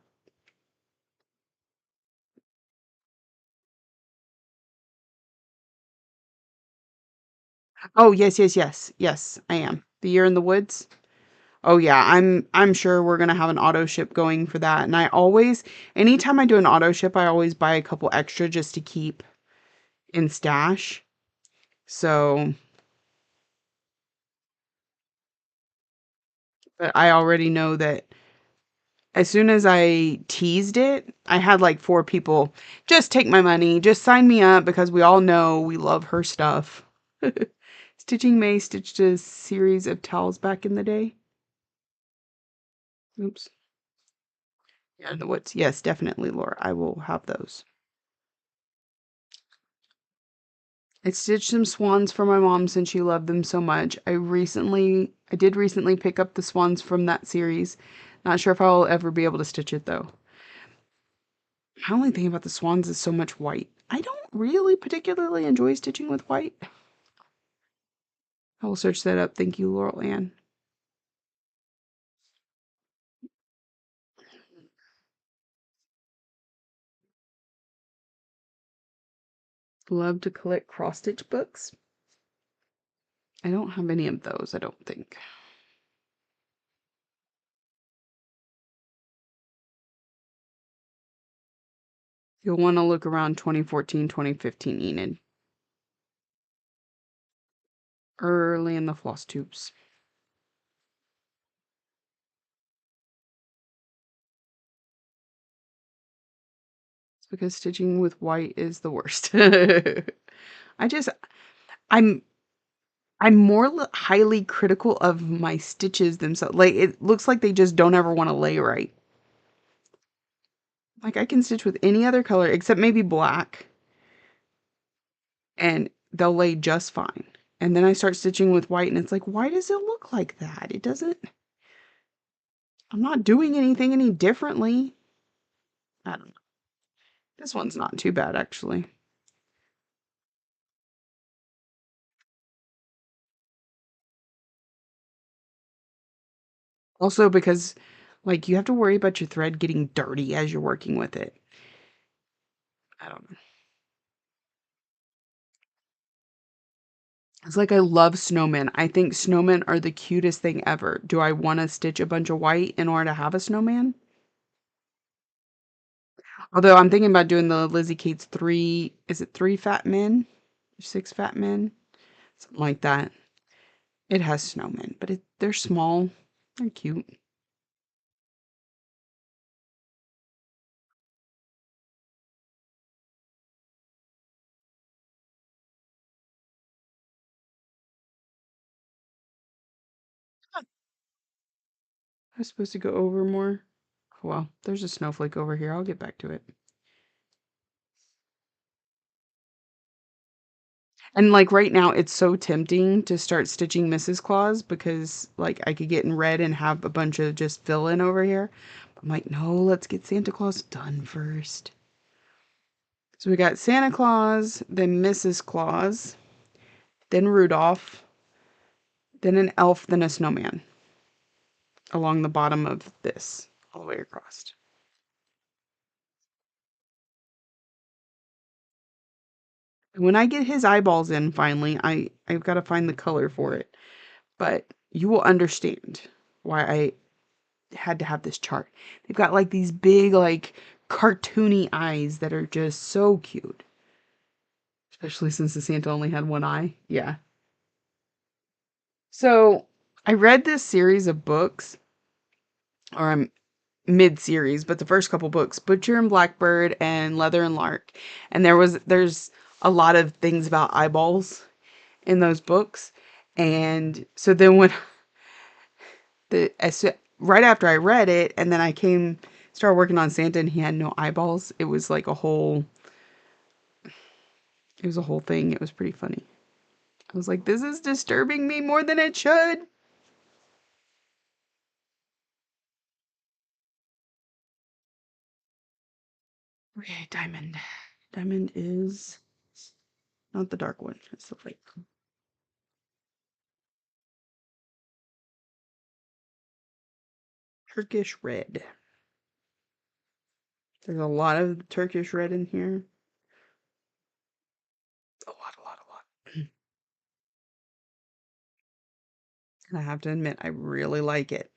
Oh, yes, yes, yes. Yes, I am. The Year in the Woods? Oh yeah, I'm sure we're gonna have an auto ship going for that. And I always, anytime I do an auto ship, I always buy a couple extra just to keep in stash. So, but I already know that as soon as I teased it, I had like four people just take my money, just sign me up because we all know we love her stuff. Stitching May stitched a series of towels back in the day. Oops. Yeah, the what's yes, definitely, Laura. I will have those. I stitched some swans for my mom since she loved them so much. I did recently pick up the swans from that series. Not sure if I'll ever be able to stitch it though. My only thing about the swans is so much white. I don't really particularly enjoy stitching with white. I will search that up. Thank you, Laurel Ann. Love to collect cross stitch books. I don't have any of those, I don't think. You'll want to look around 2014, 2015, Enid. Early in the floss tubes. It's because stitching with white is the worst. I just, I'm, I'm more highly critical of my stitches themselves. Like, it looks like they just don't ever want to lay right. Like, I can stitch with any other color except maybe black, and they'll lay just fine. And then I start stitching with white, and it's like, why does it look like that? It doesn't, I'm not doing anything any differently. I don't know. This one's not too bad, actually. Also, because, like, you have to worry about your thread getting dirty as you're working with it. I don't know. It's like I love snowmen. I think snowmen are the cutest thing ever. Do I want to stitch a bunch of white in order to have a snowman? Although I'm thinking about doing the Lizzie Kate's three, is it three fat men? Six fat men? Something like that. It has snowmen, but they're small. They're cute. I was supposed to go over more. Oh, well, there's a snowflake over here. I'll get back to it. And like right now, it's so tempting to start stitching Mrs. Claus because like I could get in red and have a bunch of just fill in over here. I'm like, no, let's get Santa Claus done first. So we got Santa Claus, then Mrs. Claus, then Rudolph, then an elf, then a snowman along the bottom of this, all the way across. And when I get his eyeballs in finally, I've got to find the color for it. But you will understand why I had to have this chart. They've got like these big, like cartoony eyes that are just so cute. Especially since the Santa only had one eye. Yeah. So I read this series of books, or I'm mid-series, but the first couple books, Butcher and Blackbird and Leather and Lark. And there's a lot of things about eyeballs in those books. And so then when right after I read it, and then I started working on Santa, and he had no eyeballs. It was like it was a whole thing. It was pretty funny. I was like, this is disturbing me more than it should. Okay, diamond. Diamond is not the dark one. It's the light. Turkish red. There's a lot of Turkish red in here. A lot, a lot, a lot. And I have to admit, I really like it.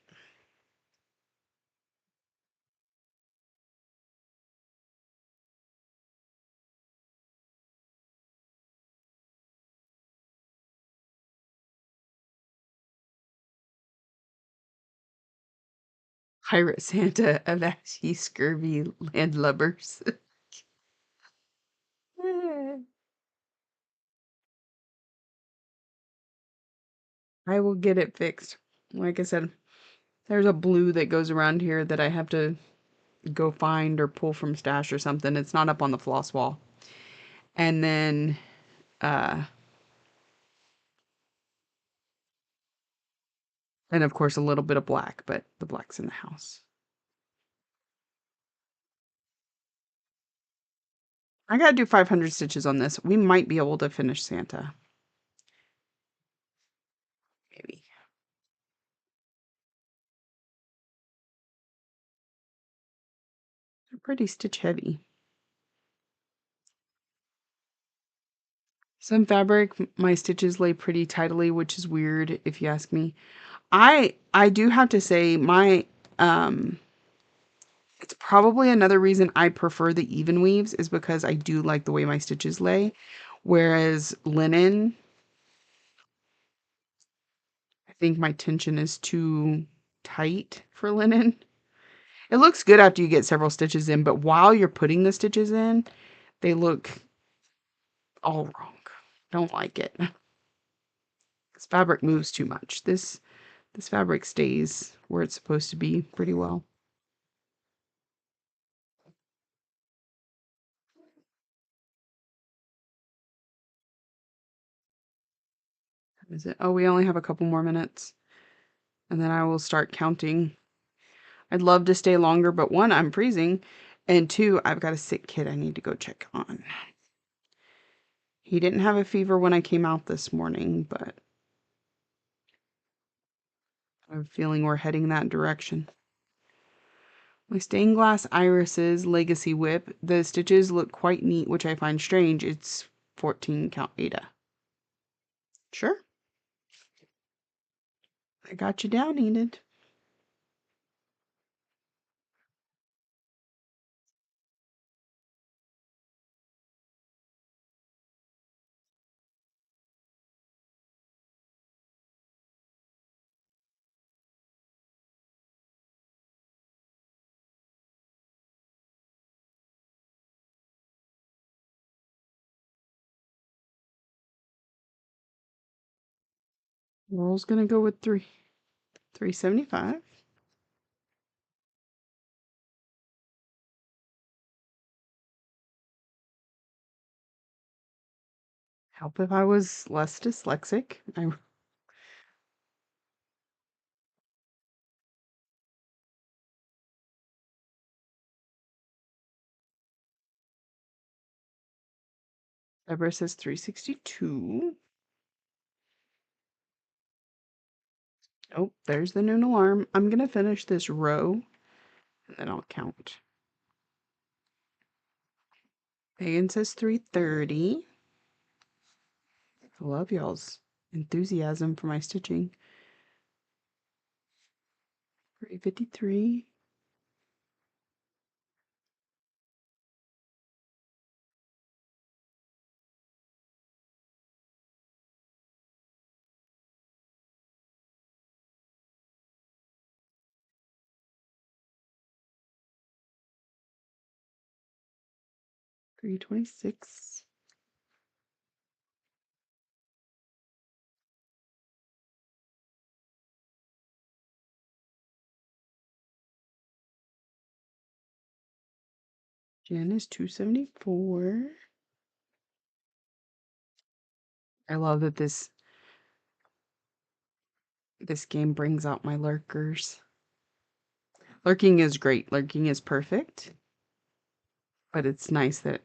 Pirate Santa of Ashy Scurvy Landlubbers. I will get it fixed. Like I said, there's a blue that goes around here that I have to go find or pull from stash or something. It's not up on the floss wall. And then uh and of course a little bit of black, but the black's in the house. I gotta do 500 stitches on this. We might be able to finish Santa. Maybe. They're pretty stitch heavy. Some fabric, my stitches lay pretty tidily, which is weird if you ask me. I do have to say um it's probably another reason I prefer the even weaves is because I do like the way my stitches lay. Whereas linen, I think my tension is too tight for linen. It looks good after you get several stitches in, but while you're putting the stitches in, they look all wrong. Don't like it. This fabric moves too much. This fabric stays where it's supposed to be pretty well. Is it? Oh, we only have a couple more minutes, and then I will start counting. I'd love to stay longer, but one, I'm freezing, and two, I've got a sick kid I need to go check on. He didn't have a fever when I came out this morning, but I have a feeling we're heading that direction. My stained glass irises legacy whip. The stitches look quite neat, which I find strange. It's 14 count Ada. Sure. I got you down, Enid. Roll's gonna go with 375. Help if I was less dyslexic. Deborah says 362. Oh, there's the noon alarm. I'm gonna finish this row and then I'll count. Megan says 330. I love y'all's enthusiasm for my stitching. 353. 326. Jen is 274. I love that this game brings out my lurkers. Lurking is great. Lurking is perfect. But it's nice that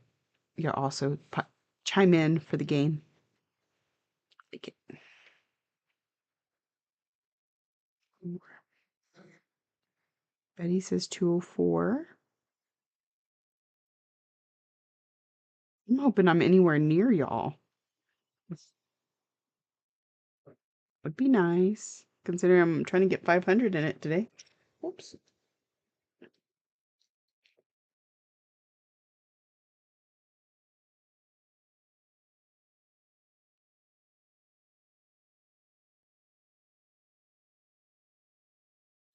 you also chime in for the game. Like it. Betty says 204. I'm hoping I'm anywhere near y'all. Would be nice, considering I'm trying to get 500 in it today. Oops.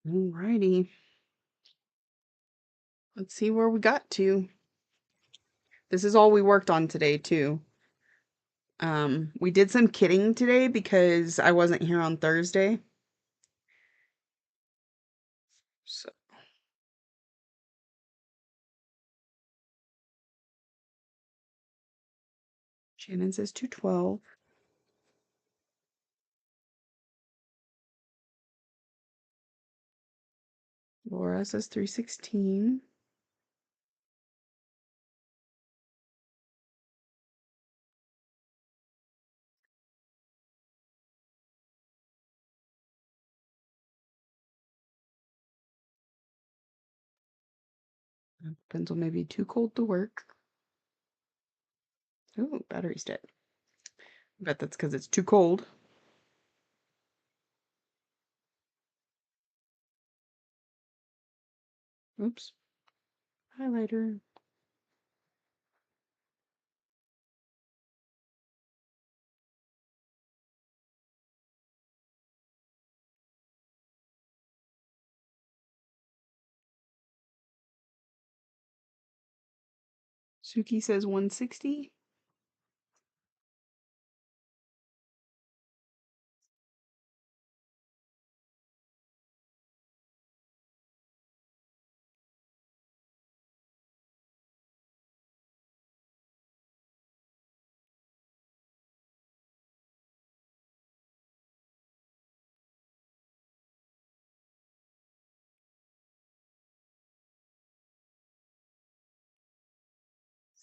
Alrighty. Let's see where we got to. This is all we worked on today, too. We did some kitting today because I wasn't here on Thursday. So Shannon says 212. Laura says 316. Pencil may be too cold to work. Oh, battery's dead. I bet that's because it's too cold. Oops. Highlighter. Suki says 160.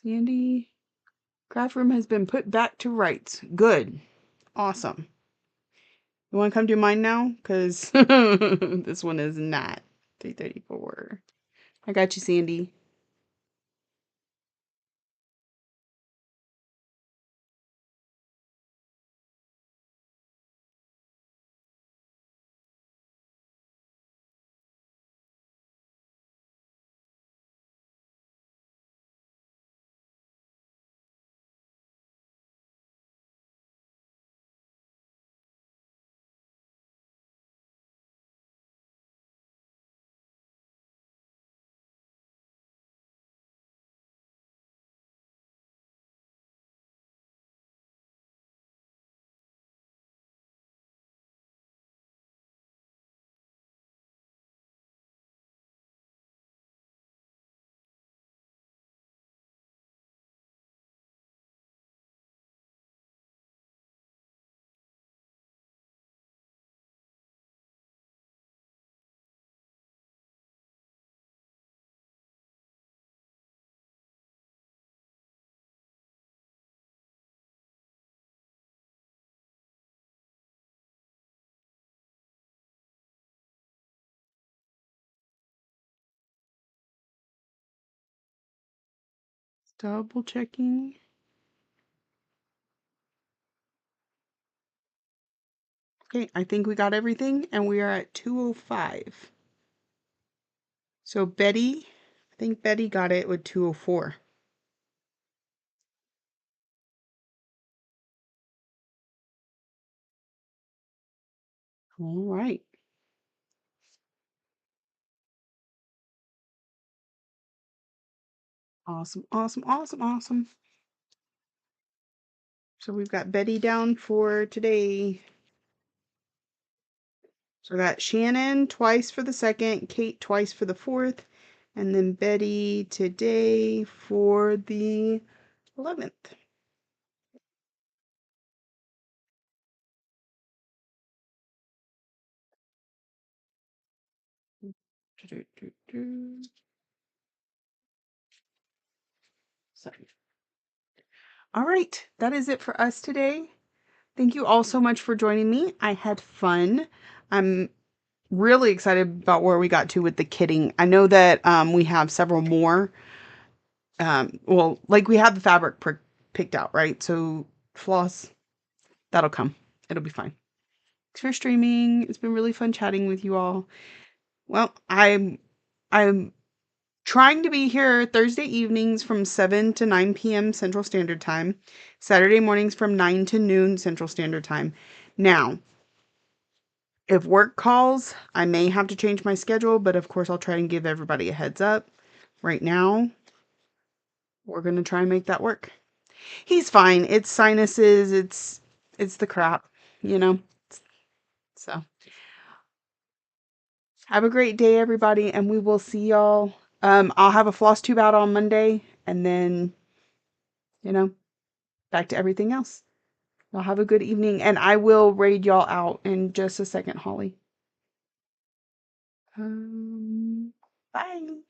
Sandy. Craft room has been put back to rights. Good. Awesome. You want to come do mine now? Because this one is not. 334. I got you, Sandy. Double checking. Okay, I think we got everything, and we are at 205. So Betty, I think Betty got it with 204. All right. Awesome, awesome, awesome, awesome. So we've got Betty down for today. So we got Shannon twice for the second, Kate twice for the fourth, and then Betty today for the 11th. So, all right, that is it for us today. Thank you all so much for joining me. I had fun. I'm really excited about where we got to with the kitting. I know that we have several more. Well, like we have the fabric picked out, right? So floss, that'll come. It'll be fine. Thanks for streaming. It's been really fun chatting with you all. Well, I'm trying to be here Thursday evenings from 7 to 9 p.m. Central Standard Time, Saturday mornings from 9 to noon Central Standard Time. Now, if work calls, I may have to change my schedule, but of course I'll try and give everybody a heads up. right now, we're going to try and make that work. He's fine. It's sinuses. It's the crap, you know? So have a great day, everybody. And we will see y'all. I'll have a floss tube out on Monday and then, you know, back to everything else. Y'all have a good evening. And I will raid y'all out in just a second, Holly. Bye.